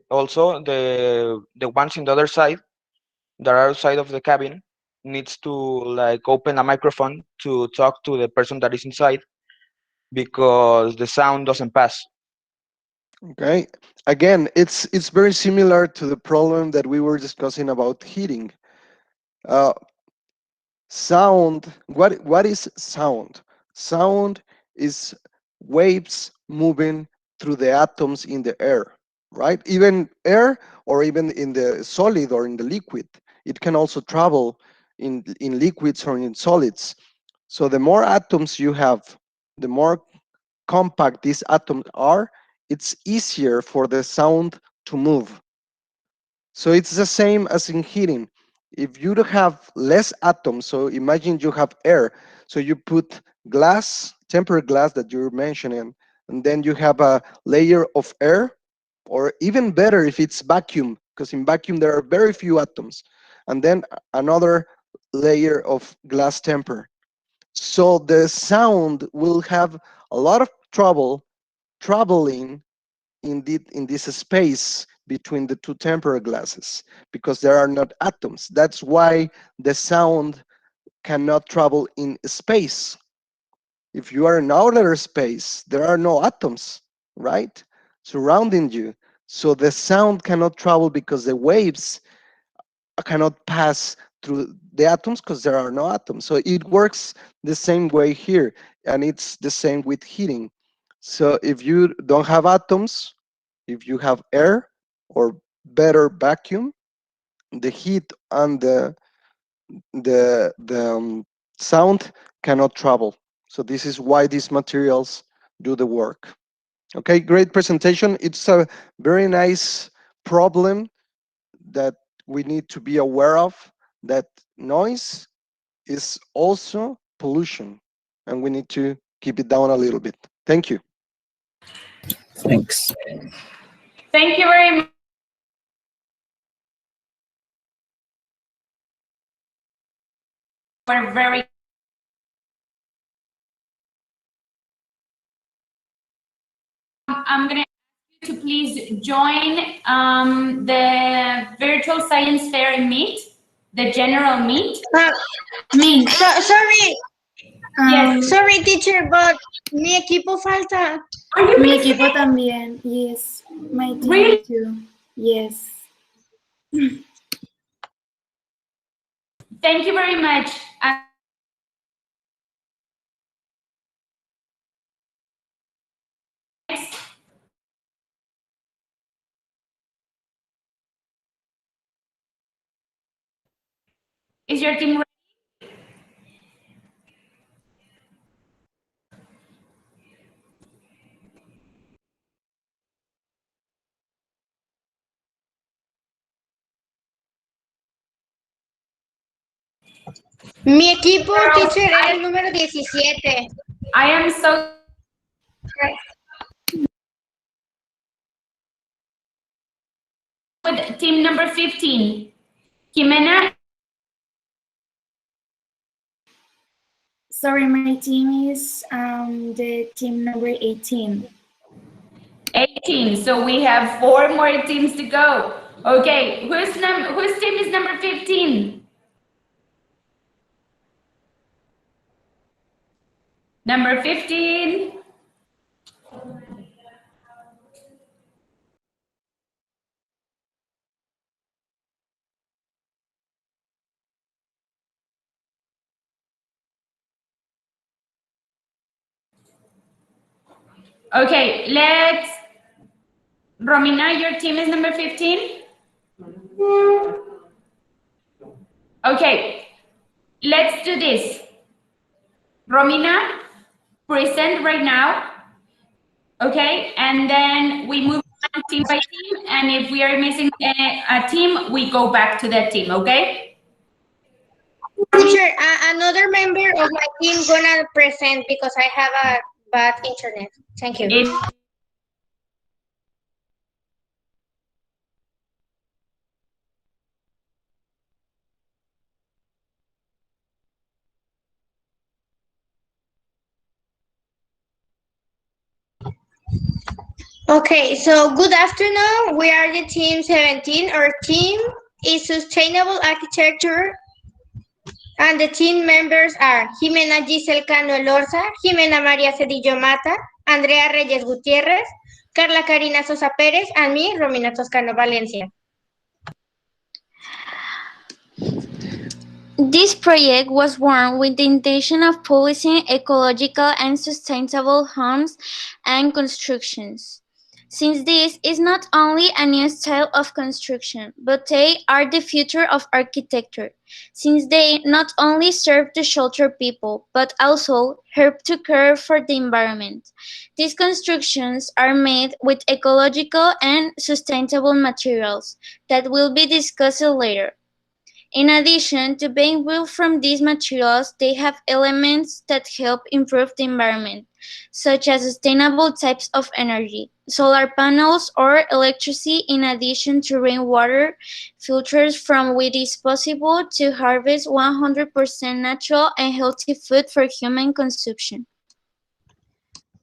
Also, the ones in the other side that are outside of the cabin needs to like open a microphone to talk to the person that is inside because the sound doesn't pass. Okay. Again, it's very similar to the problem that we were discussing about heating. Uh, Sound. What is sound? Sound is waves moving through the atoms in the air, right? Even air, or even in the solid or in the liquid, it can also travel in liquids or in solids. So the more atoms you have, the more compact these atoms are, it's easier for the sound to move. So it's the same as in heating. If you don't have less atoms, so imagine you have air, so you put glass, tempered glass that you're mentioning, and then you have a layer of air, or even better if it's vacuum, because in vacuum there are very few atoms, and then another layer of glass temper. So the sound will have a lot of trouble traveling in this space between the two tempered glasses because there are not atoms. That's why the sound cannot travel in space. If you are in outer space, there are no atoms, right? Surrounding you. So the sound cannot travel because the waves cannot pass through the atoms because there are no atoms. So it works the same way here, and it's the same with heating. So if you don't have atoms, if you have air or better vacuum, the heat and the sound cannot travel. So this is why these materials do the work. Okay, great presentation. It's a very nice problem that we need to be aware of, that noise is also pollution, and we need to keep it down a little bit. Thank you. thanks. Thank you very much. We're very I'm going to ask you to please join the virtual science fair meet, the general meet. Sorry. Yes. Sorry, teacher, but mi equipo falta. Mi equipo también. Yes. My team Really? too. Yes. Thank you very much. Next. Is your team ready? Mi equipo, teacher, era el número 17. I am so with team number 15. Jimena. Sorry, my team is the team number 18. 18. So we have 4 more teams to go. Okay, whose team is number 15? Number 15. Okay, Romina, your team is number 15? Okay, let's do this. Romina, present right now. Okay, and then we move on team by team, and if we are missing a team, we go back to that team, okay? Teacher, another member of my team gonna present because I have a bad internet. Thank you. Okay, so good afternoon. We are the team 17. Our team is Sustainable Architecture, and the team members are Jimena Giselle Cano Elorza, Jimena María Cedillo Mata, Andrea Reyes Gutiérrez, Carla Karina Sosa Pérez, and me, Romina Toscano Valencia. This project was born with the intention of policing ecological and sustainable homes and constructions. Since this is not only a new style of construction, but they are the future of architecture, since they not only serve to shelter people, but also help to care for the environment. These constructions are made with ecological and sustainable materials that will be discussed later. In addition to being built from these materials, they have elements that help improve the environment, such as sustainable types of energy, solar panels, or electricity, in addition to rainwater filters from which it is possible to harvest 100% natural and healthy food for human consumption.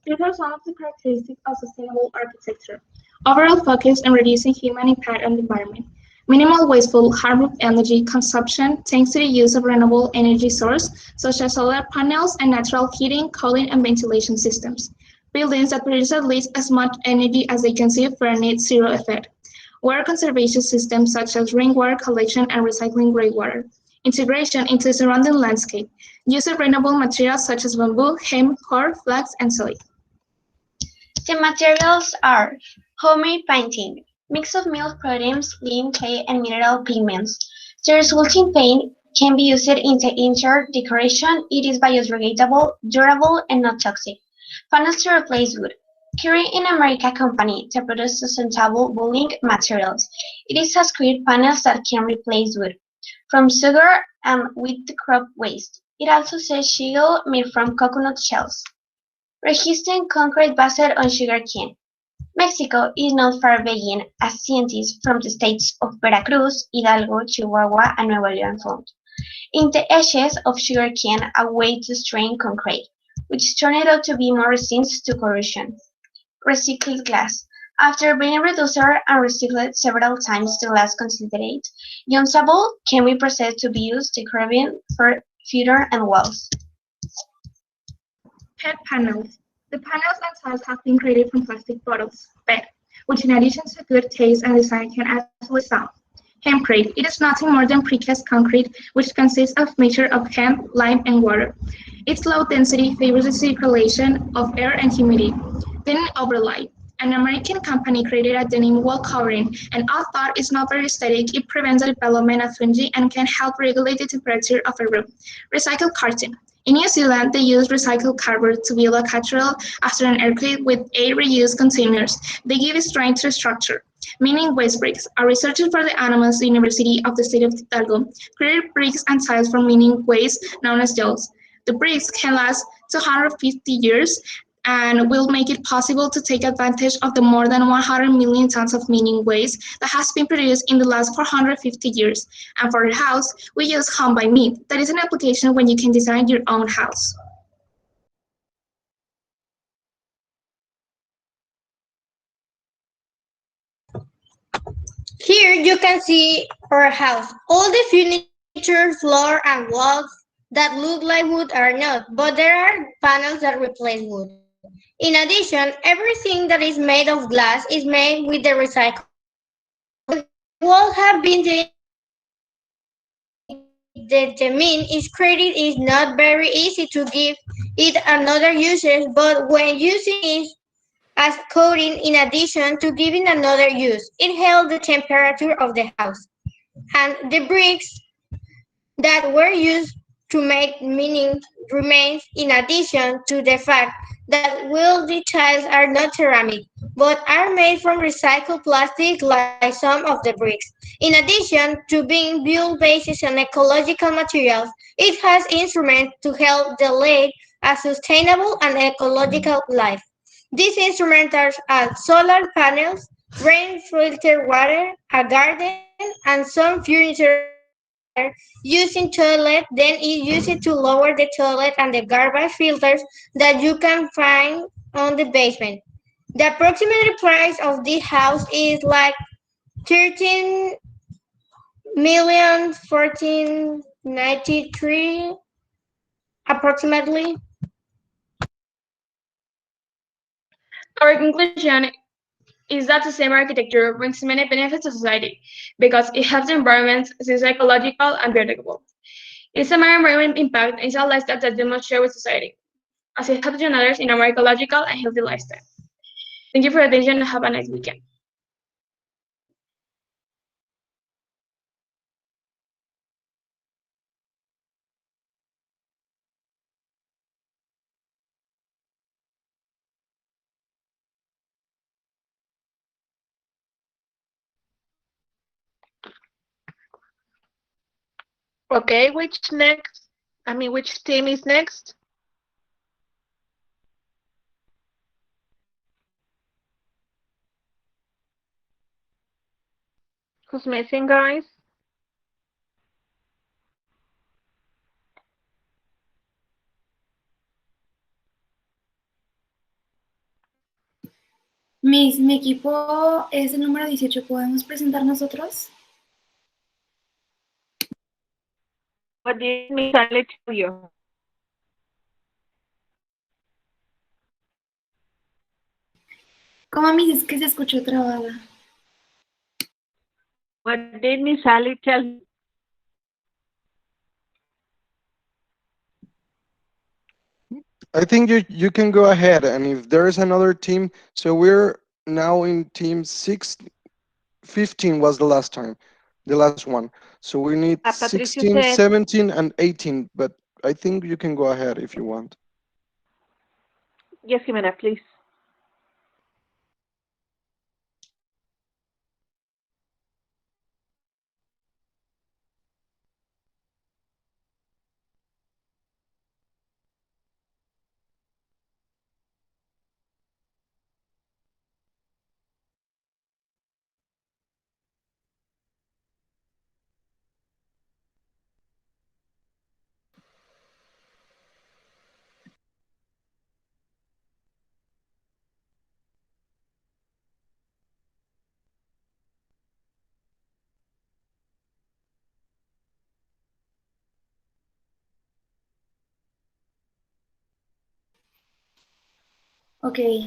These are some of the characteristics of sustainable architecture. Overall focus on reducing human impact on the environment. Minimal wasteful, harmful energy consumption thanks to the use of renewable energy sources such as solar panels and natural heating, cooling, and ventilation systems. Buildings that produce at least as much energy as they consume for a net zero effect. Water conservation systems such as rainwater collection and recycling greywater. Integration into the surrounding landscape. Use of renewable materials such as bamboo, hemp, cord, flax, and soy. The materials are homemade painting, mix of milk proteins, lean clay, and mineral pigments. The resulting paint can be used in the interior decoration. It is biodegradable, durable, and not toxic. Panels to replace wood. Curie in America company to produce sustainable building materials. It is a screed panels that can replace wood from sugar and with the crop waste. It also says shingles made from coconut shells. Resistant concrete based on sugarcane. Mexico is not far behind, as scientists from the states of Veracruz, Hidalgo, Chihuahua, and Nuevo León found. In the ashes of sugarcane, a way to strain concrete, which turned out to be more resistant to corrosion. Recycled glass. After being reduced and recycled several times to glass concentrate, usable can be processed to be used decorating for furniture and walls. PET panels. The panels themselves have been created from plastic bottles, PET, which in addition to good taste and design can actually sound. Hempcrete. It is nothing more than precast concrete, which consists of mixture of hemp, lime, and water. Its low density favors the circulation of air and humidity. Denim overlay. An American company created a denim wall covering, and although it's not very aesthetic, it prevents the development of fungi and can help regulate the temperature of a room. Recycled carton. In New Zealand, they use recycled cardboard to build a cathedral after an earthquake with 8 reused containers. They give strength to structure. Meaning waste bricks. A researcher for the Animals University of the state of Hidalgo created bricks and tiles from mining waste known as gels. The bricks can last 250 years and will make it possible to take advantage of the more than 100 million tons of mining waste that has been produced in the last 450 years. And for the house, we use Home by Me. That is an application when you can design your own house. Here you can see our house. All the furniture, floor, and walls that look like wood are not, but there are panels that replace wood. In addition, everything that is made of glass is made with the recycled glass. When the walls have been determined, its credit is not very easy to give it another uses, but when using it as coating in addition to giving another use, it held the temperature of the house. And the bricks that were used to make meaning remains in addition to the fact that wealthy tiles are not ceramic, but are made from recycled plastic like some of the bricks. In addition to being built based on ecological materials, it has instruments to help lead a sustainable and ecological life. These instruments are solar panels, rain filtered water, a garden, and some furniture using toilet, then it uses to lower the toilet and the garbage filters that you can find on the basement. The approximate price of this house is like 13,014,93 approximately. Our conclusion is that sustainable architecture brings many benefits to society because it helps the environment stay ecological and biodegradable. It's a minor environment impact and it's a lifestyle that you must share with society, as it helps join others in a more ecological and healthy lifestyle. Thank you for your attention and have a nice weekend. Okay, which next? Which team is next? Who's missing, guys? Miss, mi equipo es el número 18. ¿Podemos presentar nosotros? What did Miss Sally tell you? ¿Cómo me dices que se escuchó trabada? What did Miss Sally tell you? I think you can go ahead, and if there is another team, so we're now in team 15 was the last one. So we need Patricia 16, said, 17, and 18, but I think you can go ahead if you want. yes, Jimena, please. Okay.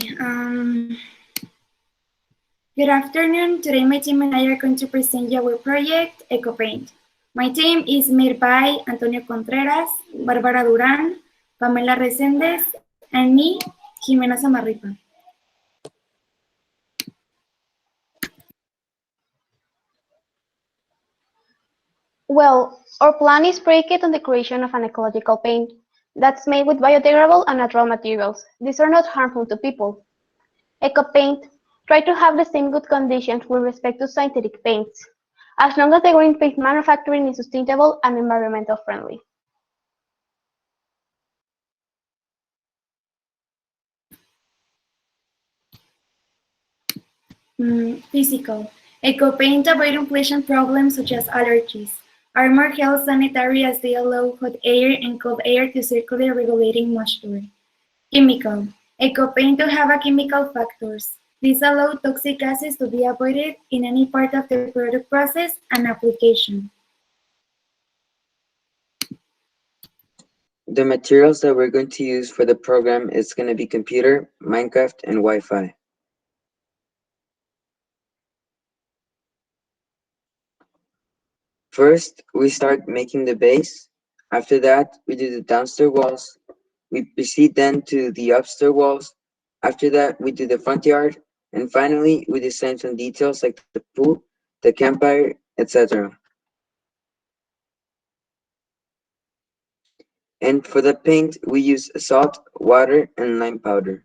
Good afternoon. Today my team and I are going to present you our project, EcoPaint. My team is made by Antonio Contreras, Bárbara Durán, Pamela Reséndez, and me, Jimena Samarripa. Well, our plan is predicated on the creation of an ecological paint that's made with biodegradable and natural materials. These are not harmful to people. EcoPaint try to have the same good conditions with respect to synthetic paints, as long as the green paint manufacturing is sustainable and environmental friendly. Physical. EcoPaint avoid unpleasant problems such as allergies. Are more health sanitary as they allow hot air and cold air to circulate, regulating moisture. Chemical. EcoPaint to have a chemical factors. These allow toxic gases to be avoided in any part of the product process and application. The materials that we're going to use for the program is going to be computer, Minecraft, and Wi-Fi. First, we start making the base. After that, we do the downstairs walls. We proceed then to the upstairs walls. After that, we do the front yard. And finally, we design some details like the pool, the campfire, etc. And for the paint, we use salt, water, and lime powder.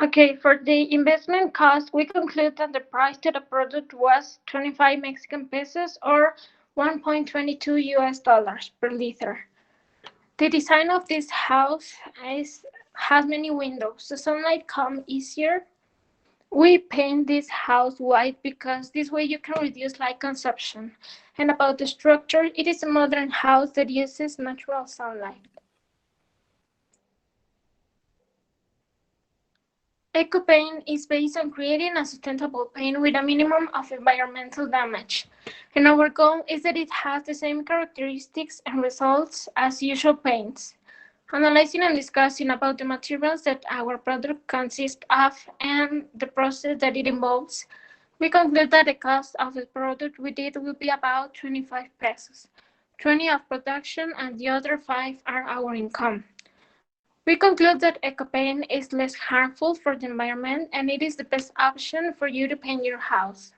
Okay, for the investment cost, we conclude that the price to the product was 25 Mexican pesos or 1.22 US dollars per liter. The design of this house has many windows, so sunlight comes easier. We paint this house white because this way you can reduce light consumption. And about the structure, it is a modern house that uses natural sunlight. EcoPaint is based on creating a sustainable paint with a minimum of environmental damage. And our goal is that it has the same characteristics and results as usual paints. Analyzing and discussing about the materials that our product consists of and the process that it involves, we conclude that the cost of the product we did will be about 25 pesos. 20 of production and the other 5 are our income. We conclude that EcoPaint is less harmful for the environment and it is the best option for you to paint your house.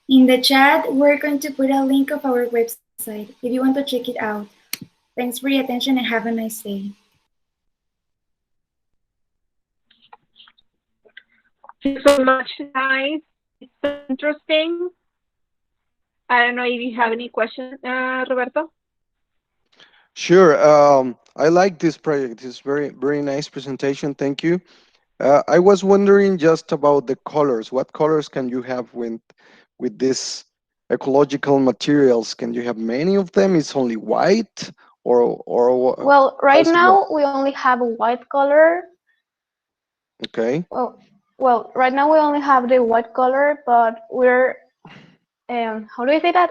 In the chat, we're going to put a link of our website if you want to check it out. Thanks for your attention and have a nice day. Thank you so much, guys. It's so interesting. I don't know if you have any questions, Roberto. Sure. I like this project. It's very nice presentation. Thank you. I was wondering just about the colors. What colors can you have with this ecological materials? Can you have many of them? It's only white or Well, right how's it now work? we only have a white color. Okay. Well, right now we only have the white color, but we're how do I say that?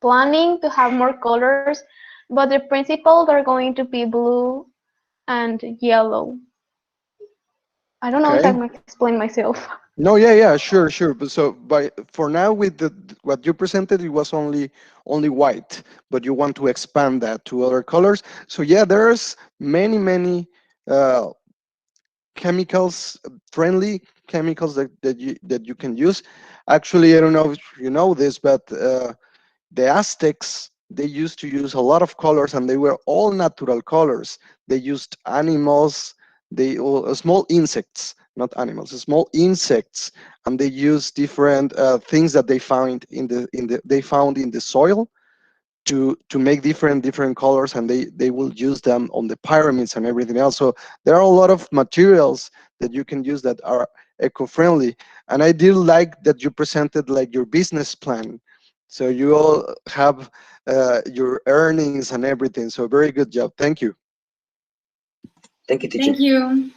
Planning to have more colors, but the principles are going to be blue and yellow. I don't know if I Okay. can explain myself. No, yeah, sure. But for now, with what you presented, it was only white, but you want to expand that to other colors. So yeah, there's many uh, chemicals, friendly chemicals that you can use. Actually, I don't know if you know this, but the Aztecs, they used to use a lot of colors, and they were all natural colors. They used animals, small insects, not animals, small insects, and they used different things that they found in the soil to make different colors, and they will use them on the pyramids and everything else. So there are a lot of materials that you can use that are eco-friendly. And I did like that you presented like your business plan, so you all have your earnings and everything. So very good job. Thank you. Thank you, teacher. Thank you.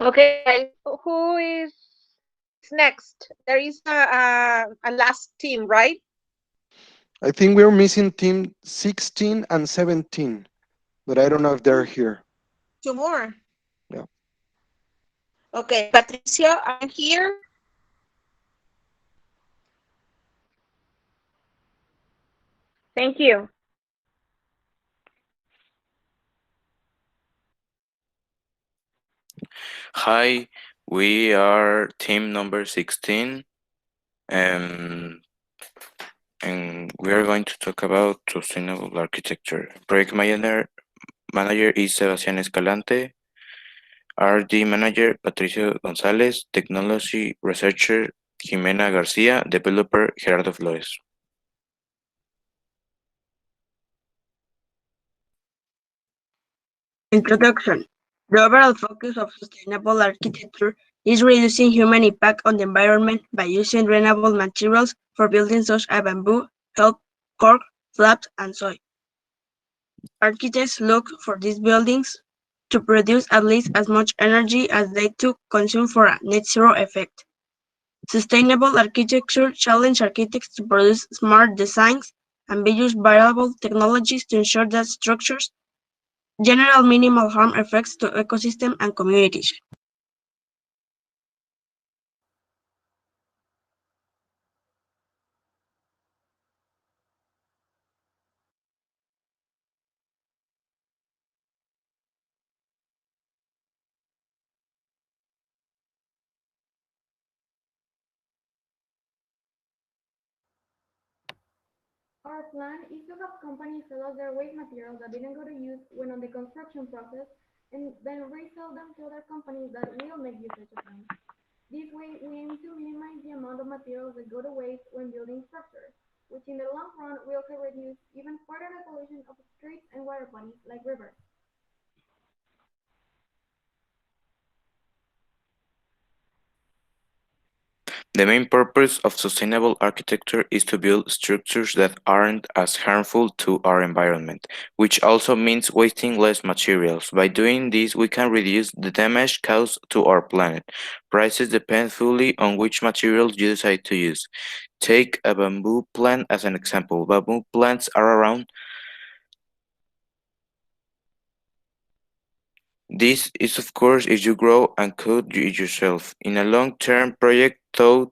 Okay, guys, who is next? There is a last team, right? I think we're missing team 16 and 17, but I don't know if they're here. Two more. Yeah. Okay, Patricia, are you here? Thank you. Hi, we are team number 16, and we are going to talk about sustainable architecture. Project manager is Sebastián Escalante, RD manager Patricio González, technology researcher Jimena Garcia, developer Gerardo Flores. Introduction. The overall focus of sustainable architecture is reducing human impact on the environment by using renewable materials for buildings such as bamboo, kelp, cork, slabs, and soil. Architects look for these buildings to produce at least as much energy as they to consume for a net zero effect. Sustainable architecture challenges architects to produce smart designs and use variable technologies to ensure that structures generate minimal harm effects to ecosystem and communities. Our plan is to have companies sell us their waste materials that didn't go to use when on the construction process and then resell them to other companies that will make usage of them. This way, we aim to minimize the amount of materials that go to waste when building structures, which in the long run will also reduce even further the pollution of streets and water bodies like rivers. The main purpose of sustainable architecture is to build structures that aren't as harmful to our environment, which also means wasting less materials. By doing this, we can reduce the damage caused to our planet. Prices depend fully on which materials you decide to use. Take a bamboo plant as an example. Bamboo plants are around. This is of course if you grow and cut it yourself. In a long-term project, though,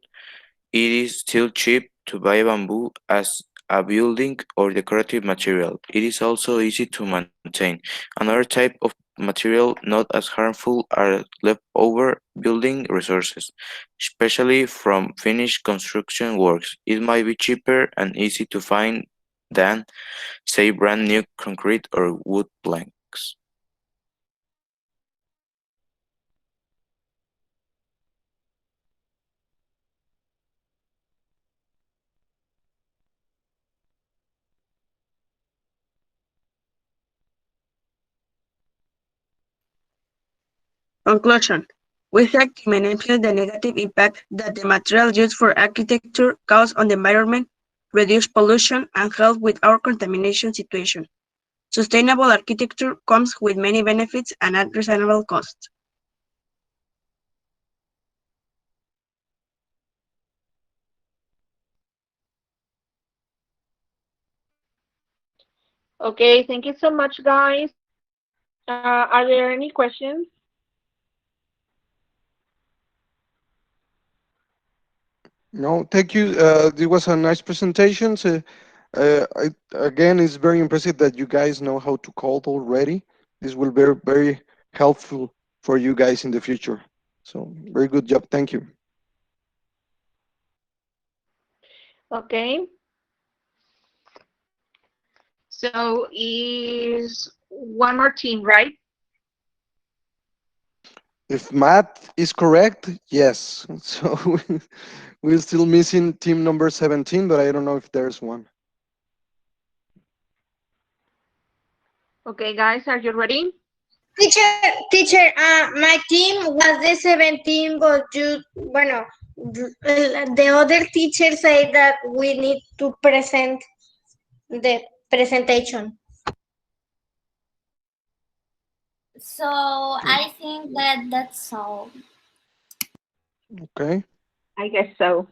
it is still cheap to buy bamboo as a building or decorative material. It is also easy to maintain. Another type of material not as harmful are leftover building resources, especially from finished construction works. It might be cheaper and easy to find than, say, brand new concrete or wood planks. Conclusion. We have to manipulate the negative impact that the materials used for architecture cause on the environment, reduce pollution, and help with our contamination situation. Sustainable architecture comes with many benefits and at reasonable costs. Okay, thank you so much, guys. Are there any questions? No, thank you. It was a nice presentation. So, again, it's very impressive that you guys know how to code already. This will be very helpful for you guys in the future. So, very good job. Thank you. Okay. So is one more team, right? If math is correct, yes. So we're still missing team number 17, but I don't know if there's one. Okay, guys, are you ready? Teacher, my team was the 17, but the other teacher said that we need to present the presentation. So I think that that's all. Okay. I guess so.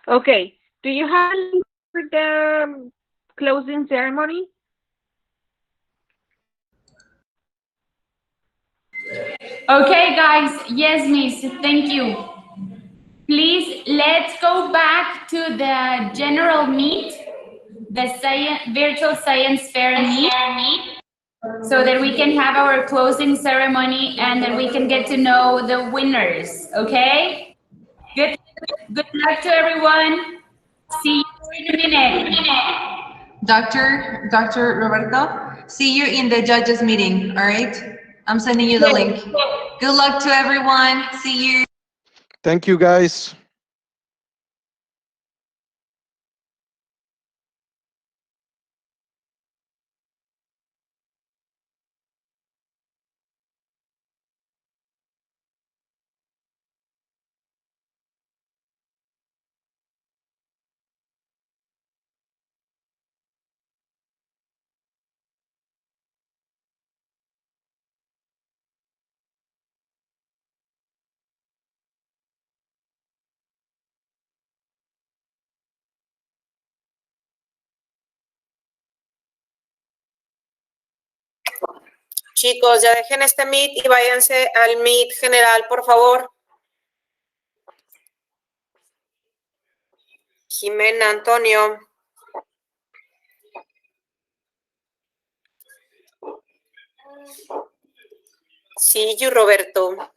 Okay. Do you have a link the closing ceremony? Okay, guys. Yes, Miss. Thank you. Please, let's go back to the general meet, the virtual science fair meet, so that we can have our closing ceremony and then we can get to know the winners. Okay? Good luck to everyone. See you in a minute. Dr. Roberto, see you in the judges meeting, all right? I'm sending you the link. Good luck to everyone. See you. Thank you, guys. Chicos, ya dejen este meet y váyanse al meet general, por favor. Jimena, Antonio. See you, Roberto.